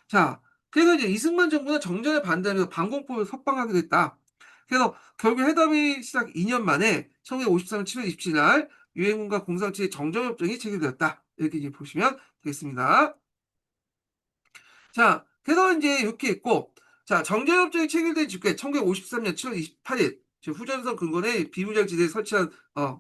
자, 그래서 이제 이승만 정부는 정전에 반대하면서 반공포를 석방하게 됐다. 그래서 결국 회담이 시작 2년 만에 1953년 7월 27일 날 유엔군과 공산주의 정전협정이 체결되었다. 이렇게 이제 보시면 되겠습니다. 자, 그래서 이제 이렇게 있고, 자, 정전협정이 체결된 직후에 1953년 7월 28일, 후전선 근거에 비무장지대에 설치한,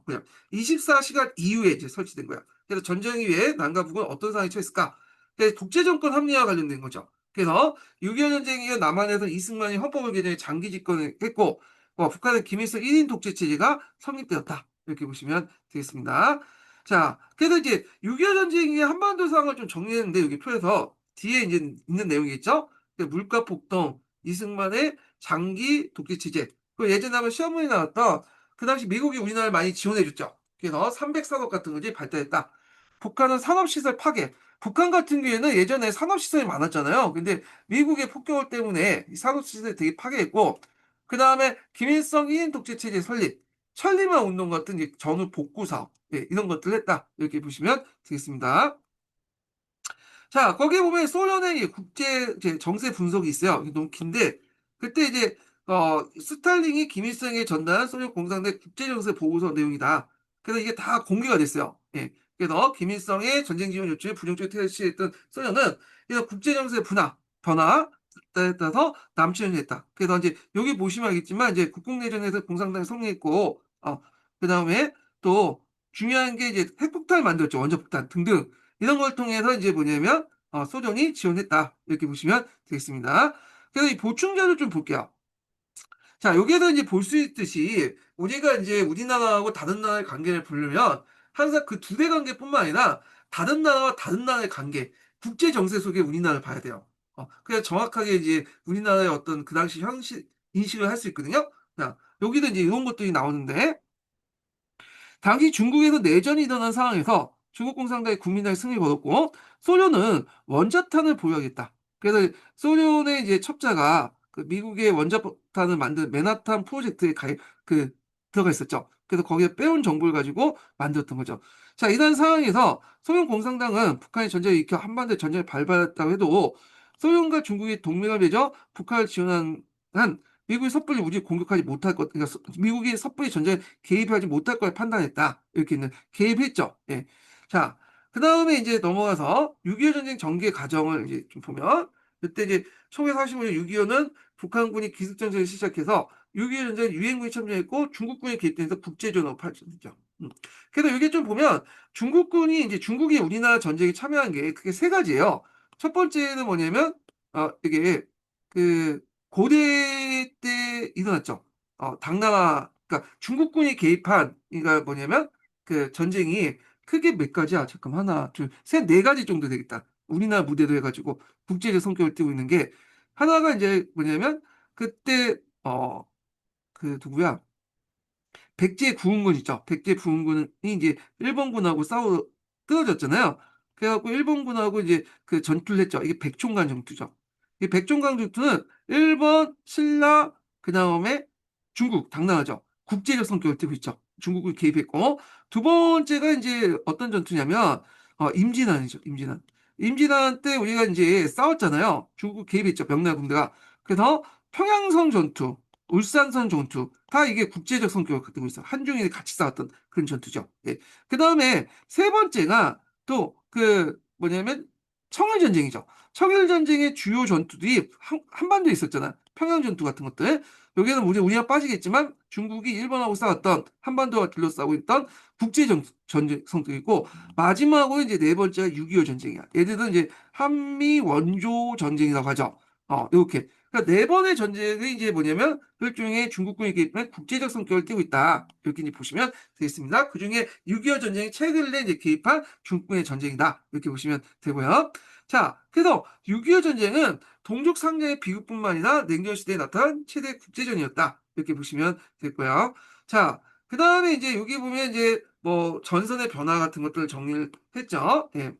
그냥 24시간 이후에 이제 설치된 거야. 그래서 전쟁 이후에 남과 북은 어떤 상황에 처했을까? 그래서 독재정권 합리화와 관련된 거죠. 그래서 6.25 전쟁 이후 남한에서 이승만이 헌법을 개정해 장기 집권을 했고, 북한은 김일성 1인 독재 체제가 성립되었다. 이렇게 보시면 되겠습니다. 자, 그래서 이제 6.25 전쟁의 한반도 상황을 좀 정리했는데, 여기 표에서 뒤에 이제 있는 내용이 있죠? 물가 폭등, 이승만의 장기 독재 체제. 그 예전에 한번 시험문에 나왔던 그 당시 미국이 우리나라를 많이 지원해줬죠. 그래서 300산업 같은 것이 발달했다. 북한은 산업시설 파괴. 북한 같은 경우에는 예전에 산업시설이 많았잖아요. 근데 미국의 폭격 때문에 이 산업시설이 되게 파괴했고, 그 다음에 김일성 1인 독재 체제 설립, 천리만 운동 같은 이제 전후 복구 사업, 이런 것들을 했다. 이렇게 보시면 되겠습니다. 자, 거기에 보면 소련의 국제 이제 정세 분석이 있어요. 이게 너무 긴데, 그때 이제, 스탈린이 김일성에게 전달한 소련 공산당 국제정세 보고서 내용이다. 그래서 이게 다 공개가 됐어요. 예. 그래서 김일성의 전쟁 지원 요청에 부정적으로 퇴실했던 소련은 이런 국제정세 변화에 따라서 남침을 했다. 그래서 이제 여기 보시면 알겠지만 이제 국共내전에서 공산당이 승리했고, 그 다음에 또 중요한 게 이제 핵폭탄을 만들었죠. 원자폭탄 등등. 이런 걸 통해서 이제 뭐냐면 소련이 지원했다. 이렇게 보시면 되겠습니다. 그래서 이 보충자를 좀 볼게요. 자, 여기에서 이제 볼 수 있듯이 우리가 이제 우리나라하고 다른 나라의 관계를 보려면 항상 그 두 대 관계뿐만 아니라 다른 나라와 다른 나라의 관계, 국제 정세 속에 우리나라를 봐야 돼요. 그래서 정확하게 이제 우리나라의 어떤 그 당시 현실 인식을 할 수 있거든요. 자, 여기도 이제 이런 것들이 나오는데 당시 중국에서 내전이 일어난 상황에서 중국 공산당이 국민당이 승리를 거뒀고 소련은 원자탄을 보유하겠다. 그래서 소련의 이제 첩자가 그 미국의 원자탄을 만든 맨하탄 프로젝트에 들어가 있었죠. 그래서 거기에 빼온 정보를 가지고 만들었던 거죠. 자, 이런 상황에서 소련 공산당은 북한이 전쟁을 일으켜 한반도에 전쟁을 발발했다고 해도 소련과 중국이 동맹을 맺어 북한을 지원한 한 미국이 섣불리 우리를 공격하지 못할 것, 그러니까 미국이 섣불리 전쟁에 개입하지 못할 걸 판단했다. 이렇게는 개입했죠. 예. 자, 그 다음에 이제 넘어가서 6.25 전쟁 전개 과정을 이제 좀 보면, 그때 이제 1945년 6.25는 북한군이 기습전쟁을 시작해서 6.25 전쟁 유엔군이 참여했고 중국군이 개입돼서 국제전으로 발전했죠. 그래서 이게 좀 보면 중국군이 이제 중국이 우리나라 전쟁에 참여한 게 크게 세 가지예요. 첫 번째는 뭐냐면 이게 그 고대 때 일어났죠. 당나라 그러니까 중국군이 개입한 그러니까 뭐냐면 그 전쟁이 크게 몇 가지야? 잠깐 하나, 둘, 셋, 네 가지 정도 되겠다. 우리나라 무대로 해가지고 국제적 성격을 띠고 있는 게 하나가 이제 뭐냐면 그때 그 누구야? 백제 구은군 있죠. 백제 구은군이 이제 일본군하고 싸워 뜨어졌잖아요. 그래갖고 일본군하고 이제 그 전투를 했죠. 이게 백총관 전투죠. 이 백총관 전투는 일본, 신라, 그 다음에 중국, 당나라죠. 국제적 성격을 띠고 있죠. 중국이 개입했고 두 번째가 이제 어떤 전투냐면 임진환이죠. 임진환. 임진환 때 우리가 이제 싸웠잖아요. 중국 개입했죠. 명나라 군대가. 그래서 평양선 전투, 울산선 전투 다 이게 국제적 성격을 갖고 있어. 한중일이 같이 싸웠던 그런 전투죠. 예. 그 다음에 세 번째가 또 그 뭐냐면 청일 전쟁이죠. 청일 전쟁의 주요 전투들이 한반도에 있었잖아. 평양 전투 같은 것들. 여기는 우리가 빠지겠지만 중국이 일본하고 싸웠던 한반도와 둘러싸고 있던 국제적 전쟁 성격이고 마지막으로 이제 네 번째가 6.25 전쟁이야. 얘들은 이제 한미 원조 전쟁이라고 하죠. 이렇게. 그러니까 네 번의 전쟁이 이제 뭐냐면 일종의 중국군이 개입한 국제적 성격을 띠고 있다. 이렇게 이제 보시면 되겠습니다. 그 중에 6.25 전쟁이 최근에 이제 개입한 중국군의 전쟁이다. 이렇게 보시면 되고요. 자, 그래서 6.25 전쟁은 동족 상장의 비극뿐만 아니라 냉전 시대에 나타난 최대 국제전이었다. 이렇게 보시면 되고요. 자, 그 다음에 이제 여기 보면 이제 뭐 전선의 변화 같은 것들을 정리를 했죠. 예.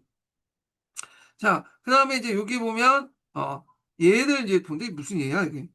자, 그 다음에 이제 여기 보면 얘를 이제 본데 무슨 얘야 이게?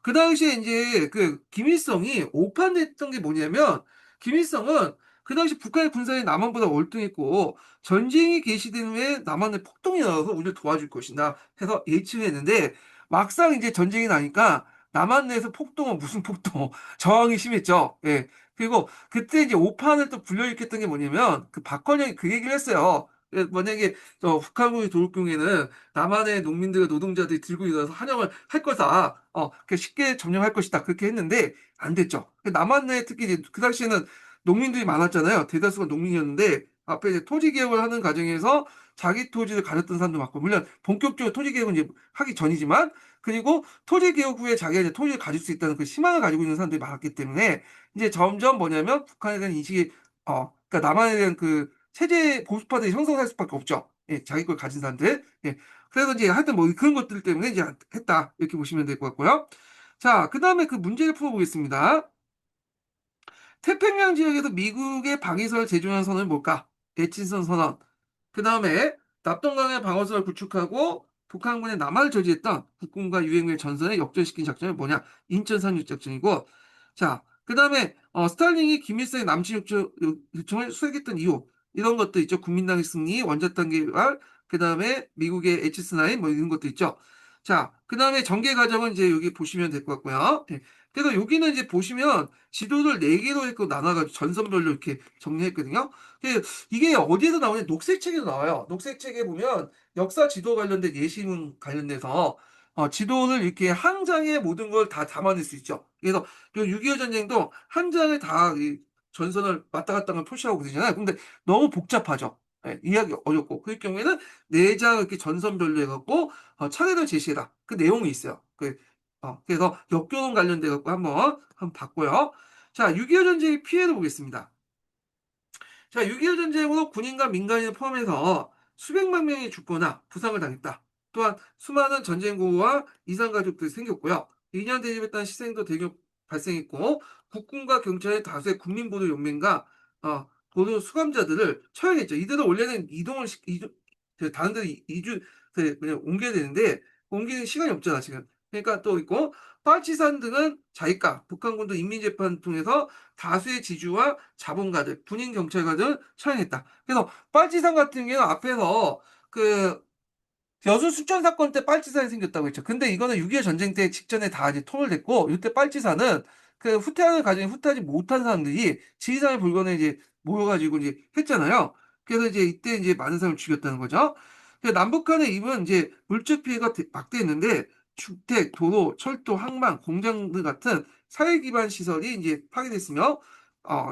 그 당시에 이제 그 김일성이 오판했던 게 뭐냐면 김일성은 그 당시 북한의 군사력이 남한보다 월등했고 전쟁이 개시된 후에 남한에 폭동이 나와서 우리를 도와줄 것이다 해서 예측했는데 막상 이제 전쟁이 나니까 남한 내에서 폭동은 무슨 폭동 저항이 심했죠. 예. 그리고 그때 이제 오판을 또 불러일으켰던 게 뭐냐면 그 박헌영이 그 얘기를 했어요. 만약에 북한군이 들어올 경우에는 남한의 농민들과 노동자들이 들고 일어나서 환영을 할 거다. 쉽게 점령할 것이다. 그렇게 했는데 안 됐죠. 남한 내 특히 이제 그 당시에는 농민들이 많았잖아요. 대다수가 농민이었는데 앞에 이제 토지 개혁을 하는 과정에서 자기 토지를 가졌던 사람도 많고 물론 본격적으로 토지 개혁은 이제 하기 전이지만 그리고 토지 개혁 후에 자기가 이제 토지를 가질 수 있다는 그 희망을 가지고 있는 사람들이 많았기 때문에 이제 점점 뭐냐면 북한에 대한 인식이 그러니까 남한에 대한 그 체제 보수파들이 형성할 수밖에 없죠. 예, 자기 걸 가진 사람들. 예. 그래서 이제 하여튼 뭐 그런 것들 때문에 이제 했다. 이렇게 보시면 될 것 같고요. 자, 그 다음에 그 문제를 풀어보겠습니다. 태평양 지역에서 미국의 방위선을 제조하는 선은 뭘까? 에친선 선언. 그 다음에 납동강의 방어선을 구축하고 북한군의 남하를 저지했던 국군과 유엔군의 전선에 역전시킨 작전이 뭐냐? 인천 상륙 작전이고. 자, 그 다음에 스탈린이 김일성의 남침 요청을 수행했던 이유 이런 것도 있죠. 국민당의 승리, 원자탄 개발, 그 다음에 미국의 H9 뭐 이런 것도 있죠. 자, 그 다음에 전개 과정은 이제 여기 보시면 될 것 같고요. 예. 그래서 여기는 이제 보시면 지도를 4개로 했고 나눠가지고 전선별로 이렇게 정리했거든요. 이게 어디에서 나오냐? 녹색책에도 나와요. 녹색책에 보면 역사 지도 관련된 예시문 관련돼서 지도를 이렇게 한 장에 모든 걸 다 담아낼 수 있죠. 그래서 6.25 전쟁도 한 장에 다 이 전선을 왔다 갔다 하는 표시하고 그러잖아요. 근데 너무 복잡하죠. 예, 이해하기 어렵고 그럴 경우에는 네 장 이렇게 전선별로 해갖고 차례를 제시해라. 그 내용이 있어요. 그래서 역교동 관련돼 갖고 한번 봤고요. 자, 6.25 전쟁의 피해를 보겠습니다. 자, 6.25 전쟁으로 군인과 민간인을 포함해서 수백만 명이 죽거나 부상을 당했다. 또한 수많은 전쟁고와 이산가족들이 생겼고요. 2년 대집했다는 희생도 대규모 발생했고 국군과 경찰의 다수의 국민보도연맹과 보도 수감자들을 처형했죠. 이들은 원래는 다른 데로 이주 그냥 옮겨야 되는데 옮기는 시간이 없잖아 지금. 그러니까 또 있고 파치산 등은 자위과 북한군도 인민재판 통해서 다수의 지주와 자본가들, 군인 경찰가들을 처형했다. 그래서 빨치산 같은 경우는 앞에서 그 여수 순천 사건 때 빨치산이 생겼다고 했죠. 근데 이거는 6.25 전쟁 때 직전에 다 이제 통일됐고, 이때 빨치산은 그 후퇴하는 과정에 후퇴하지 못한 사람들이 지리산의 불건에 이제 모여가지고 이제 했잖아요. 그래서 이제 이때 이제 많은 사람을 죽였다는 거죠. 남북 간의 이번 이제 물적 피해가 막대했는데, 주택, 도로, 철도, 항만, 공장 등 같은 사회 기반 시설이 이제 파괴됐으며,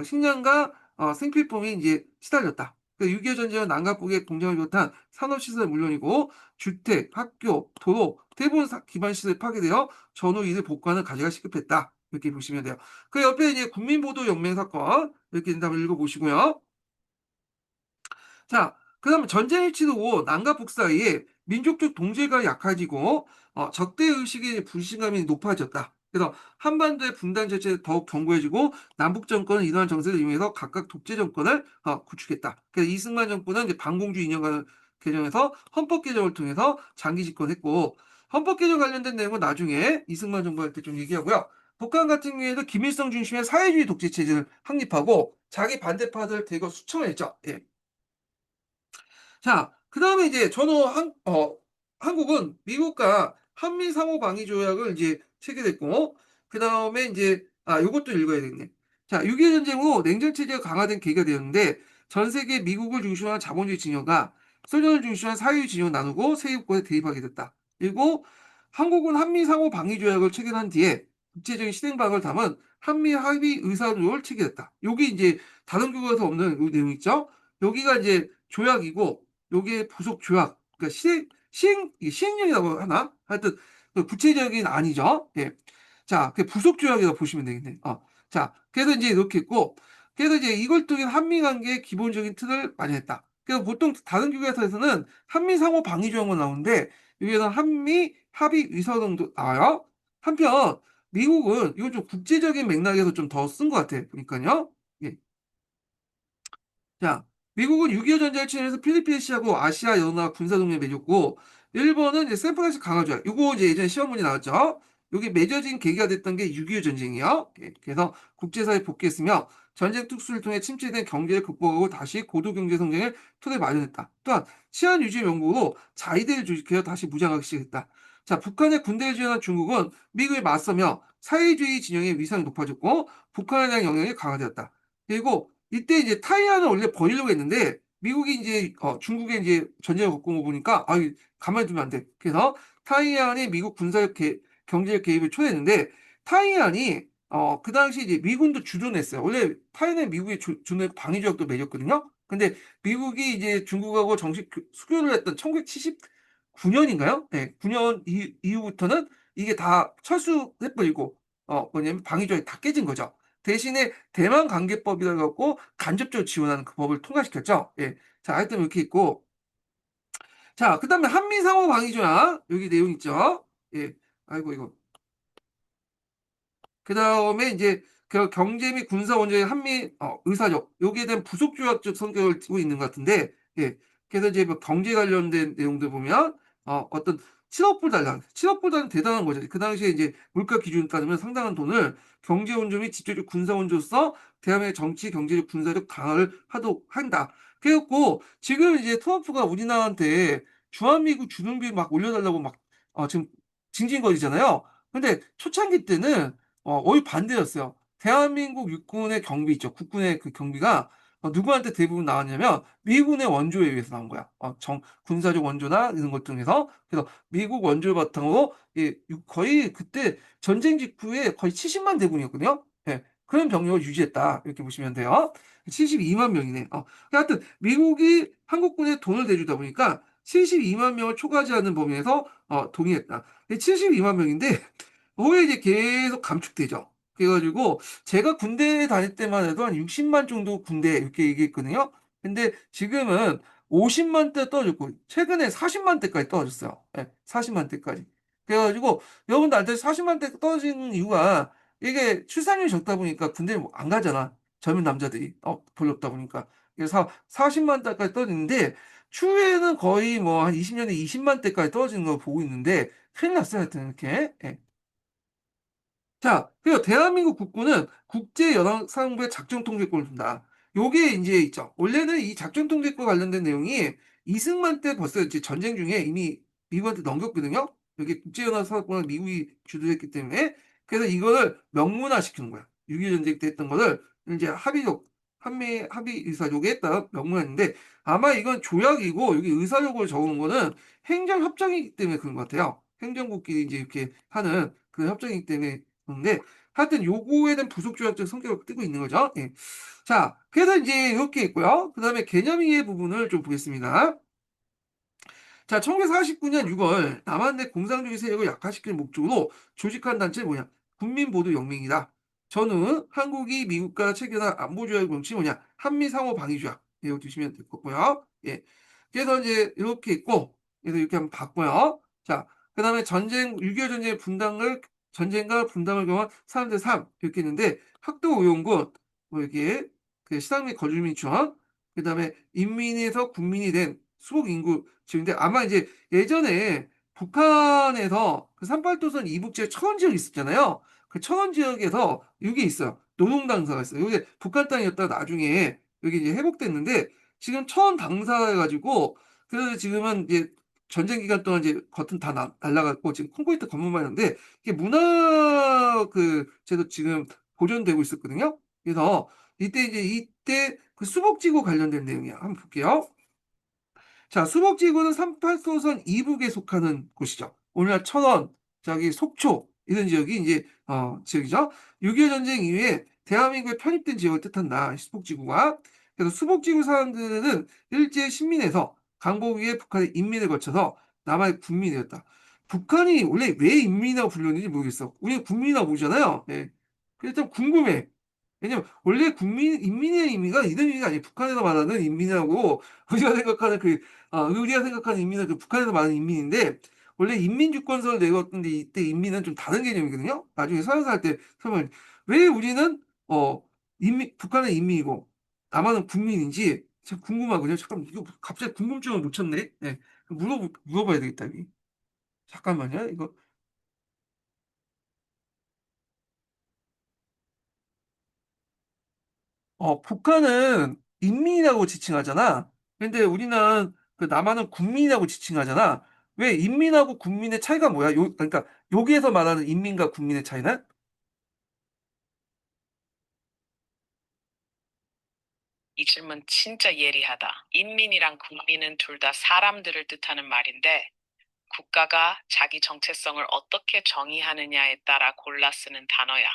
식량과 생필품이 이제 시달렸다. 6.25 전쟁은 남과 북의 공장을 비롯한 산업시설 물론이고, 주택, 학교, 도로, 대부분 기반 시설이 파괴되어 전후 이를 복구하는 과제가 시급했다. 이렇게 보시면 돼요. 그 옆에 이제 국민보도연맹 사건 이렇게 한번 읽어보시고요. 자, 그다음에 전쟁의 치르고 남과 북 사이에 민족적 동질감이 약해지고 적대 의식의 불신감이 높아졌다. 그래서 한반도의 분단 절차가 더욱 견고해지고 남북 정권은 이러한 정세를 이용해서 각각 독재 정권을 구축했다. 그래서 이승만 정권은 이제 반공주의 이념을 개정해서 헌법 개정을 통해서 장기 집권했고 헌법 개정 관련된 내용은 나중에 이승만 정부 할 때 좀 얘기하고요. 북한 같은 경우에도 김일성 중심의 사회주의 독재 체제를 확립하고 자기 반대파들 대거 수청했죠. 예. 자, 그 다음에 이제 한국은 미국과 한미 상호 방위 조약을 이제 체결했고, 그 다음에 이제, 요것도 읽어야 되겠네. 자, 6.25 전쟁으로 냉전 체제가 강화된 계기가 되었는데, 전 세계 미국을 중심으로 자본주의 진영과 소련을 중심으로 사회주의 진영을 나누고 세계국가에 대입하게 됐다. 그리고 한국은 한미 상호 방위 조약을 체결한 뒤에 국제적인 실행박을 담은 한미 합의 의사록을 체결했다. 여기 이제 다른 국가에서 없는 이 내용 있죠? 여기가 이제 조약이고, 요게 부속 조약, 그러니까 시행령이라고 하나? 하여튼, 그 구체적인 아니죠. 예. 자, 그 부속 조약이라고 보시면 되겠네. 자, 그래서 이제 이렇게 있고, 그래서 이제 이걸 통해 한미 관계의 기본적인 틀을 마련했다. 그래서 보통 다른 교과서에서는 한미 상호 방위 조약만 나오는데, 여기에는 한미 합의 의사등도 나와요. 한편, 미국은 이건 좀 국제적인 맥락에서 좀 더 쓴 것 같아. 보니까요. 예. 자, 미국은 6.25 전쟁을 치르면서 필리핀시하고 아시아 연합 군사동맹 맺었고, 일본은 이제 샌프란시스코 강화조약. 이거 이제 예전에 시험 문제 나왔죠? 여기 맺어진 계기가 됐던 게 6.25 전쟁이요. 예, 그래서 국제사회에 복귀했으며, 전쟁 특수를 통해 침체된 경제를 극복하고 다시 고도 경제 성장을 토대 마련했다. 또한 치안 유지 명목으로 자위대를 조직해서 다시 무장하기 시작했다. 자, 북한의 군대를 지원한 중국은 미국에 맞서며 사회주의 진영의 위상이 높아졌고, 북한에 대한 영향이 강화되었다. 그리고 이때 이제 타이완을 원래 버리려고 했는데 미국이 이제 중국에 이제 전쟁을 겪은 거 보니까 가만히 두면 안 돼. 그래서 타이완이 미국 군사력 경제력 개입을 초래했는데 타이완이 그 당시 이제 미군도 주둔했어요. 원래 타이완에 미국이 주둔해 방위조약도 맺었거든요. 근데 미국이 이제 중국하고 정식 수교를 했던 1979년인가요? 네, 9년 이후부터는 이게 다 철수해버리고 뭐냐면 방위조약이 다 깨진 거죠. 대신에 대만 관계법이라 갖고 간접적으로 지원하는 그 법을 통과시켰죠. 예. 자, 하여튼 이렇게 있고. 자, 그 다음에 한미상호 방위조약. 여기 내용 있죠. 예. 아이고, 이거. 그 다음에 이제 그 경제 및 군사 원조의 한미 의사적 여기에 대한 부속 조약적 성격을 띠고 있는 것 같은데 예. 그래서 이제 뭐 경제 관련된 내용들 보면 어떤 7억 불 달러, 7억 불 달러는 대단한 거죠. 그 당시에 이제 물가 기준 따르면 상당한 돈을 경제 원조 및 직접적 군사 원조로서 대한민국 정치, 경제적, 군사적 강화를 하도록 한다. 그래갖고 지금 이제 트럼프가 우리나라한테 주한미군 주둔비 막 올려달라고 막 지금 징징거리잖아요. 근데 초창기 때는 오히려 반대였어요. 대한민국 육군의 경비 있죠. 국군의 그 경비가 누구한테 대부분 나왔냐면 미군의 원조에 의해서 나온 거야. 군사적 원조나 이런 것 등에서 그래서 미국 원조를 바탕으로 거의 그때 전쟁 직후에 거의 70만 대군이었거든요. 예, 그런 병력을 유지했다. 이렇게 보시면 돼요. 72만 명이네. 하여튼 미국이 한국군에 돈을 대주다 보니까 72만 명을 초과하지 않는 범위에서 동의했다. 72만 명인데 그게 이제 계속 감축되죠. 그래가지고 제가 군대 다닐 때만 해도 한 60만 정도 군대 이렇게 얘기했거든요. 근데 지금은 50만 대 떨어졌고 최근에 40만 대까지 떨어졌어요. 네, 40만 대까지. 그래가지고 여러분들 한테 40만 대 떨어지는 이유가 이게 출산율이 적다 보니까 군대를 안 가잖아. 젊은 남자들이 별로 없다 보니까. 그래서 40만 대까지 떨어지는데 추후에는 거의 뭐 한 20년에 20만 대까지 떨어지는 걸 보고 있는데 큰일 났어요. 하여튼 이렇게. 예. 자, 그리고 대한민국 국군은 국제연합사령부의 작전통제권을 둔다. 요게 이제 있죠. 원래는 이 작전통제권 관련된 내용이 이승만 때 벌써 이제 전쟁 중에 이미 미국한테 넘겼거든요. 여기 국제연합사업권을 미국이 주도했기 때문에. 그래서 이거를 명문화시키는 거야. 6.25 전쟁 때 했던 거를 이제 한미 합의 의사록에 따라 명문화했는데, 아마 이건 조약이고 여기 의사록을 적은 거는 행정협정이기 때문에 그런 것 같아요. 행정국끼리 이제 이렇게 하는 그 협정이기 때문에 그런데, 하여튼 요거에 대한 부속조약적 성격을 띠고 있는 거죠. 예. 자, 그래서 이제 이렇게 있고요. 그 다음에 개념이해 부분을 좀 보겠습니다. 자, 1949년 6월 남한 내 공산주의 세력을 약화시킬 목적으로 조직한 단체 뭐냐? 국민보도연맹이다. 저는 한국이 미국과 체결한 안보조약의 명칭이 뭐냐? 한미상호방위조약. 이거 두시면 될 거고요. 예. 그래서 이제 이렇게 있고, 그래서 이렇게 한번 봤고요. 자, 그 다음에 6.25 전쟁의 전쟁과 분당을 경험한 사람들 3 이렇게 있는데, 학도오용군, 뭐 이렇게 그 시당 및 거주민추원, 그 다음에 인민에서 국민이 된 수복 인구 지역인데, 아마 이제 예전에 북한에서 그 38도선 이북 지역 천원 지역 있었잖아요. 그 천원 지역에서 이게 있어요. 노동당사가 있어요. 이게 북한 땅이었다가 나중에 여기 이제 회복됐는데, 지금 천원 당사해가지고, 그래서 지금은 이제 전쟁 기간 동안 이제 겉은 다 날라갔고 지금 콘크리트 건물만 있는데, 이게 문화 그 제도 지금 보존되고 있었거든요. 그래서 이때 그 수복지구 관련된 내용이야. 한번 볼게요. 자, 수복지구는 38도선 이북에 속하는 곳이죠. 오늘날 천원, 저기 속초 이런 지역이 이제 지역이죠. 6.25 전쟁 이후에 대한민국에 편입된 지역을 뜻한다. 수복지구가. 그래서 수복지구 사람들은 일제 식민에서 강복 위에 북한의 인민을 거쳐서 남한의 국민이 되었다. 북한이 원래 왜 인민이라고 불렸는지 모르겠어. 우리 국민이라고 부르잖아요. 예. 그래서 좀 궁금해. 왜냐면 원래 인민의 의미가 이런 의미가 아니에요. 북한에서 말하는 인민이라고 우리가 생각하는 우리가 생각하는 인민은 그 북한에서 말하는 인민인데, 원래 인민주권서를 내걸었는데 이때 인민은 좀 다른 개념이거든요. 나중에 서양사 할 때 설명. 왜 우리는 북한은 인민이고 남한은 국민인지 참 궁금하거든요. 잠깐 이거 갑자기 궁금증을 못 쳤네. 네. 물어봐야 되겠다. 여기. 잠깐만요. 이거 북한은 인민이라고 지칭하잖아. 근데 우리는 그 남한은 국민이라고 지칭하잖아. 왜 인민하고 국민의 차이가 뭐야? 그러니까 여기에서 말하는 인민과 국민의 차이는? 이 질문 진짜 예리하다. 인민이랑 국민은 둘 다 사람들을 뜻하는 말인데, 국가가 자기 정체성을 어떻게 정의하느냐에 따라 골라 쓰는 단어야.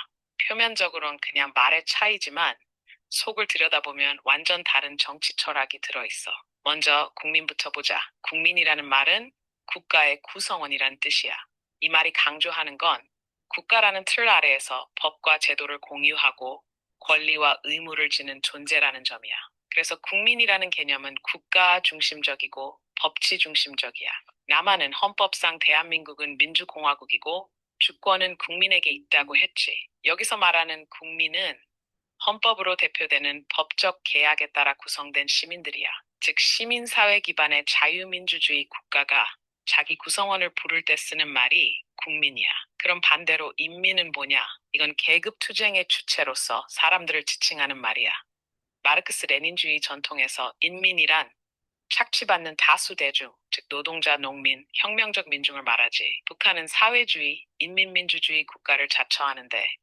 표면적으로는 그냥 말의 차이지만 속을 들여다보면 완전 다른 정치 철학이 들어있어. 먼저 국민부터 보자. 국민이라는 말은 국가의 구성원이란 뜻이야. 이 말이 강조하는 건 국가라는 틀 아래에서 법과 제도를 공유하고 권리와 의무를 지는 존재라는 점이야. 그래서 국민이라는 개념은 국가 중심적이고 법치 중심적이야. 남한은 헌법상 대한민국은 민주공화국이고 주권은 국민에게 있다고 했지. 여기서 말하는 국민은 헌법으로 대표되는 법적 계약에 따라 구성된 시민들이야. 즉, 시민사회 기반의 자유민주주의 국가가 자기 구성원을 부를 때 쓰는 말이 국민이야. 그럼 반대로 인민은 뭐냐? 이건 계급투쟁의 주체로서 사람들을 지칭하는 말이야. 마르크스 레닌주의 전통에서 인민이란 착취받는 다수 대중, 즉 노동자, 농민, 혁명적 민중을 말하지. 북한은 사회주의, 인민민주주의 국가를 자처하는데,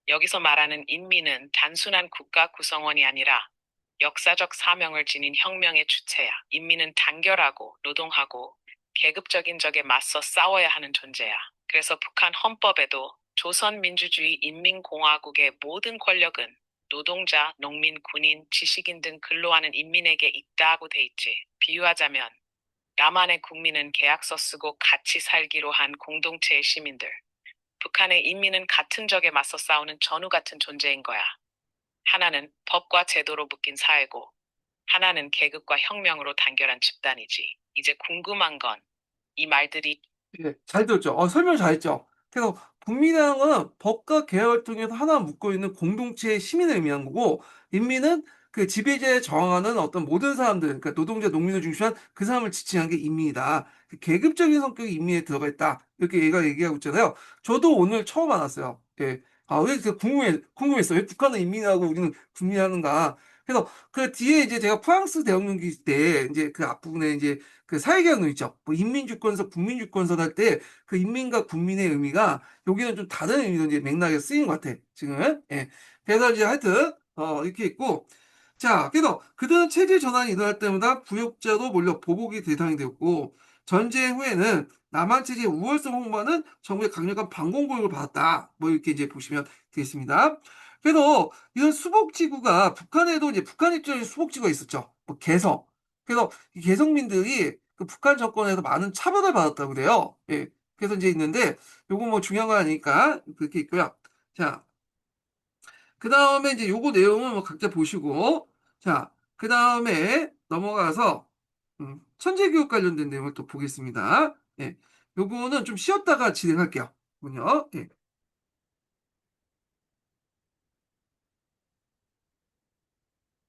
여기서 말하는 인민은 단순한 국가 구성원이 아니라 역사적 사명을 지닌 혁명의 주체야. 인민은 단결하고 노동하고 계급적인 적에 맞서 싸워야 하는 존재야. 그래서 북한 헌법에도 조선민주주의 인민공화국의 모든 권력은 노동자, 농민, 군인, 지식인 등 근로하는 인민에게 있다고 돼 있지. 비유하자면 남한의 국민은 계약서 쓰고 같이 살기로 한 공동체의 시민들. 북한의 인민은 같은 적에 맞서 싸우는 전우 같은 존재인 거야. 하나는 법과 제도로 묶인 사회고, 하나는 계급과 혁명으로 단결한 집단이지. 이제 궁금한 건 이 말들이 예, 잘 들었죠? 설명 잘했죠? 그래서 국민당은 법과 계약을 통해서 하나 묶고 있는 공동체의 시민을 의미한 거고, 인민은 그 지배자에 저항하는 어떤 모든 사람들, 그러니까 노동자, 농민을 중심한 그 사람을 지칭한 게 인민이다. 그 계급적인 성격이 인민에 들어가 있다. 이렇게 얘가 얘기하고 있잖아요. 저도 오늘 처음 알았어요. 예. 왜 이렇게 궁금했어. 왜 북한은 인민하고 우리는 국민하는가. 그래서 그 뒤에 이제 제가 프랑스 대혁명기 때 이제 그 앞부분에 이제 그 사회계약론 있죠. 뭐 인민주권서, 국민주권서 할 때 그 인민과 국민의 의미가 여기는 좀 다른 의미로 이제 맥락에 쓰인 것 같아. 지금은. 예. 그래서 이제 하여튼 이렇게 있고 자, 그래서 그들은 체제 전환이 일어날 때마다 부역자로 몰려 보복이 대상이 되었고 전쟁 후에는 남한 체제의 우월성 홍보는 정부의 강력한 반공 교육을 받았다. 뭐 이렇게 이제 보시면 되겠습니다. 그래서 이런 수복지구가 북한에도 이제 북한 입장에 수복지구가 있었죠. 뭐 개성. 그래서 이 개성민들이 그 북한 정권에서 많은 차별을 받았다고 그래요. 예. 그래서 이제 있는데 요거 뭐 중요한 거 아니니까 그렇게 있고요. 자, 그 다음에 이제 요거 내용은 뭐 각자 보시고 자, 그 다음에 넘어가서 천재교육 관련된 내용을 또 보겠습니다. 예. 요거는 좀 쉬었다가 진행할게요. 군요. 예.